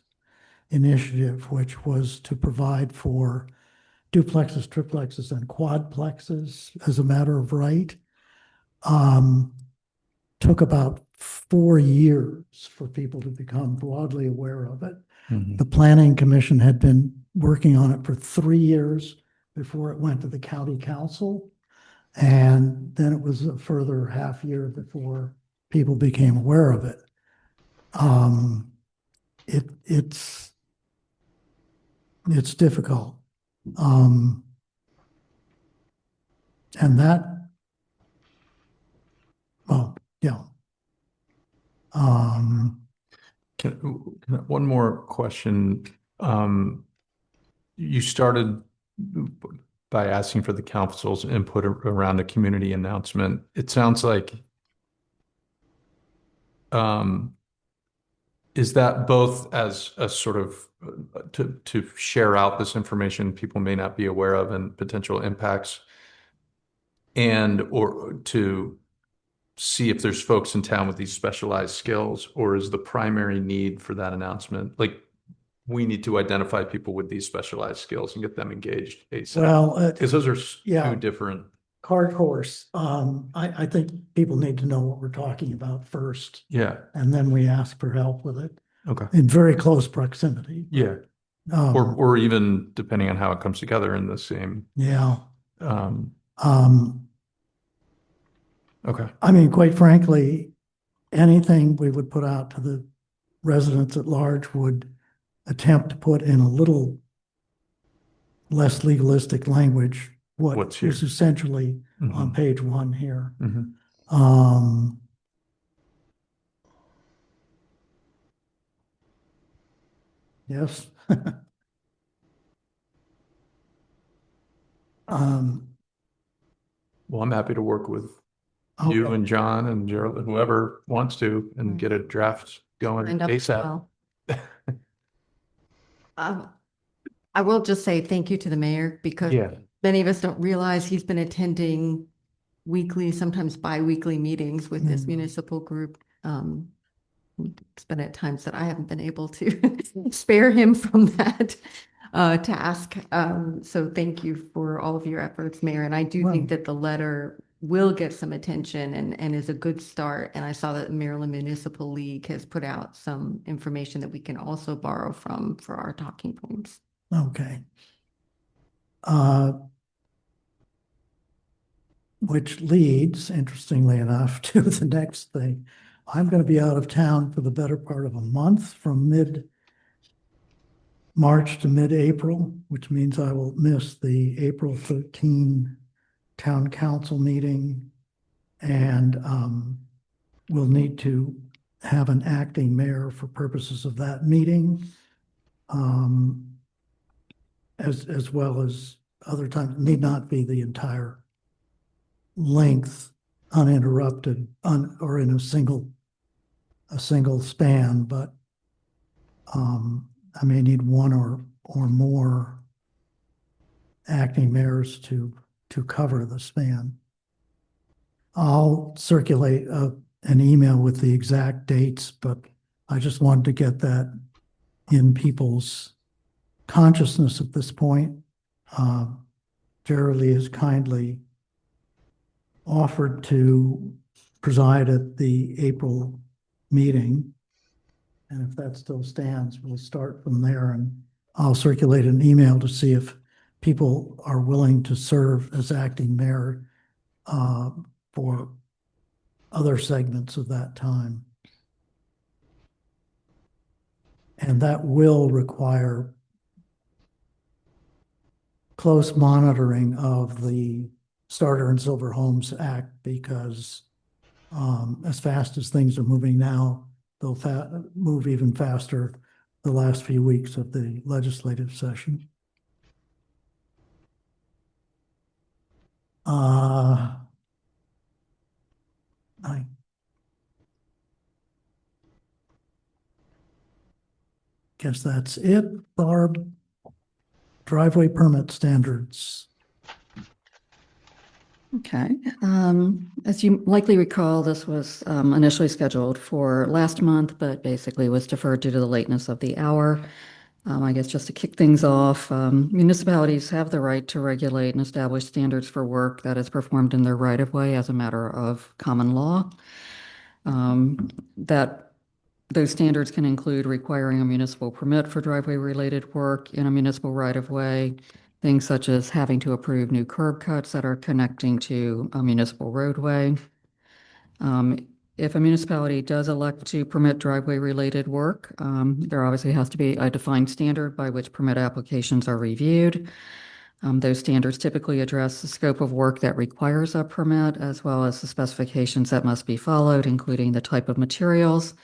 initiative, which was to provide for duplexes, triplexes, and quadplexes as a matter of right, took about 4 years for people to become broadly aware of it. The Planning Commission had been working on it for 3 years before it went to the county council. And then it was a further half year before people became aware of it. It's difficult. And that, well, yeah.
One more question. You started by asking for the council's input around a community announcement. It sounds like Is that both as a sort of to share out this information people may not be aware of and potential impacts, and or to see if there's folks in town with these specialized skills, or is the primary need for that announcement like we need to identify people with these specialized skills and get them engaged ASAP?
Well,
Because those are
yeah.
two different.
Cart horse, I think people need to know what we're talking about first,
Yeah.
and then we ask for help with it
Okay.
in very close proximity.
Yeah. Or even depending on how it comes together in the same.
Yeah.
Okay.
I mean, quite frankly, anything we would put out to the residents at large would attempt to put in a little less legalistic language what
What's here.
is essentially on
Mhm.
page 1 here.
Mhm.
Yes.
Well, I'm happy to work with you
Okay.
and John and Gerald and whoever wants to and get a draft going
Signed up as
ASAP.
well. I will just say thank you to the mayor because
Yeah.
many of us don't realize he's been attending weekly, sometimes bi-weekly meetings with this municipal group. It's been at times that I haven't been able to spare him from that task. So thank you for all of your efforts, Mayor. And I do think that the letter will get some attention and is a good start. And I saw that the Maryland Municipal League has put out some information that we can also borrow from for our talking points.
Okay. Which leads, interestingly enough, to the next thing. I'm going to be out of town for the better part of a month from mid-March to mid-April, which means I will miss the April 13 town council meeting, and we'll need to have an acting mayor for purposes of that meeting, as well as other times. It need not be the entire length uninterrupted or in a single span, but I may need one or more acting mayors to cover the span. I'll circulate an email with the exact dates, but I just wanted to get that in people's consciousness at this point. Jerry Lee has kindly offered to preside at the April meeting. And if that still stands, we'll start from there, and I'll circulate an email to see if people are willing to serve as acting mayor for other segments of that time. And that will require close monitoring of the Starter and Silver Homes Act, because as fast as things are moving now, they'll move even faster the last few weeks of the legislative session. I guess that's it. Barb, driveway permit standards.
Okay. As you likely recall, this was initially scheduled for last month, but basically was deferred due to the lateness of the hour. I guess just to kick things off, municipalities have the right to regulate and establish standards for work that is performed in their right-of-way as a matter of common law. Those standards can include requiring a municipal permit for driveway-related work in a municipal right-of-way, things such as having to approve new curb cuts that are connecting to a municipal roadway. If a municipality does elect to permit driveway-related work, there obviously has to be a defined standard by which permit applications are reviewed. Those standards typically address the scope of work that requires a permit, as well as the specifications that must be followed, including the type of materials.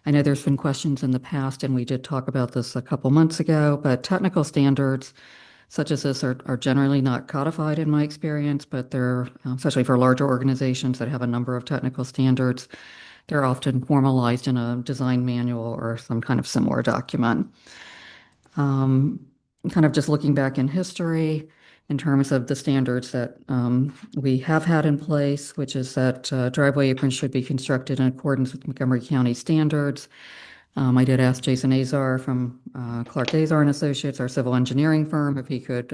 I know there's been questions in the past, and we did talk about this a couple months ago, but technical standards such as this are generally not codified in my experience, but they're, especially for larger organizations that have a number of technical standards, They're often formalized in a design manual or some kind of similar document. Kind of just looking back in history in terms of the standards that we have had in place, which is that driveway aprons should be constructed in accordance with Montgomery County standards. I did ask Jason Azar from Clark Azar and Associates, our civil engineering firm, if he could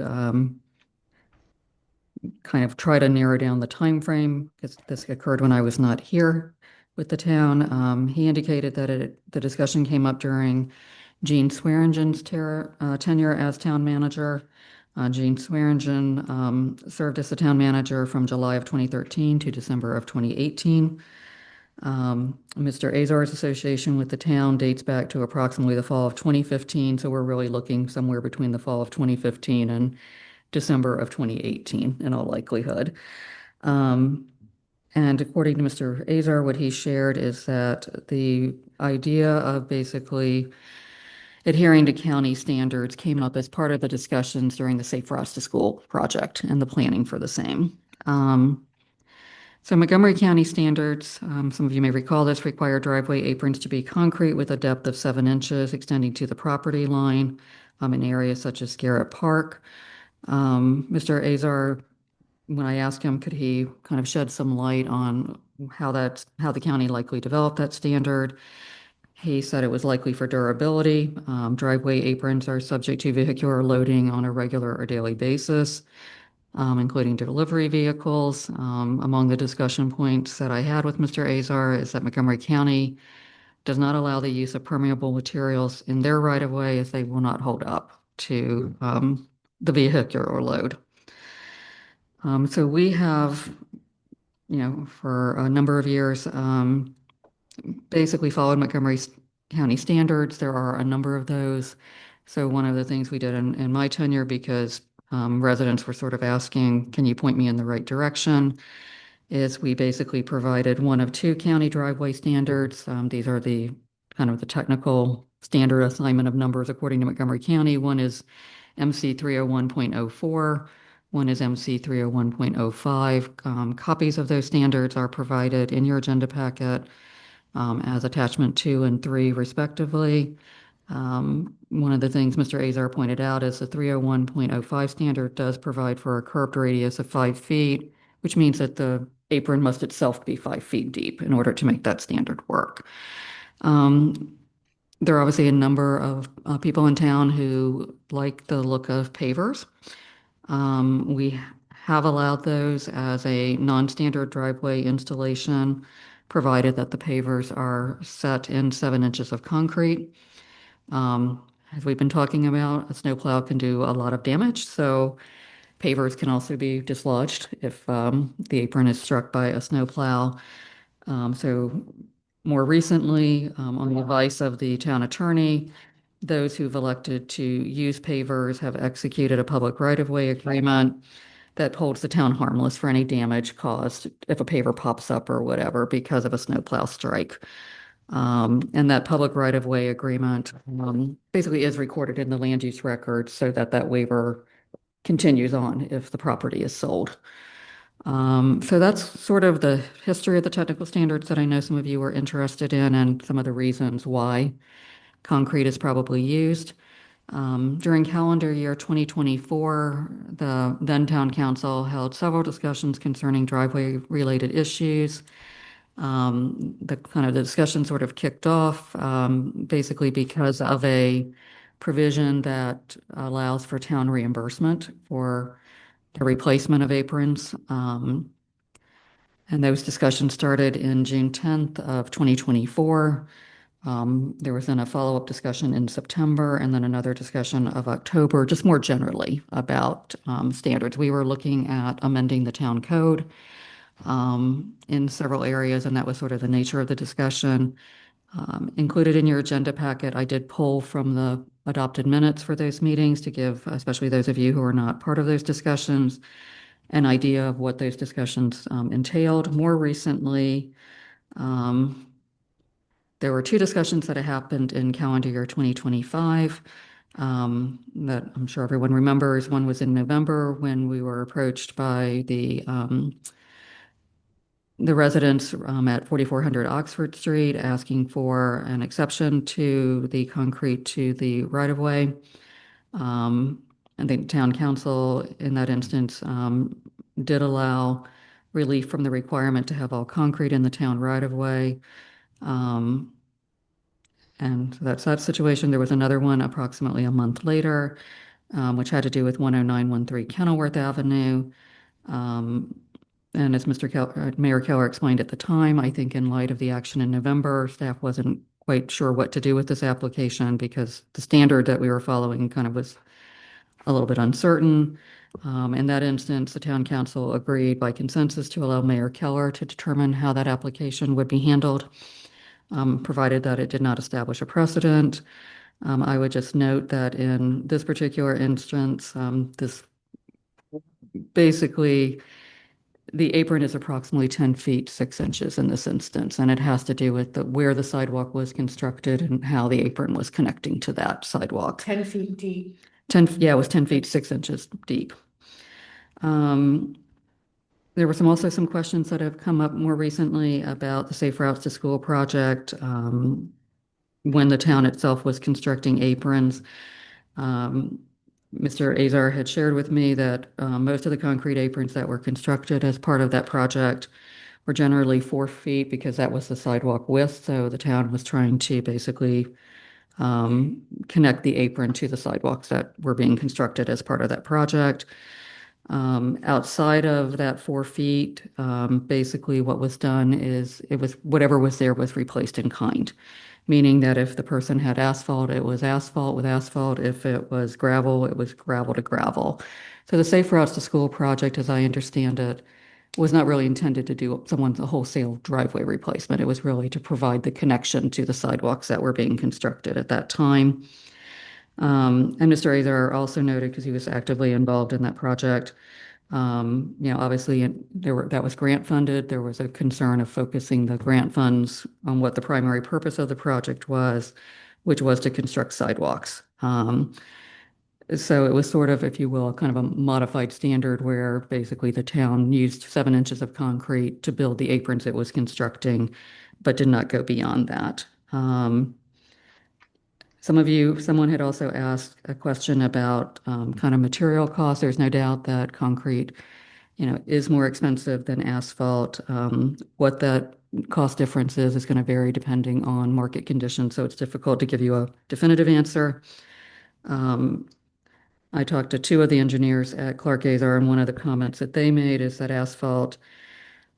kind of try to narrow down the time frame, because this occurred when I was not here with the town. He indicated that the discussion came up during Gene Swearingen's tenure as town manager. Gene Swearingen served as the town manager from July of 2013 to December of 2018. Mr. Azar's association with the town dates back to approximately the fall of 2015, so we're really looking somewhere between the fall of 2015 and December of 2018 in all likelihood. And according to Mr. Azar, what he shared is that the idea of basically adhering to county standards came up as part of the discussions during the Safe Routes to School project and the planning for the same. So Montgomery County standards, some of you may recall this, require driveway aprons to be concrete with a depth of 7 inches extending to the property line in areas such as Garrett Park. Mr. Azar, when I asked him, could he kind of shed some light on how the county likely developed that standard? He said it was likely for durability. Driveway aprons are subject to vehicular loading on a regular or daily basis, including delivery vehicles. Among the discussion points that I had with Mr. Azar is that Montgomery County does not allow the use of permeable materials in their right-of-way as they will not hold up to the vehicular load. So we have, for a number of years, basically followed Montgomery County standards. There are a number of those. So one of the things we did in my tenure, because residents were sort of asking, can you point me in the right direction, is we basically provided one of 2 county driveway standards. These are the kind of the technical standard assignment of numbers according to Montgomery County. One is MC 301.04. One is MC 301.05. Copies of those standards are provided in your agenda packet as attachment 2 and 3 respectively. One of the things Mr. Azar pointed out is the 301.05 standard does provide for a curved radius of 5 feet, which means that the apron must itself be 5 feet deep in order to make that standard work. There are obviously a number of people in town who like the look of pavers. We have allowed those as a non-standard driveway installation, provided that the pavers are set in 7 inches of concrete. As we've been talking about, a snowplow can do a lot of damage, so pavers can also be dislodged if the apron is struck by a snowplow. So more recently, on the advice of the town attorney, those who've elected to use pavers have executed a public right-of-way agreement that holds the town harmless for any damage caused if a paver pops up or whatever because of a snowplow strike. And that public right-of-way agreement basically is recorded in the land use record so that that waiver continues on if the property is sold. So that's sort of the history of the technical standards that I know some of you are interested in and some of the reasons why concrete is probably used. During calendar year 2024, the then town council held several discussions concerning driveway-related issues. The discussion sort of kicked off basically because of a provision that allows for town reimbursement for the replacement of aprons. And those discussions started in June 10th of 2024. There was then a follow-up discussion in September and then another discussion of October, just more generally about standards. We were looking at amending the town code in several areas, and that was sort of the nature of the discussion. Included in your agenda packet, I did pull from the adopted minutes for those meetings to give, especially those of you who are not part of those discussions, an idea of what those discussions entailed. More recently, there were 2 discussions that happened in calendar year 2025 that I'm sure everyone remembers. One was in November when we were approached by the the residents at 4400 Oxford Street asking for an exception to the concrete to the right-of-way. I think town council in that instance did allow relief from the requirement to have all concrete in the town right-of-way. And that's that situation. There was another one approximately a month later, which had to do with 10913 Kenilworth Avenue. And as Mayor Keller explained at the time, I think in light of the action in November, staff wasn't quite sure what to do with this application because the standard that we were following kind of was a little bit uncertain. In that instance, the town council agreed by consensus to allow Mayor Keller to determine how that application would be handled, provided that it did not establish a precedent. I would just note that in this particular instance, this basically the apron is approximately 10 feet 6 inches in this instance, and it has to do with where the sidewalk was constructed and how the apron was connecting to that sidewalk.
10 feet deep.
10, yeah, it was 10 feet 6 inches deep. There were also some questions that have come up more recently about the Safe Routes to School project. When the town itself was constructing aprons, Mr. Azar had shared with me that most of the concrete aprons that were constructed as part of that project were generally 4 feet because that was the sidewalk width. So the town was trying to basically connect the apron to the sidewalks that were being constructed as part of that project. Outside of that 4 feet, basically what was done is whatever was there was replaced in kind, meaning that if the person had asphalt, it was asphalt with asphalt. If it was gravel, it was gravel to gravel. So the Safe Routes to School project, as I understand it, was not really intended to do a wholesale driveway replacement. It was really to provide the connection to the sidewalks that were being constructed at that time. And Mr. Azar also noted, because he was actively involved in that project, obviously that was grant funded. There was a concern of focusing the grant funds on what the primary purpose of the project was, which was to construct sidewalks. So it was sort of, if you will, kind of a modified standard where basically the town used 7 inches of concrete to build the aprons it was constructing, but did not go beyond that. Someone had also asked a question about kind of material costs. There's no doubt that concrete, is more expensive than asphalt. What that cost difference is going to vary depending on market conditions, so it's difficult to give you a definitive answer. I talked to 2 of the engineers at Clark Azar, and one of the comments that they made is that asphalt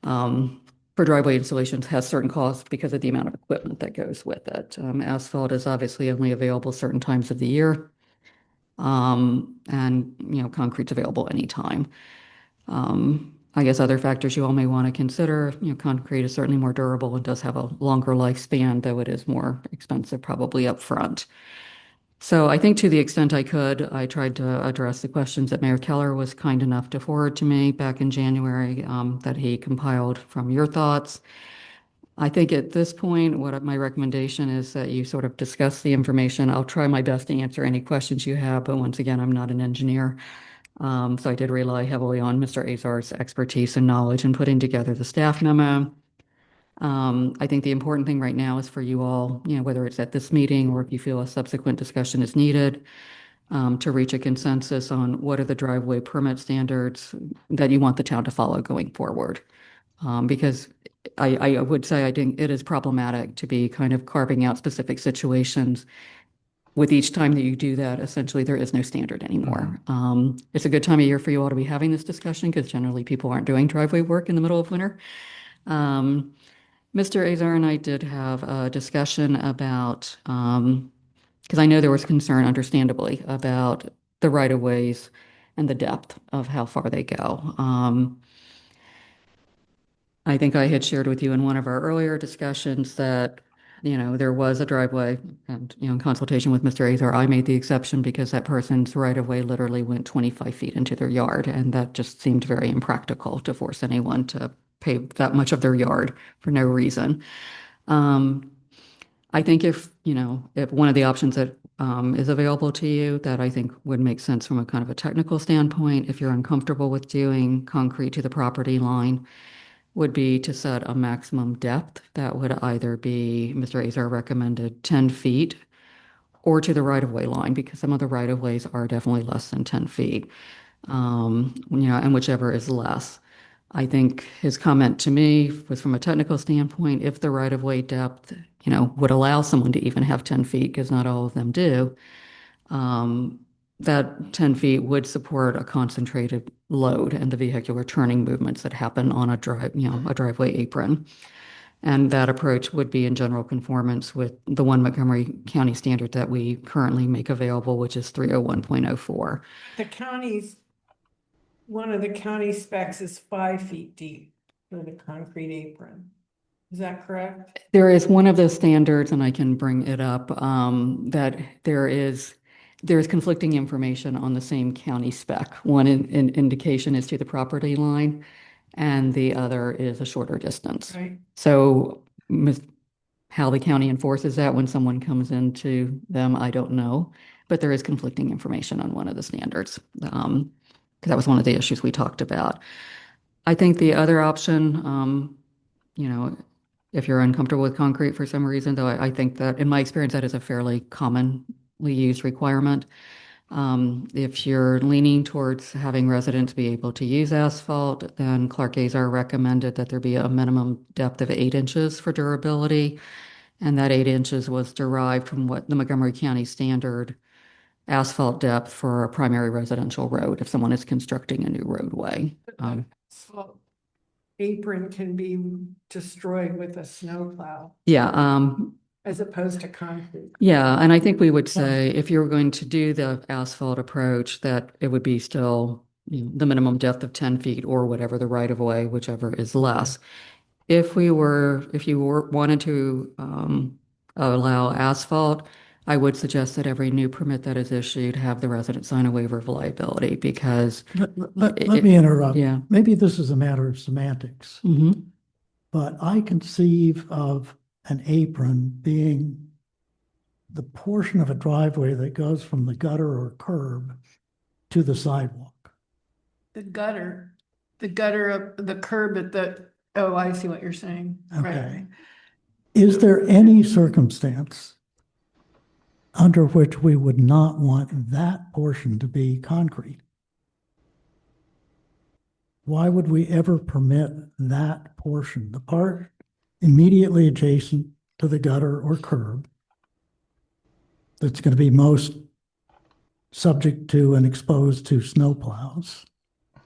for driveway installations has certain costs because of the amount of equipment that goes with it. Asphalt is obviously only available certain times of the year, and concrete's available anytime. I guess other factors you all may want to consider, concrete is certainly more durable and does have a longer lifespan, though it is more expensive probably up front. So I think to the extent I could, I tried to address the questions that Mayor Keller was kind enough to forward to me back in January, that he compiled from your thoughts. I think at this point, what my recommendation is that you sort of discuss the information. I'll try my best to answer any questions you have, but once again, I'm not an engineer. So I did rely heavily on Mr. Azar's expertise and knowledge in putting together the staff memo. I think the important thing right now is for you all, whether it's at this meeting or if you feel a subsequent discussion is needed, to reach a consensus on what are the driveway permit standards that you want the town to follow going forward. Because I would say I think it is problematic to be kind of carving out specific situations. With each time that you do that, essentially there is no standard anymore. It's a good time of year for you all to be having this discussion because generally people aren't doing driveway work in the middle of winter. Mr. Azar and I did have a discussion about, because I know there was concern, understandably, about the right-of-ways and the depth of how far they go. I think I had shared with you in one of our earlier discussions that, there was a driveway and, in consultation with Mr. Azar, I made the exception because that person's right-of-way literally went 25 feet into their yard, and that just seemed very impractical to force anyone to pave that much of their yard for no reason. I think if one of the options that is available to you that I think would make sense from a kind of a technical standpoint, if you're uncomfortable with doing concrete to the property line, would be to set a maximum depth that would either be, Mr. Azar recommended 10 feet or to the right-of-way line, because some of the right-of-ways are definitely less than 10 feet. And whichever is less. I think his comment to me was from a technical standpoint, if the right-of-way depth, would allow someone to even have 10 feet, because not all of them do, that 10 feet would support a concentrated load and the vehicular turning movements that happen on a driveway apron. And that approach would be in general conformance with the one Montgomery County standard that we currently make available, which is 301.04.
One of the county specs is 5 feet deep for the concrete apron. Is that correct?
There is one of those standards, and I can bring it up, that there is conflicting information on the same county spec. One indication is to the property line, and the other is a shorter distance.
Right.
So how the county enforces that when someone comes into them, I don't know, but there is conflicting information on one of the standards. Because that was one of the issues we talked about. I think the other option, if you're uncomfortable with concrete for some reason, though, I think that in my experience, that is a fairly commonly used requirement. If you're leaning towards having residents be able to use asphalt, then Clark Azar recommended that there be a minimum depth of 8 inches for durability. And that 8 inches was derived from what the Montgomery County standard asphalt depth for a primary residential road if someone is constructing a new roadway.
So apron can be destroyed with a snowplow
Yeah,
as opposed to concrete.
yeah, and I think we would say if you were going to do the asphalt approach, that it would be still the minimum depth of 10 feet or whatever the right of way, whichever is less. If you wanted to allow asphalt, I would suggest that every new permit that is issued have the resident sign a waiver of liability, because
Let me interrupt.
Yeah.
Maybe this is a matter of semantics,
Mhm.
but I conceive of an apron being the portion of a driveway that goes from the gutter or curb to the sidewalk.
The gutter of the curb at oh, I see what you're saying. Right.
Okay. Is there any circumstance under which we would not want that portion to be concrete? Why would we ever permit that portion, the part immediately adjacent to the gutter or curb, that's going to be most subject to and exposed to snowplows?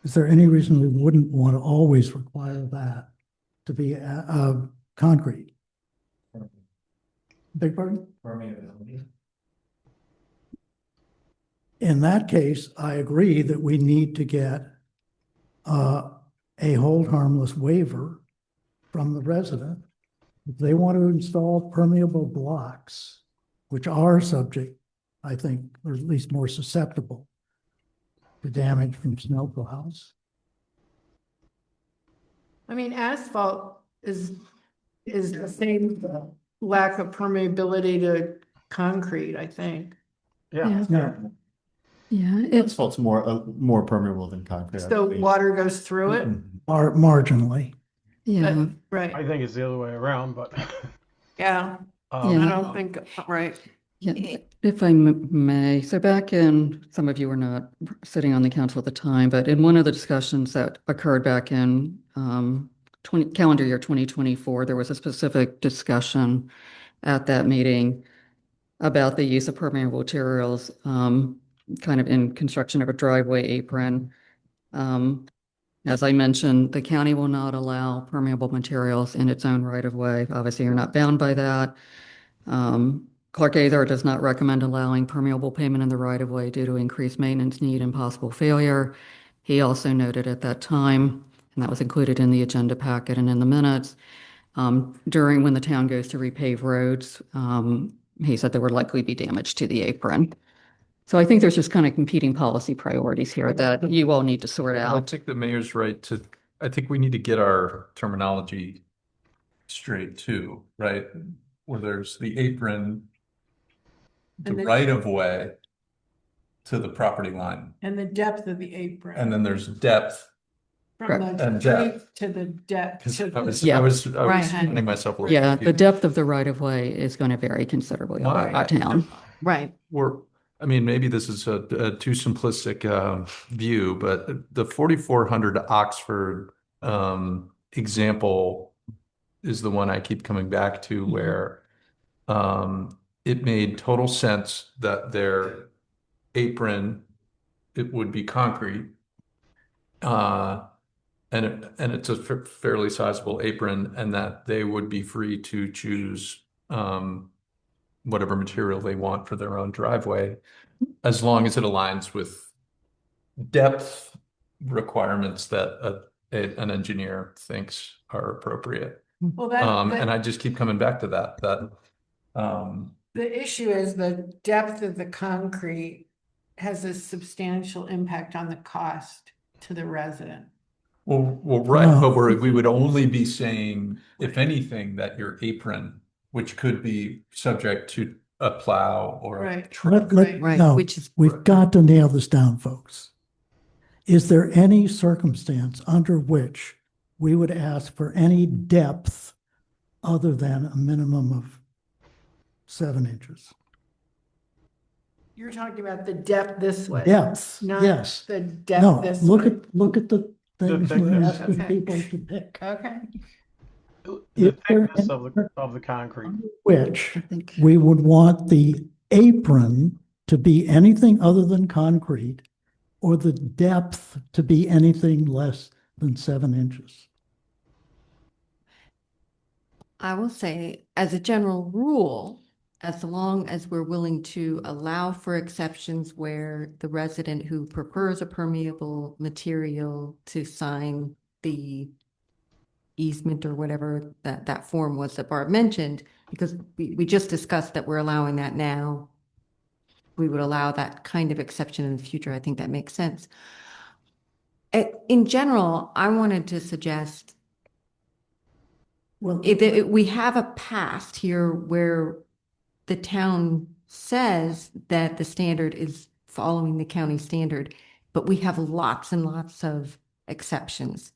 Is there any reason we wouldn't want to always require that to be concrete? Big pardon? In that case, I agree that we need to get a hold harmless waiver from the resident. If they want to install permeable blocks, which are subject, I think, or at least more susceptible to damage from snowplows.
I mean, asphalt is the same lack of permeability to concrete, I think.
Yeah.
Yeah, it's
Asphalt's more permeable than concrete. I
So
believe.
water goes through it.
Marginally.
yeah.
Right.
I think it's the other way around, but.
Yeah. I
Yeah.
don't think, right.
Yeah, if I may, so back in, some of you were not sitting on the council at the time, but in one of the discussions that occurred back in calendar year 2024, there was a specific discussion at that meeting about the use of permeable materials, kind of in construction of a driveway apron. As I mentioned, the county will not allow permeable materials in its own right of way. Obviously, you're not bound by that. Clark Azar does not recommend allowing permeable pavement in the right of way due to increased maintenance need and possible failure. He also noted at that time, and that was included in the agenda packet and in the minutes, during when the town goes to repave roads, he said there would likely be damage to the apron. So I think there's just kind of competing policy priorities here that you all need to sort
I
out.
think the mayor's right I think we need to get our terminology straight too, right? Where there's the apron, the
And the-
right of way to the property line,
And the depth of the apron.
and then there's depth
From the
And depth.
street to the depth.
'Cause
to
I was,
Yeah.
I was
Right.
finding myself a little
Yeah, the
confused.
depth of the right of way is going to vary considerably
Why?
by town.
Right.
I mean, maybe this is a too simplistic view, but the 4400 Oxford example is the one I keep coming back to, where it made total sense that their apron, it would be concrete. And it's a fairly sizable apron, and that they would be free to choose whatever material they want for their own driveway, as long as it aligns with depth requirements that an engineer thinks are appropriate.
Well,
And I just keep coming back to that
the issue is the depth of the concrete has a substantial impact on the cost to the resident.
well, right,
Oh.
but we would only be saying, if anything, that your apron, which could be subject to a plow or a
Right.
truck.
Right.
No,
Which is
we've got to nail this down, folks. Is there any circumstance under which we would ask for any depth other than a minimum of 7 inches?
You're talking about the depth this way.
Depth,
Not
yes.
the depth
No,
this
look
way.
at the things we're
thickness.
asking
Okay.
people to pick.
Okay.
The
Is there
thickness
any
of the concrete.
which
I think.
we would want the apron to be anything other than concrete, or the depth to be anything less than 7 inches?
I will say, as a general rule, as long as we're willing to allow for exceptions where the resident who prefers a permeable material to sign the easement or whatever that form was that Barb mentioned, because we just discussed that we're allowing that now. We would allow that kind of exception in the future. I think that makes sense. In general, I wanted to suggest
Well,
we have a past here where the town says that the standard is following the county standard, but we have lots and lots of exceptions.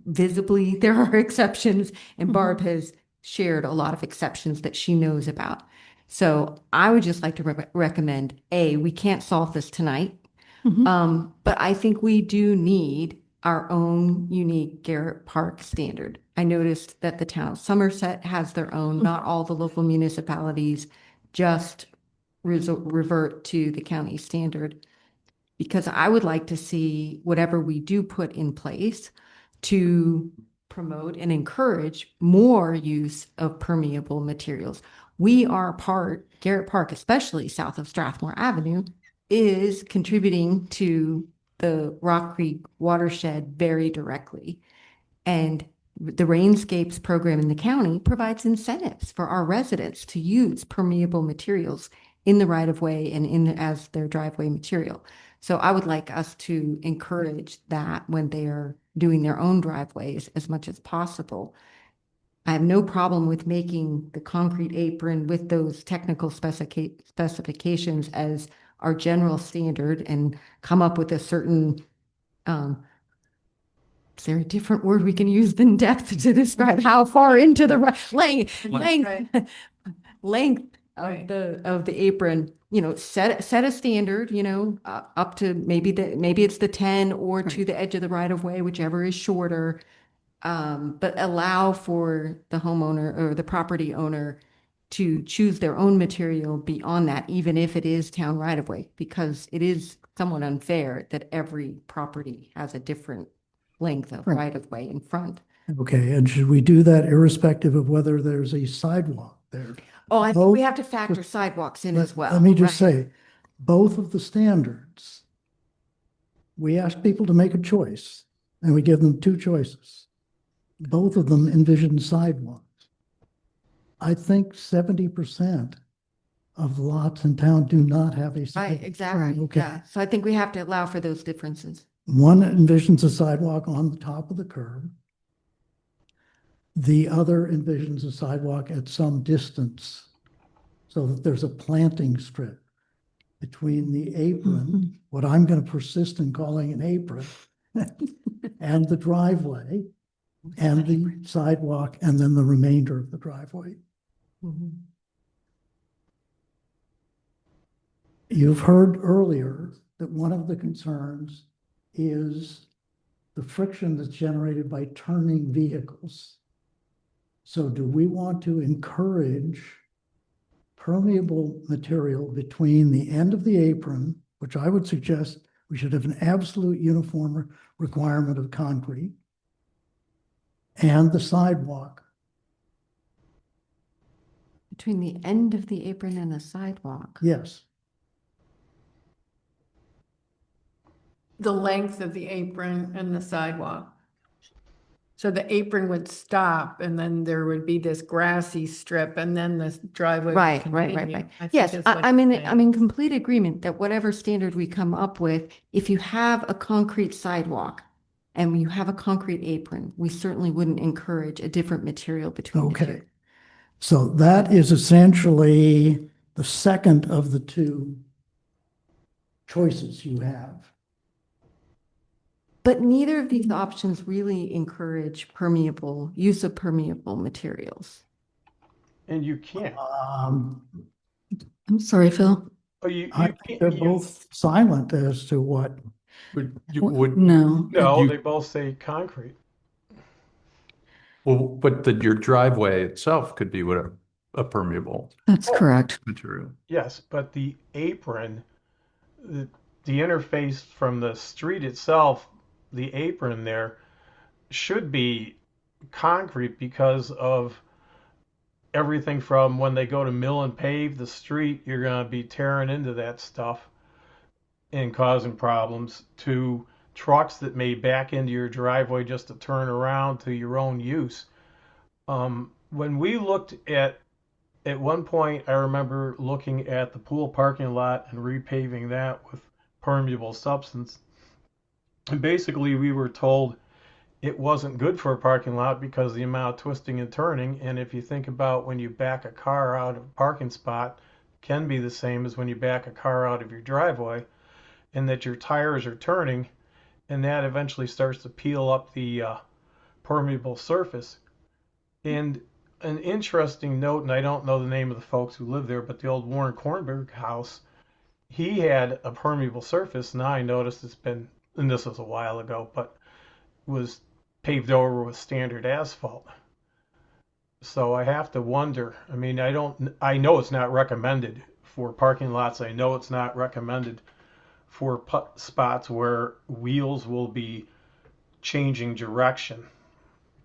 Visibly, there are exceptions, and Barb has shared a lot of exceptions that she knows about. So I would just like to recommend, we can't solve this tonight, but I think we do need our own unique Garrett Park standard. I noticed that the town of Somerset has their own, not all the local municipalities just revert to the county standard. Because I would like to see whatever we do put in place to promote and encourage more use of permeable materials. Garrett Park, especially south of Strathmore Avenue, is contributing to the Rock Creek watershed very directly. And the Rainscapes program in the county provides incentives for our residents to use permeable materials in the right of way and as their driveway material. So I would like us to encourage that when they are doing their own driveways as much as possible. I have no problem with making the concrete apron with those technical specifications as our general standard and come up with a certain, is there a different word we can use than depth to describe how far into the length of the apron, set a standard, up to maybe it's the 10 or to the edge of the right of way, whichever is shorter. But allow for the homeowner or the property owner to choose their own material beyond that, even if it is town right of way, because it is somewhat unfair that every property has a different length of right of way in front.
Okay, and should we do that irrespective of whether there's a sidewalk there?
Oh, I think
Both-
we have to factor sidewalks in as well.
Let me just
right?
say, both of the standards, we ask people to make a choice, and we give them 2 choices. Both of them envision sidewalks. I think 70% of lots in town do not have a
Right,
sidewalk.
exactly.
Okay.
Yeah. So I think we have to allow for those differences.
One envisions a sidewalk on the top of the curb. The other envisions a sidewalk at some distance so that there's a planting strip between the apron, what I'm going to persist in calling an apron, and the driveway and the sidewalk and then the remainder of the driveway.
Mhm.
You've heard earlier that one of the concerns is the friction that's generated by turning vehicles. So do we want to encourage permeable material between the end of the apron, which I would suggest we should have an absolute uniform requirement of concrete, and the sidewalk?
Between the end of the apron and the sidewalk.
Yes.
The length of the apron and the sidewalk. So the apron would stop and then there would be this grassy strip and then the driveway. would
Right.
continue. I think
Yes,
is what
I'm
you're
in, I'm
saying.
in complete agreement that whatever standard we come up with, if you have a concrete sidewalk and you have a concrete apron, we certainly wouldn't encourage a different material between the
Okay.
two.
So that is essentially the second of the two choices you have.
But neither of these options really encourage use of permeable materials.
And you can't.
Um,
I'm sorry, Phil.
Oh, you
I
can't.
think they're both silent as to what.
No.
No,
you-
they both say concrete.
Well, but your driveway itself could be whatever, a permeable
That's correct.
material.
Yes, but the apron, the interface from the street itself, the apron there should be concrete because of everything from when they go to mill and pave the street, you're going to be tearing into that stuff and causing problems, to trucks that may back into your driveway just to turn around to your own use. When we looked at one point, I remember looking at the pool parking lot and repaving that with permeable substance. And basically, we were told it wasn't good for a parking lot because the amount of twisting and turning. And if you think about when you back a car out of a parking spot, can be the same as when you back a car out of your driveway, and that your tires are turning, and that eventually starts to peel up the permeable surface. And an interesting note, and I don't know the name of the folks who live there, but the old Warren Kornberg house, he had a permeable surface. Now I noticed it's been, and this was a while ago, but was paved over with standard asphalt. So I have to wonder, I mean, I know it's not recommended for parking lots. I know it's not recommended for spots where wheels will be changing direction,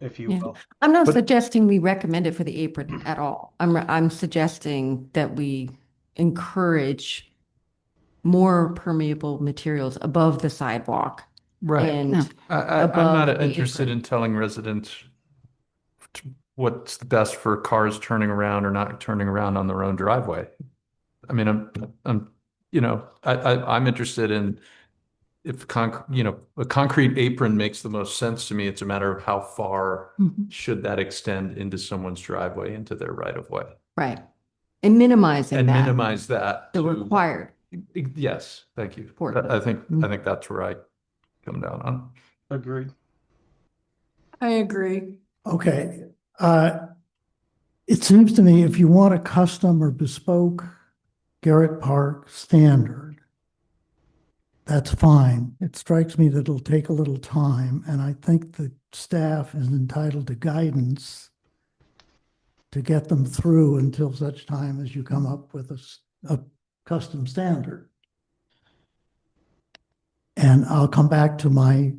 if you
Yeah.
will.
I'm not
But-
suggesting we recommend it for the apron at all. I'm suggesting that we encourage more permeable materials above the sidewalk.
Right.
And
Yeah.
I'm
above
not
the
interested
apron.
in telling residents what's the best for cars turning around or not turning around on their own driveway. I mean, I'm interested in if a concrete apron makes the most sense to me. It's a matter of how far
Mhm.
should that extend into someone's driveway, into their right of way,
Right. And minimizing
and
that,
minimize that.
the
to-
required.
Yes, thank you.
For
I think
Mhm.
that's where I come down on.
Agreed.
I agree.
Okay. It seems to me if you want a custom or bespoke Garrett Park standard, that's fine. It strikes me that it'll take a little time, and I think the staff is entitled to guidance to get them through until such time as you come up with a custom standard. And I'll come back to my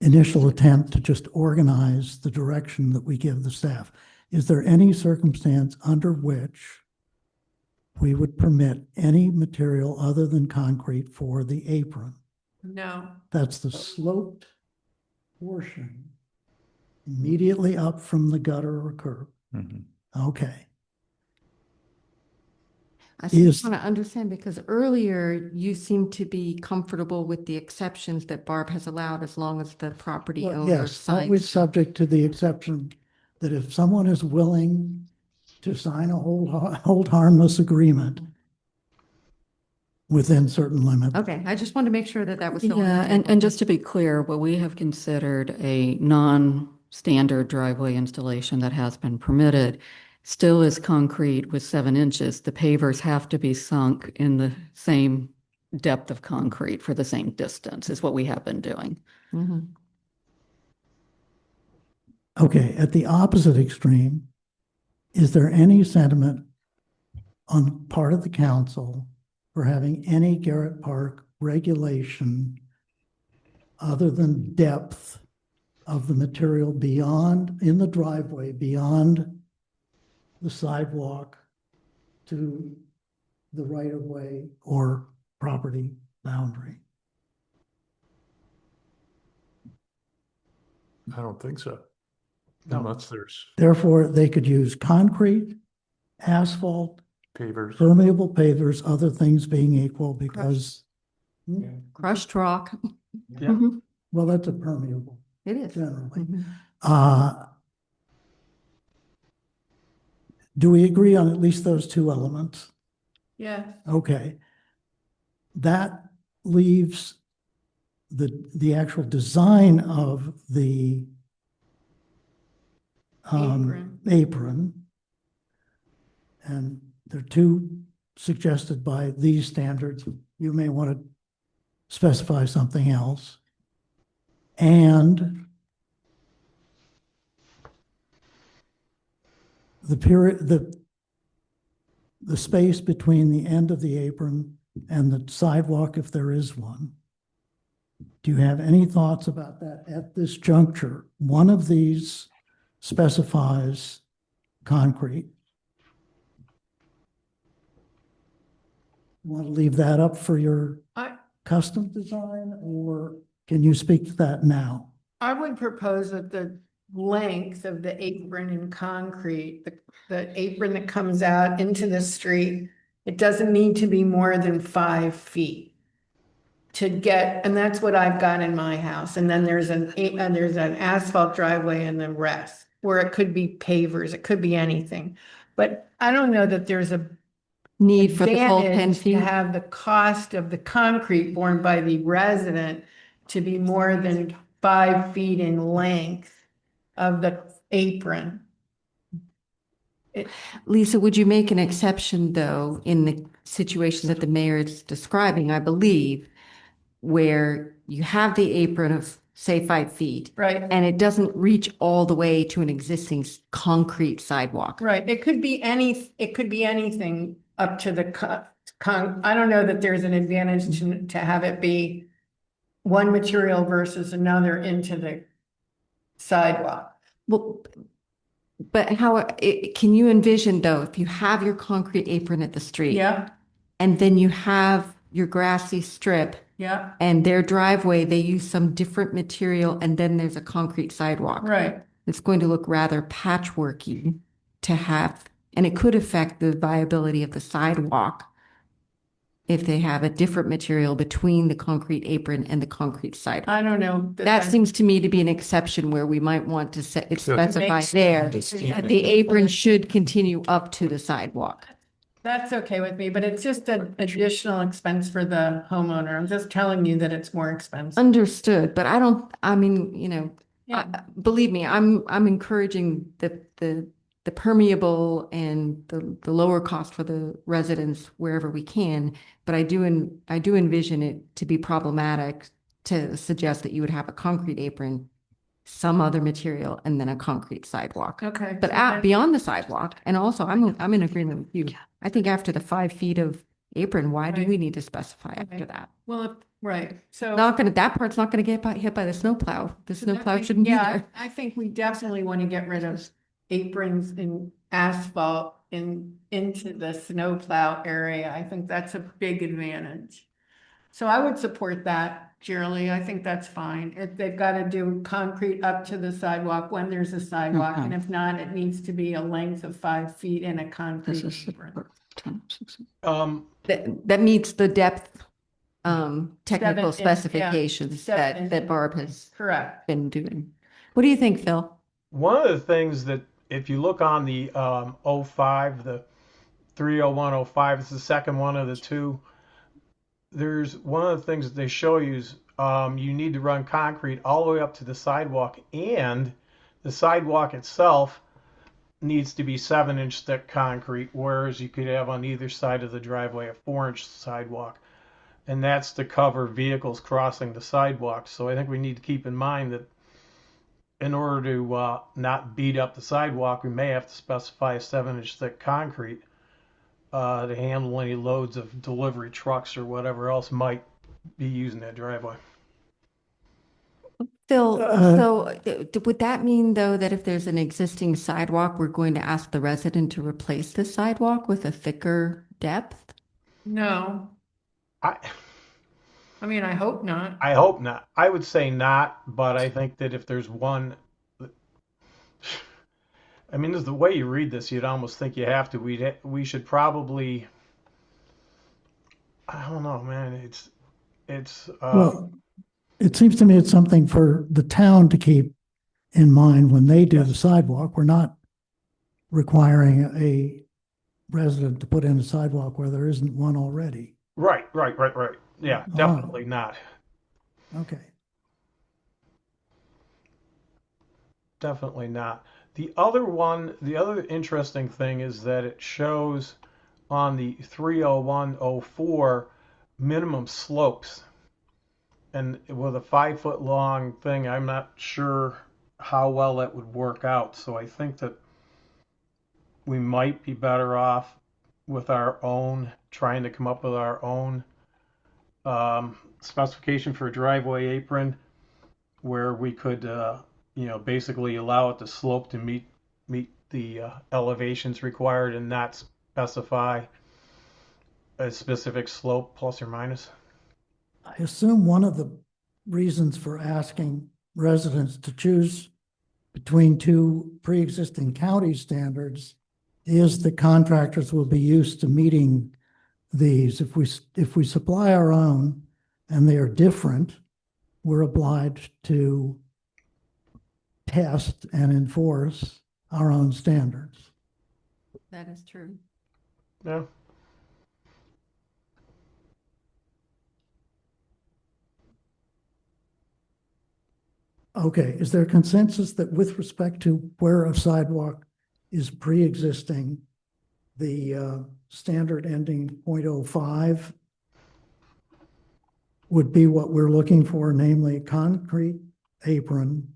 initial attempt to just organize the direction that we give the staff. Is there any circumstance under which we would permit any material other than concrete for the apron?
No.
That's the sloped portion immediately up from the gutter or curb.
Mhm.
Okay.
I
Is-
just want to understand, because earlier you seemed to be comfortable with the exceptions that Barb has allowed as long as the property
Well,
owner
yes, always
signs.
subject to the exception that if someone is willing to sign a hold harmless agreement, within certain limits.
Okay, I just wanted to make sure that that was still. on the
Yeah,
table.
and just to be clear, what we have considered a non-standard driveway installation that has been permitted still is concrete with 7 inches. The pavers have to be sunk in the same depth of concrete for the same distance, is what we have been doing.
Mhm.
Okay, at the opposite extreme, is there any sentiment on part of the council for having any Garrett Park regulation other than depth of the material beyond, in the driveway, beyond the sidewalk to the right-of-way or property boundary?
I don't think so.
No.
Unless there's
Therefore, they could use concrete, asphalt,
pavers.
permeable pavers, other things being equal, because,
Crushed rock.
Yeah.
Mhm.
well, that's a permeable
It is.
generally.
Mhm.
Do we agree on at least those two elements?
Yeah.
Okay. That leaves the actual design of the apron. And there are two suggested by these standards. You may want to specify something else. And the space between the end of the apron and the sidewalk, if there is one. Do you have any thoughts about that at this juncture? One of these specifies concrete. Want to leave that up for your custom design, or can you speak to that now?
I would propose that the length of the apron in concrete, the apron that comes out into the street, it doesn't need to be more than 5 feet to get, and that's what I've got in my house. And then there's an asphalt driveway and the rest, where it could be pavers, it could be anything. But I don't know that there's a
Need for the full 10
advantage to
feet.
have the cost of the concrete borne by the resident to be more than 5 feet in length of the apron.
Lisa, would you make an exception, though, in the situation that the mayor is describing, I believe, where you have the apron of, say, 5 feet,
Right,
and it doesn't reach all the way to an existing concrete sidewalk?
right. It could be anything up to the I don't know that there's an advantage to have it be one material versus another into the sidewalk.
Well, but how, can you envision, though, if you have your concrete apron at the street?
Yeah,
And then you have your grassy strip
yeah,
and their driveway, they use some different material, and then there's a concrete sidewalk.
right.
It's going to look rather patchworky to have, and it could affect the viability of the sidewalk if they have a different material between the concrete apron and the concrete sidewalk.
I don't know.
That seems to me to be an exception where we might want to specify
Makes-
there that the apron should continue up to the sidewalk.
That's okay with me, but it's just an additional expense for the homeowner. I'm just telling you that it's more expensive.
Understood, but I mean,
Yeah.
believe me, I'm encouraging the permeable and the lower cost for the residents wherever we can. But I do envision it to be problematic to suggest that you would have a concrete apron, some other material, and then a concrete sidewalk.
Okay.
But beyond the sidewalk, and also I'm in agreement with you. I think after the 5 feet of apron, why do
Right.
we need to specify after
Right.
that?
Well, right, so.
That part's not gonna get hit by the snowplow. The snowplow shouldn't be
Yeah,
there.
I think we definitely want to get rid of aprons and asphalt into the snowplow area. I think that's a big advantage. So I would support that, Shirley. I think that's fine. If they've got to do concrete up to the sidewalk when there's a sidewalk, and if not, it needs to be a length of 5 feet in a concrete
This is
apron.
That meets the depth, technical
7 inch,
specifications
7
that Barb has
Correct.
been doing. What do you think, Phil?
One of the things that, if you look on the 05, the 30105, it's the second one of the two. there's one of the things that they show you is you need to run concrete all the way up to the sidewalk, and the sidewalk itself needs to be 7-inch thick concrete, whereas you could have on either side of the driveway a 4-inch sidewalk. And that's to cover vehicles crossing the sidewalk. So I think we need to keep in mind that in order to not beat up the sidewalk, we may have to specify a 7-inch thick concrete to handle any loads of delivery trucks or whatever else might be using that driveway.
Phil,
Uh,
so would that mean though that if there's an existing sidewalk, we're going to ask the resident to replace the sidewalk with a thicker depth?
No,
I
I mean, I hope not.
I hope not. I would say not, but I think that if there's one, I mean, the way you read this, you'd almost think you have to. We should probably. I don't know, man. It's
Well, it seems to me it's something for the town to keep in mind when they do the sidewalk. We're not requiring a resident to put in a sidewalk where there isn't one already.
right. Yeah, definitely not.
Okay.
Definitely not. The other interesting thing is that it shows on the 30104 minimum slopes. And with a 5-foot long thing, I'm not sure how well that would work out. So I think that we might be better off with our own, trying to come up with our own specification for a driveway apron, where we could, basically allow it to slope to meet the elevations required and not specify a specific slope plus or minus.
I assume one of the reasons for asking residents to choose between two pre-existing county standards is that contractors will be used to meeting these. If we supply our own and they are different, we're obliged to test and enforce our own standards.
That is true.
Yeah.
Okay, is there consensus that with respect to where a sidewalk is pre-existing, the standard ending 0.05 would be what we're looking for, namely concrete apron,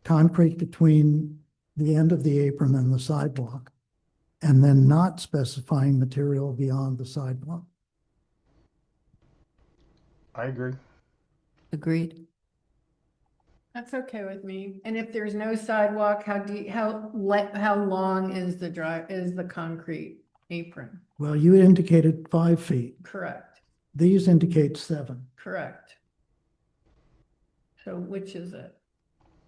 concrete between the end of the apron and the sidewalk, and then not specifying material beyond the sidewalk?
I agree.
Agreed.
That's okay with me. And if there's no sidewalk, how long is the concrete apron?
Well, you indicated 5 feet.
Correct,
These indicate 7.
correct. So which is it?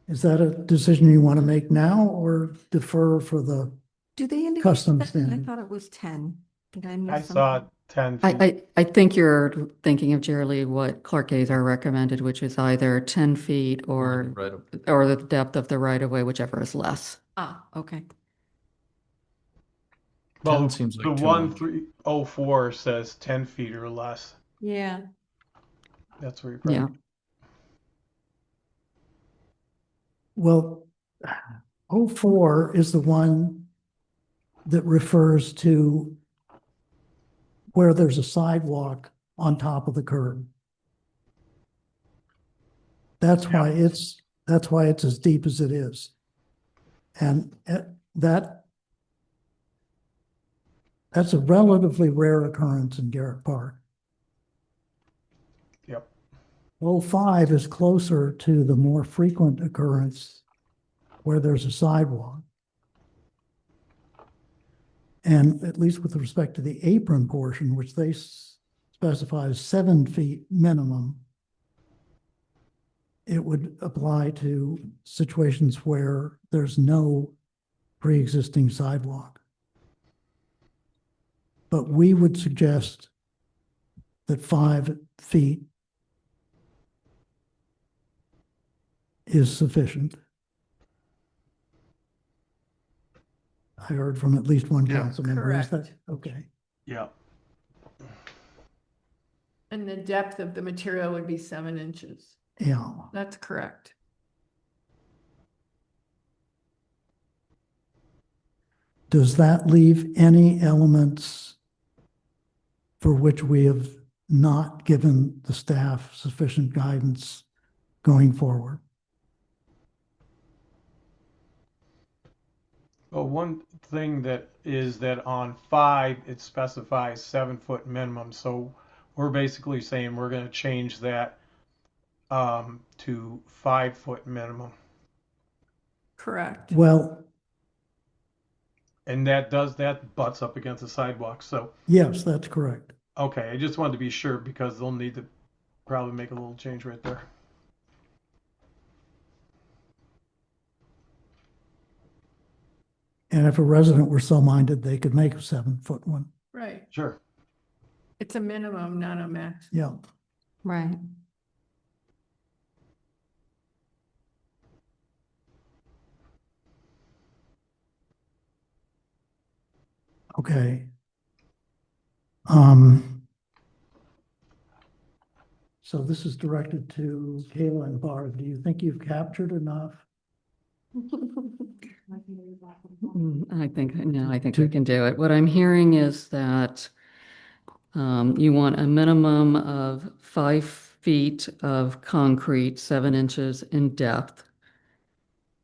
Is that a decision you want to make now or defer for the
Do they indicate
custom
that? I
standard?
thought it was 10. Did I
I
miss
saw
something?
10 feet.
I think you're thinking of, Jerry, what Clark Azar recommended, which is either 10 feet or the depth of the right of way, whichever is less.
Ah, okay.
Well,
10 seems like
the
too
one
much.
304 says 10 feet or less.
Yeah.
That's where you're probably.
Yeah.
Well, 04 is the one that refers to where there's a sidewalk on top of the curb. That's why it's as deep as it is. And that's a relatively rare occurrence in Garrett Park.
Yep.
05 is closer to the more frequent occurrence where there's a sidewalk. And at least with respect to the apron portion, which they specify as 7 feet minimum, it would apply to situations where there's no pre-existing sidewalk. But we would suggest that 5 feet is sufficient. I heard from at least one
Yeah.
council member. Is that
Correct.
okay?
Yeah.
And the depth of the material would be 7 inches.
Yeah.
That's correct.
Does that leave any elements for which we have not given the staff sufficient guidance going forward?
Well, one thing that is that on 5, it specifies 7-foot minimum. So we're basically saying we're going to change that to 5-foot minimum.
Correct.
Well,
And that butts up against the sidewalk. So,
yes, that's correct.
okay, I just wanted to be sure because they'll need to probably make a little change right there.
And if a resident were so minded, they could make a 7-foot one.
Right.
Sure.
It's a minimum, not a max.
Yeah.
Right.
Okay. So this is directed to Kayla and Barb. Do you think you've captured enough?
I think we can do it. What I'm hearing is that you want a minimum of 5 feet of concrete, 7 inches in depth.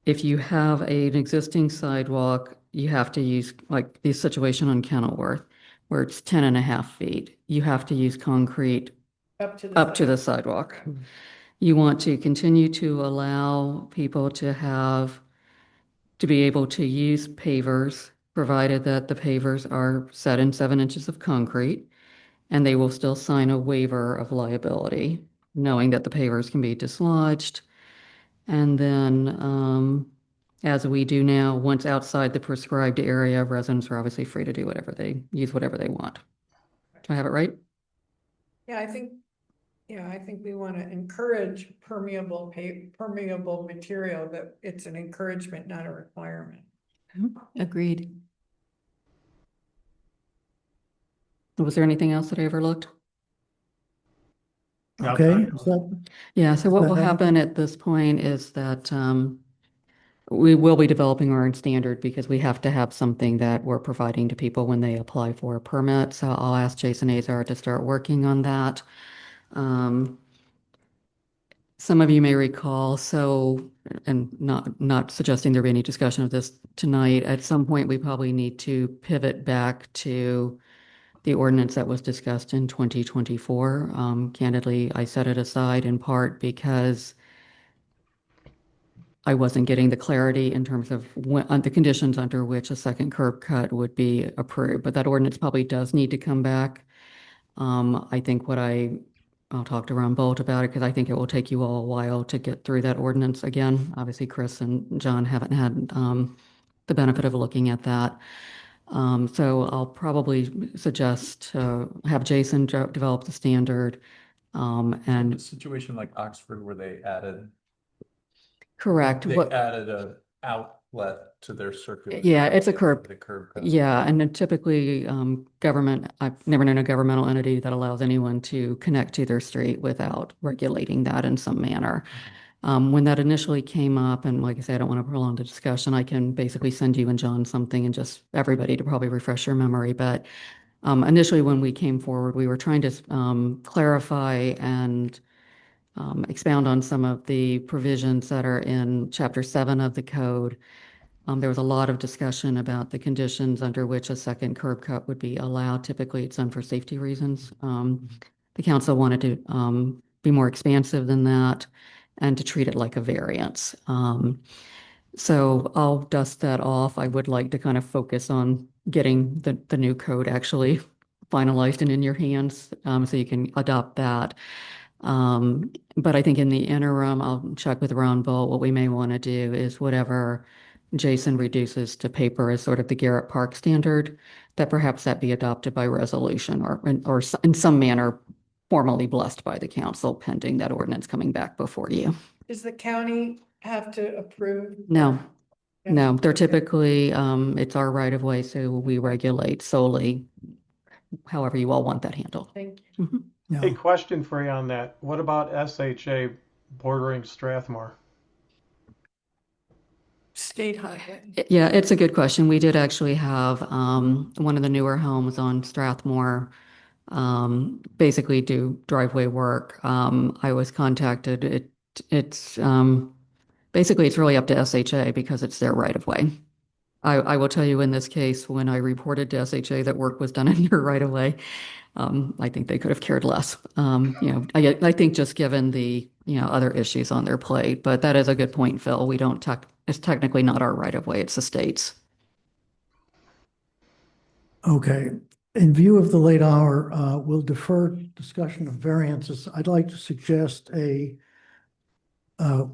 If you have an existing sidewalk, you have to use, like the situation on Kenilworth, where it's 10.5 feet. You have to use concrete
Up to
the sidewalk. You want to continue to allow people to be able to use pavers, provided that the pavers are set in 7 inches of concrete, and they will still sign a waiver of liability, knowing that the pavers can be dislodged. And then, as we do now, once outside the prescribed area, residents are obviously free to do use whatever they want. Do I have it right?
Yeah, I think we want to encourage permeable material, that it's an encouragement, not a requirement.
Agreed.
Was there anything else that I overlooked?
Okay.
Yeah, so what will
that-
happen at this point is that we will be developing our own standard because we have to have something that we're providing to people when they apply for a permit. So I'll ask Jason Azar to start working on that. Some of you may recall, and not suggesting there be any discussion of this tonight, at some point we probably need to pivot back to the ordinance that was discussed in 2024. Candidly, I set it aside in part because I wasn't getting the clarity in terms of the conditions under which a second curb cut would be approved. But that ordinance probably does need to come back. I think I'll talk to Ron Bolt about it because I think it will take you all a while to get through that ordinance again. Obviously, Chris and John haven't had the benefit of looking at that. So I'll probably suggest have Jason develop the standard. And
a situation like Oxford where they added
correct.
added a outlet to their circular.
Yeah, it's a curb.
The curb cut.
Yeah, and then typically I've never known a governmental entity that allows anyone to connect to their street without regulating that in some manner. When that initially came up, and like I said, I don't want to prolong the discussion, I can basically send you and John something and just everybody to probably refresh your memory. But initially when we came forward, we were trying to clarify and expound on some of the provisions that are in Chapter 7 of the code. There was a lot of discussion about the conditions under which a second curb cut would be allowed. Typically, it's done for safety reasons. The council wanted to be more expansive than that and to treat it like a variance. So I'll dust that off. I would like to kind of focus on getting the new code actually finalized and in your hands so you can adopt that. But I think in the interim, I'll check with Ron Bolt. What we may want to do is whatever Jason reduces to paper as sort of the Garrett Park standard, that perhaps that be adopted by resolution or in some manner formally blessed by the council pending that ordinance coming back before you.
Does the county have to approve?
No, they're
Okay.
typically, it's our right of way, so we regulate solely however you all want that handled.
Thank you.
Hey,
Yeah.
question for you on that. What about SHA bordering Strathmore?
State highway.
Yeah, it's a good question. We did actually have one of the newer homes on Strathmore basically do driveway work. I was contacted. It's basically it's really up to SHA because it's their right of way. I will tell you in this case, when I reported to SHA that work was done in their right of way, I think they could have cared less. I think just given the, other issues on their plate, but that is a good point, Phil. We don't it's technically not our right of way, it's the state's.
Okay. In view of the late hour, we'll defer discussion of variances. I'd like to suggest a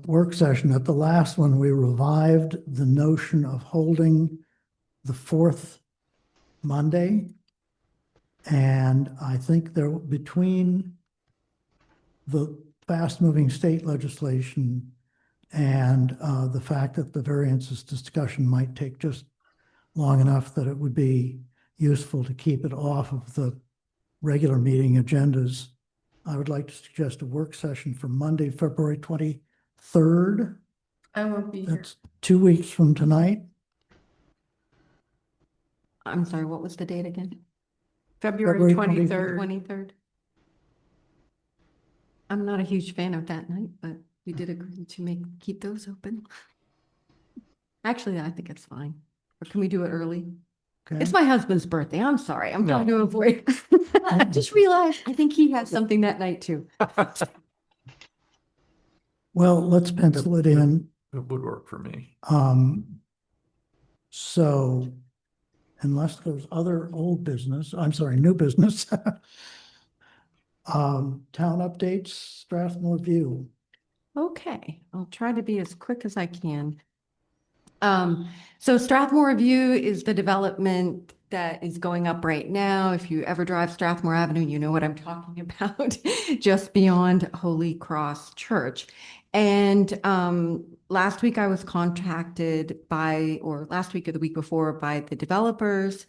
work session. At the last one, we revived the notion of holding the fourth Monday. And I think between the fast-moving state legislation and the fact that the variances discussion might take just long enough that it would be useful to keep it off of the regular meeting agendas, I would like to suggest a work session for Monday, February 23rd.
I won't be here.
That's 2 weeks from tonight.
I'm sorry, what was the date again?
February
February
23rd.
23rd. I'm not a huge fan of that night, but we did agree to keep those open. Actually, I think it's fine. Or can we do it early?
Okay.
It's my husband's birthday. I'm sorry. I'm trying to avoid. I just realized I think he has something that night too.
Well, let's pencil it in.
It would work for me.
So unless there's other new business. Town updates, Strathmore View.
Okay, I'll try to be as quick as I can. So Strathmore View is the development that is going up right now. If you ever drive Strathmore Avenue, you know what I'm talking about, just beyond Holy Cross Church. And last week I was contacted last week or the week before by the developers,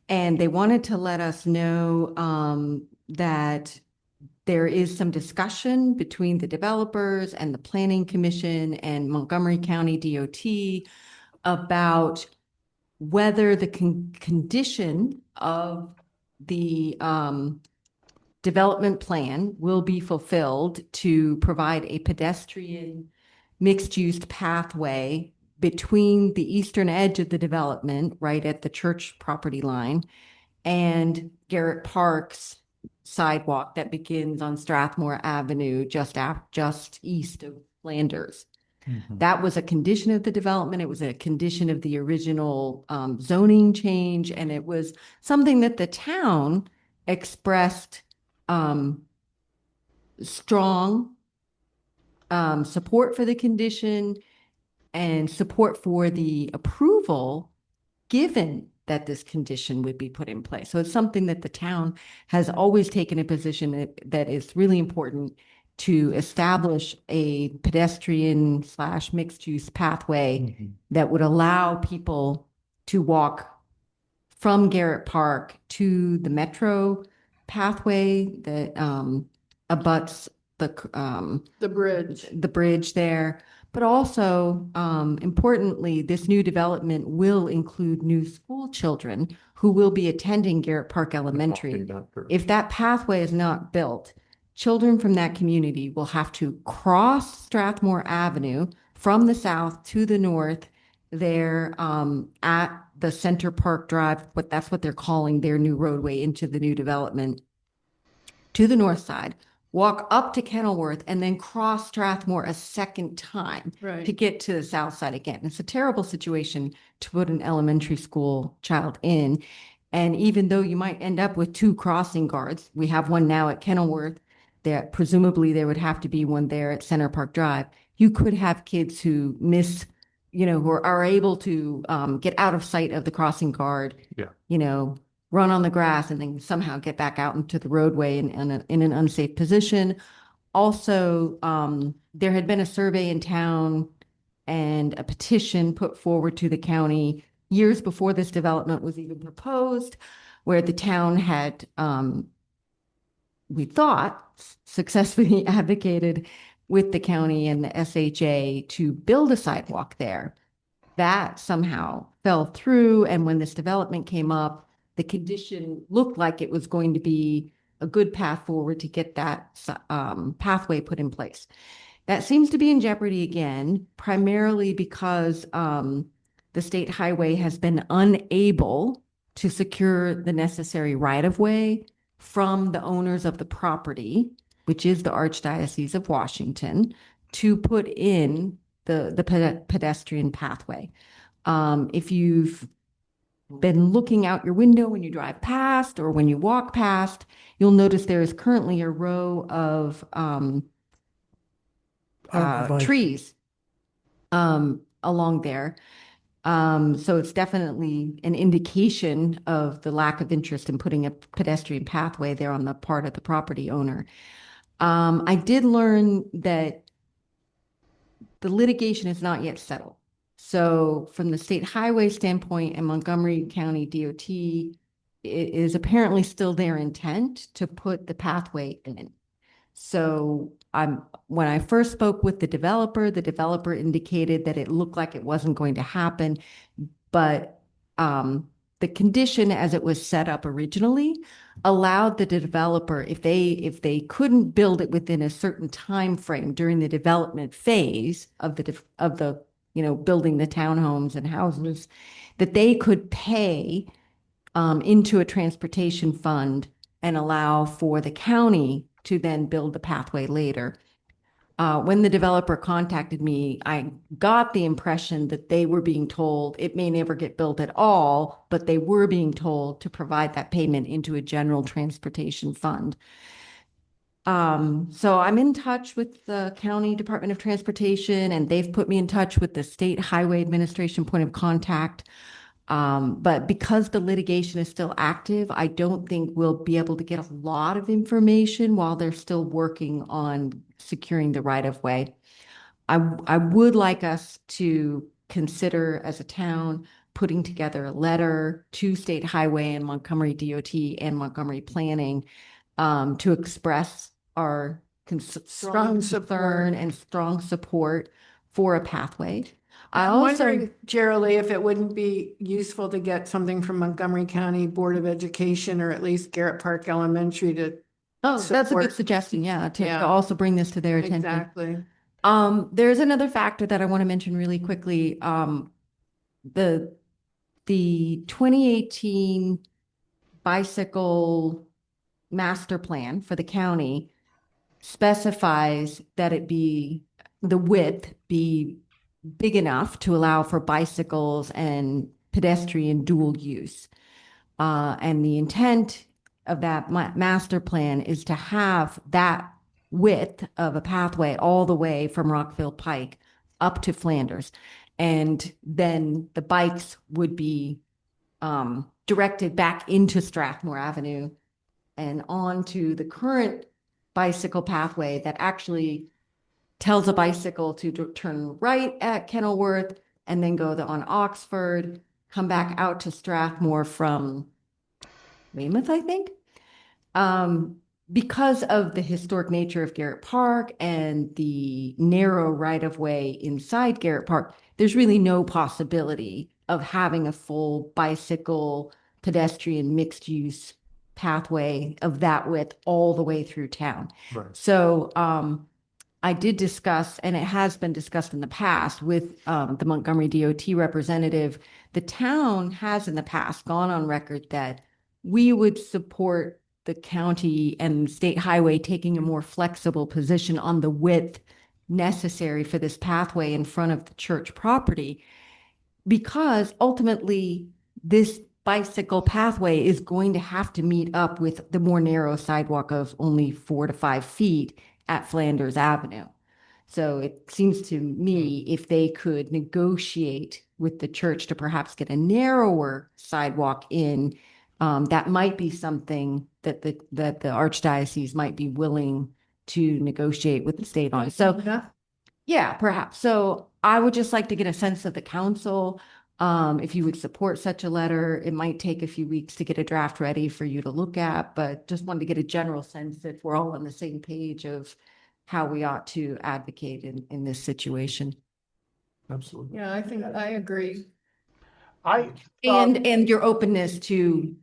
and they wanted to let us know that there is some discussion between the developers and the Planning Commission and Montgomery County DOT about whether the condition of the development plan will be fulfilled to provide a pedestrian mixed-use pathway between the eastern edge of the development, right at the church property line, and Garrett Park's sidewalk that begins on Strathmore Avenue, just east of Flanders. That was a condition of the development. It was a condition of the original zoning change, and it was something that the town expressed strong support for the condition and support for the approval, given that this condition would be put in place. So it's something that the town has always taken a position that is really important to establish a pedestrian / mixed use pathway that would allow people to walk from Garrett Park to the metro pathway that abuts the bridge there. But also, importantly, this new development will include new school children who will be attending Garrett Park Elementary. If that pathway is not built, children from that community will have to cross Strathmore Avenue from the south to the north there at the Center Park Drive, but that's what they're calling their new roadway into the new development, to the north side, walk up to Kenilworth, and then cross Strathmore a second time
Right.
to get to the south side again. It's a terrible situation to put an elementary school child in. And even though you might end up with 2 crossing guards, we have one now at Kenilworth, there presumably there would have to be one there at Center Park Drive. You could have kids who miss, who are able to get out of sight of the crossing guard.
Yeah.
Run on the grass and then somehow get back out into the roadway in an unsafe position. Also, there had been a survey in town and a petition put forward to the county years before this development was even proposed, where the town had we thought, successfully advocated with the county and the SHA to build a sidewalk there. That somehow fell through, and when this development came up, the condition looked like it was going to be a good path forward to get that pathway put in place. That seems to be in jeopardy again, primarily because the state highway has been unable to secure the necessary right-of-way from the owners of the property, which is the Archdiocese of Washington, to put in the pedestrian pathway. If you've been looking out your window when you drive past or when you walk past, you'll notice there is currently a row of
Arborvitae.
trees along there. So it's definitely an indication of the lack of interest in putting a pedestrian pathway there on the part of the property owner. I did learn that the litigation is not yet settled. So from the state highway standpoint and Montgomery County DOT, it is apparently still their intent to put the pathway in. So when I first spoke with the developer indicated that it looked like it wasn't going to happen, but the condition as it was set up originally allowed the developer, if they couldn't build it within a certain time frame during the development phase of the building the townhomes and houses, that they could pay into a transportation fund and allow for the county to then build the pathway later. When the developer contacted me, I got the impression that they were being told it may never get built at all, but they were being told to provide that payment into a general transportation fund. So I'm in touch with the County Department of Transportation, and they've put me in touch with the State Highway Administration point of contact. But because the litigation is still active, I don't think we'll be able to get a lot of information while they're still working on securing the right of way. I would like us to consider as a town putting together a letter to State Highway and Montgomery DOT and Montgomery Planning to express our strong concern and strong support for a pathway.
I'm wondering, Geraldine, if it wouldn't be useful to get something from Montgomery County Board of Education or at least Garrett Park Elementary to.
Oh, that's a
support.
good suggestion, yeah, to
Yeah.
also bring this to their attention.
Exactly.
There's another factor that I want to mention really quickly. The 2018 bicycle master plan for the county specifies that the width be big enough to allow for bicycles and pedestrian dual use. And the intent of that master plan is to have that width of a pathway all the way from Rockville Pike up to Flanders. And then the bikes would be directed back into Strathmore Avenue and onto the current bicycle pathway that actually tells a bicycle to turn right at Kenilworth and then go on Oxford, come back out to Strathmore from Weymouth, I think. Because of the historic nature of Garrett Park and the narrow right-of-way inside Garrett Park, there's really no possibility of having a full bicycle, pedestrian, mixed-use pathway of that width all the way through town.
Right.
So I did discuss, and it has been discussed in the past with the Montgomery DOT representative. The town has in the past gone on record that we would support the county and state highway taking a more flexible position on the width necessary for this pathway in front of the church property, because ultimately this bicycle pathway is going to have to meet up with the more narrow sidewalk of only 4 to 5 feet at Flanders Avenue. So it seems to me if they could negotiate with the church to perhaps get a narrower sidewalk in, that might be something that the Archdiocese might be willing to negotiate with the state on. So yeah, perhaps. So I would just like to get a sense of the council. If you would support such a letter, it might take a few weeks to get a draft ready for you to look at, but just wanted to get a general sense that we're all on the same page of how we ought to advocate in this situation.
Absolutely.
Yeah, I think I agree.
I thought,
And your openness to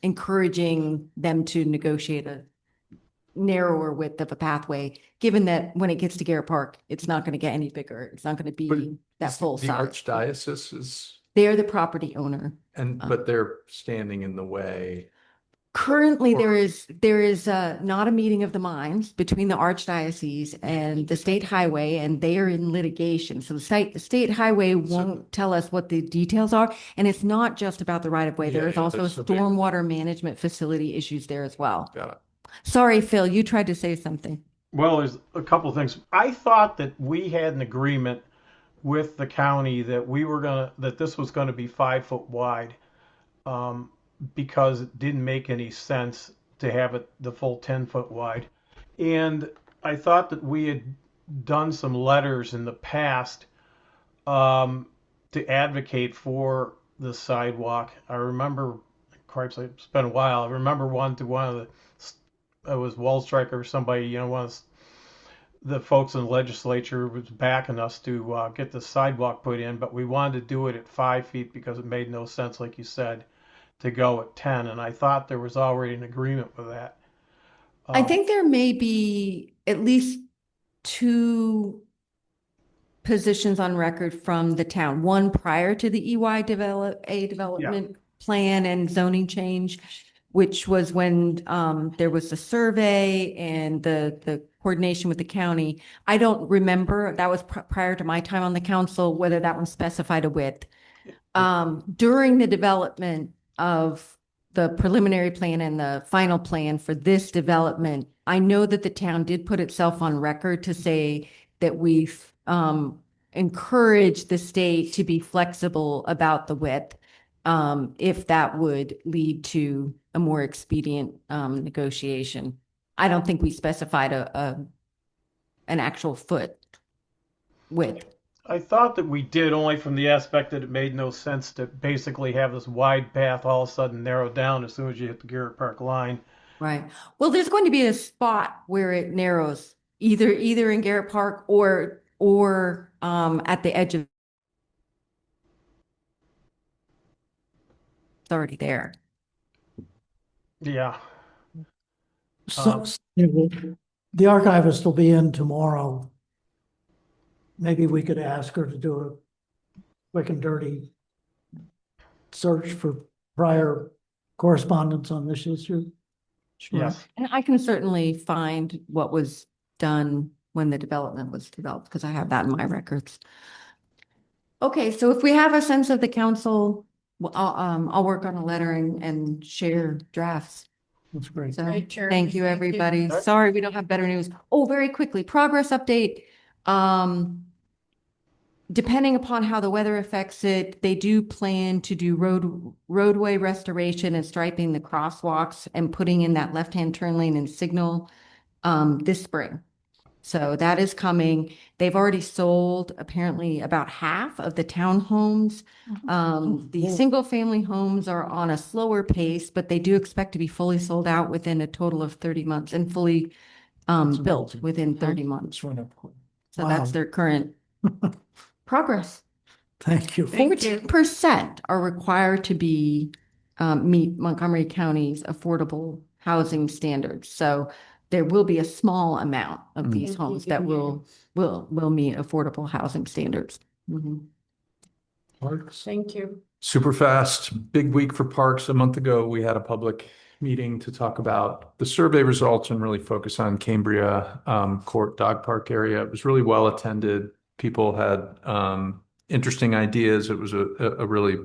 encouraging them to negotiate a narrower width of a pathway, given that when it gets to Garrett Park, it's not going to get any bigger. It's not going to
But
be that
is
full
the
size.
archdiocese is,
They're the property owner.
but they're standing in the way.
Currently, there is not a meeting of the minds between the archdiocese and the state highway, and they are in litigation. So the state highway won't tell us what the details are. And it's not just about the right of way. There is also
that's okay.
stormwater management facility issues there as well.
Got it.
Sorry, Phil, you tried to say something.
well, there's a couple of things. I thought that we had an agreement with the county that that this was gonna be 5 foot wide. Because it didn't make any sense to have it the full 10 foot wide. And I thought that we had done some letters in the past to advocate for the sidewalk. I remember, cripes, it's been a while. I remember one to one of the, it was Wall Striker or somebody, one of the folks in the legislature was backing us to get the sidewalk put in, but we wanted to do it at 5 feet because it made no sense, like you said, to go at 10. And I thought there was already an agreement with that.
I think there may be at least two positions on record from the town, one prior to the development plan and zoning change, which was when there was a survey and the coordination with the county. I don't remember, that was prior to my time on the council, whether that one specified a width. During the development of the preliminary plan and the final plan for this development, I know that the town did put itself on record to say that we've encouraged the state to be flexible about the width, if that would lead to a more expedient negotiation. I don't think we specified an actual foot width.
I thought that we did, only from the aspect that it made no sense to basically have this wide path all of a sudden narrow down as soon as you hit the Garrett Park line.
Right. Well, there's going to be a spot where it narrows, either in Garrett Park or at the edge of. It's already there.
Yeah.
So, the archivist will be in tomorrow. Maybe we could ask her to do a quick and dirty search for prior correspondence on this issue. Sure.
Yes.
And I can certainly find what was done when the development was developed, because I have that in my records. Okay, so if we have a sense of the council, well, I'll work on a letter and share drafts.
That's great.
So
Great, Chair.
thank you,
Thank you.
everybody. Sorry, we don't have better news. Oh, very quickly, progress update. Depending upon how the weather affects it, they do plan to do roadway restoration and striping the crosswalks and putting in that left-hand turn lane and signal this spring. So that is coming. They've already sold apparently about half of the townhomes. The single-family homes are on a slower pace, but they do expect to be fully sold out within a total of 30 months and fully built within 30 months. So
Wow.
that's their current progress.
Thank you.
14% are required to be meet Montgomery County's affordable housing standards. So there will be a small amount of these homes that will meet affordable housing standards. Mhm.
Thank you.
Super fast, big week for parks. A month ago, we had a public meeting to talk about the survey results and really focus on Cambria Court Dog Park area. It was really well attended. People had interesting ideas. It was a really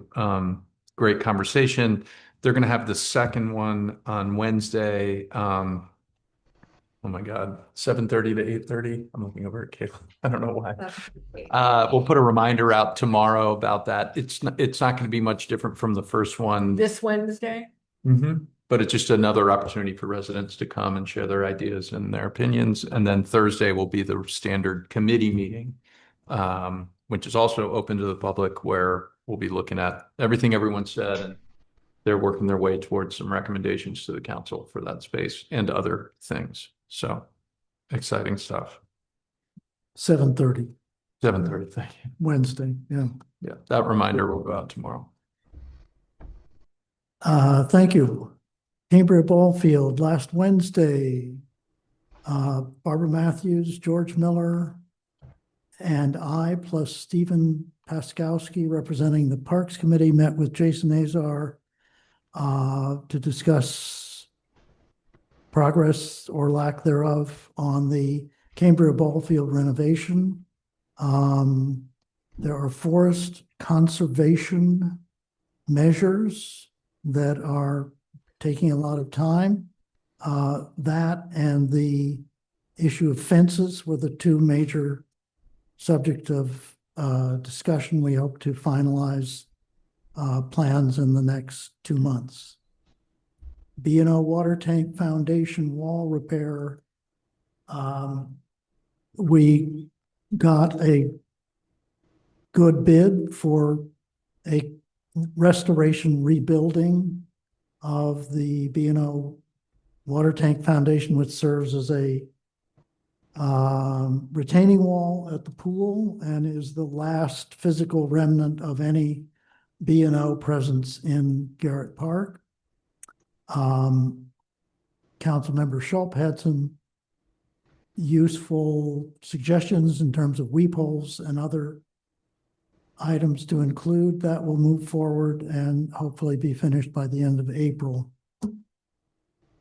great conversation. They're going to have the second one on Wednesday. Oh my God, 7:30 to 8:30. I'm looking over at Kayla. I don't know why. We'll put a reminder out tomorrow about that. It's not going to be much different from the first one.
This Wednesday?
But it's just another opportunity for residents to come and share their ideas and their opinions. And then Thursday will be the standard committee meeting, which is also open to the public, where we'll be looking at everything everyone said, and they're working their way towards some recommendations to the council for that space and other things. So exciting stuff.
7:30
7:30, thank you.
Wednesday, yeah.
Yeah, that reminder will go out tomorrow.
Thank you. Cambria Ball Field, last Wednesday, Barbara Matthews, George Miller, and I, plus Stephen Paskowski, representing the Parks Committee, met with Jason Azar to discuss progress or lack thereof on the Cambria Ball Field renovation. There are forest conservation measures that are taking a lot of time. That and the issue of fences were the two major subject of discussion. We hope to finalize plans in the next 2 months. B&O Water Tank Foundation wall repair. We got a good bid for a restoration rebuilding of the B&O Water Tank Foundation, which serves as a retaining wall at the pool and is the last physical remnant of any B&O presence in Garrett Park. Councilmember Schulp had some useful suggestions in terms of weep holes and other items to include. That will move forward and hopefully be finished by the end of April.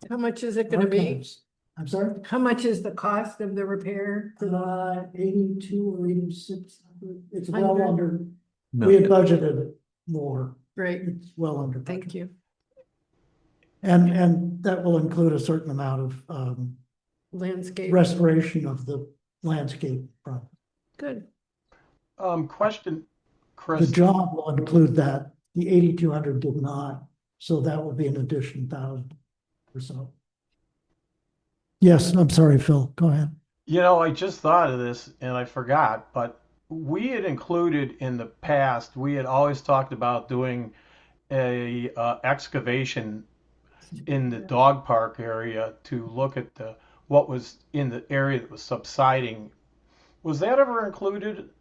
How much is it gonna be?
Archives. I'm sorry?
How much is the cost of the repair?
82 or 86. It's well
100.
under,
No.
we had budgeted more.
Great,
It's well under.
thank
budget.
you.
And that will include a certain amount of
Landscape,
restoration of the landscape front.
good.
Question,
The
Chris.
job will include that. The 8,200 did not, so that will be an additional 1,000 or so. Yes, I'm sorry, Phil, go ahead.
You know, I just thought of this and I forgot, but we had included in the past, we had always talked about doing a excavation in the dog park area to look at what was in the area that was subsiding. Was that ever included?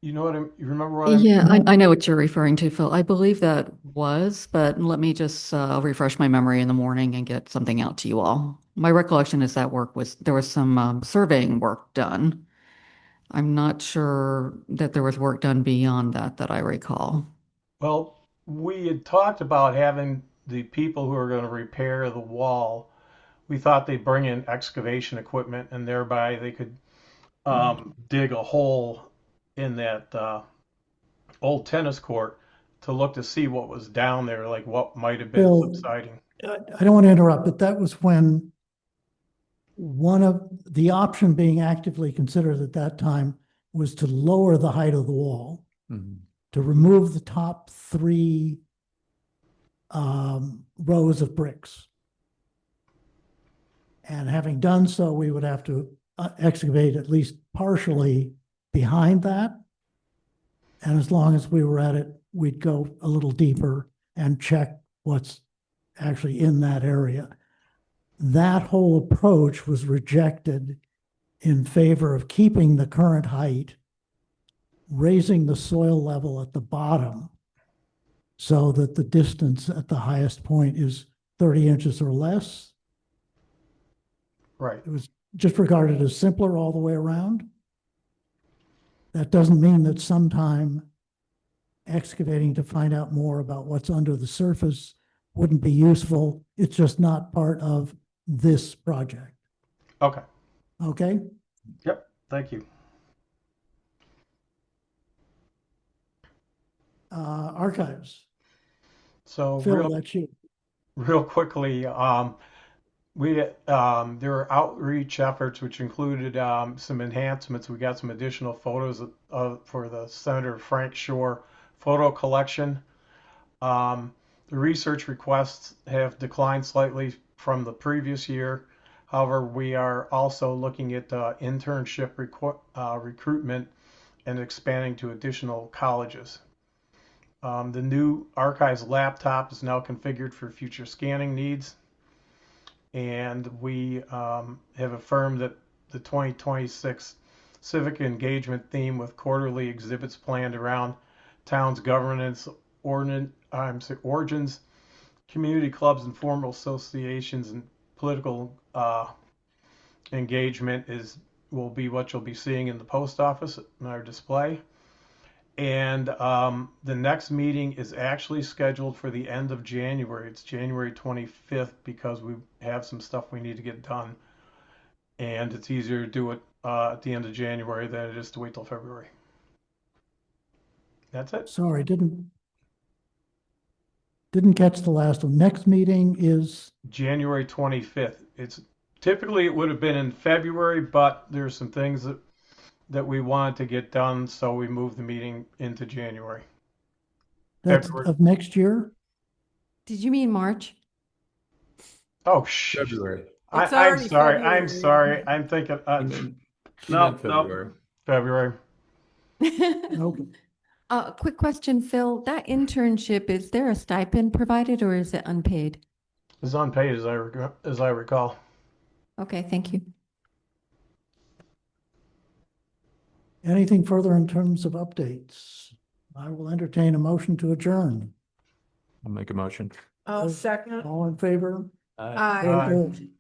You know you remember what
Yeah, I know what you're referring to, Phil. I believe that was, but let me just refresh my memory in the morning and get something out to you all. My recollection is that there was some surveying work done. I'm not sure that there was work done beyond that I recall.
Well, we had talked about having the people who are going to repair the wall. We thought they'd bring in excavation equipment and thereby they could dig a hole in that old tennis court to look to see what was down there, like what might have been
Bill,
subsiding.
I don't want to interrupt, but that was when one of the option being actively considered at that time was to lower the height of the wall, to remove the top 3 rows of bricks. And having done so, we would have to excavate at least partially behind that. And as long as we were at it, we'd go a little deeper and check what's actually in that area. That whole approach was rejected in favor of keeping the current height, raising the soil level at the bottom so that the distance at the highest point is 30 inches or less.
Right.
It was just regarded as simpler all the way around. That doesn't mean that sometime excavating to find out more about what's under the surface wouldn't be useful. It's just not part of this project.
Okay.
Okay?
Yep. Thank you.
Archives.
So
Phil, that's you.
real quickly, there were outreach efforts which included some enhancements. We got some additional photos for the Senator Frank Shore photo collection. The research requests have declined slightly from the previous year. However, we are also looking at internship recruitment and expanding to additional colleges. The new archives laptop is now configured for future scanning needs. And we have affirmed that the 2026 civic engagement theme with quarterly exhibits planned around town's governance, origins, community clubs, and formal associations, and political engagement will be what you'll be seeing in the post office in our display. And the next meeting is actually scheduled for the end of January. It's January 25th because we have some stuff we need to get done. And it's easier to do it at the end of January than it is to wait till February. That's it.
Sorry, didn't catch the last one. Next meeting is,
January 25th. It's typically it would have been in February, but there's some things that we wanted to get done, so we moved the meeting into January.
that's
February.
of next year?
Did you mean March?
Oh, shit.
February.
It's
I'm
already
sorry.
February.
I'm sorry. I'm thinking. No,
February.
February.
Okay.
Quick question, Phil. That internship, is there a stipend provided or is it unpaid?
It's unpaid as I recall.
Okay, thank you.
Anything further in terms of updates? I will entertain a motion to adjourn.
I'll make a motion.
I'll second.
All in favor?
Aye.
Very good.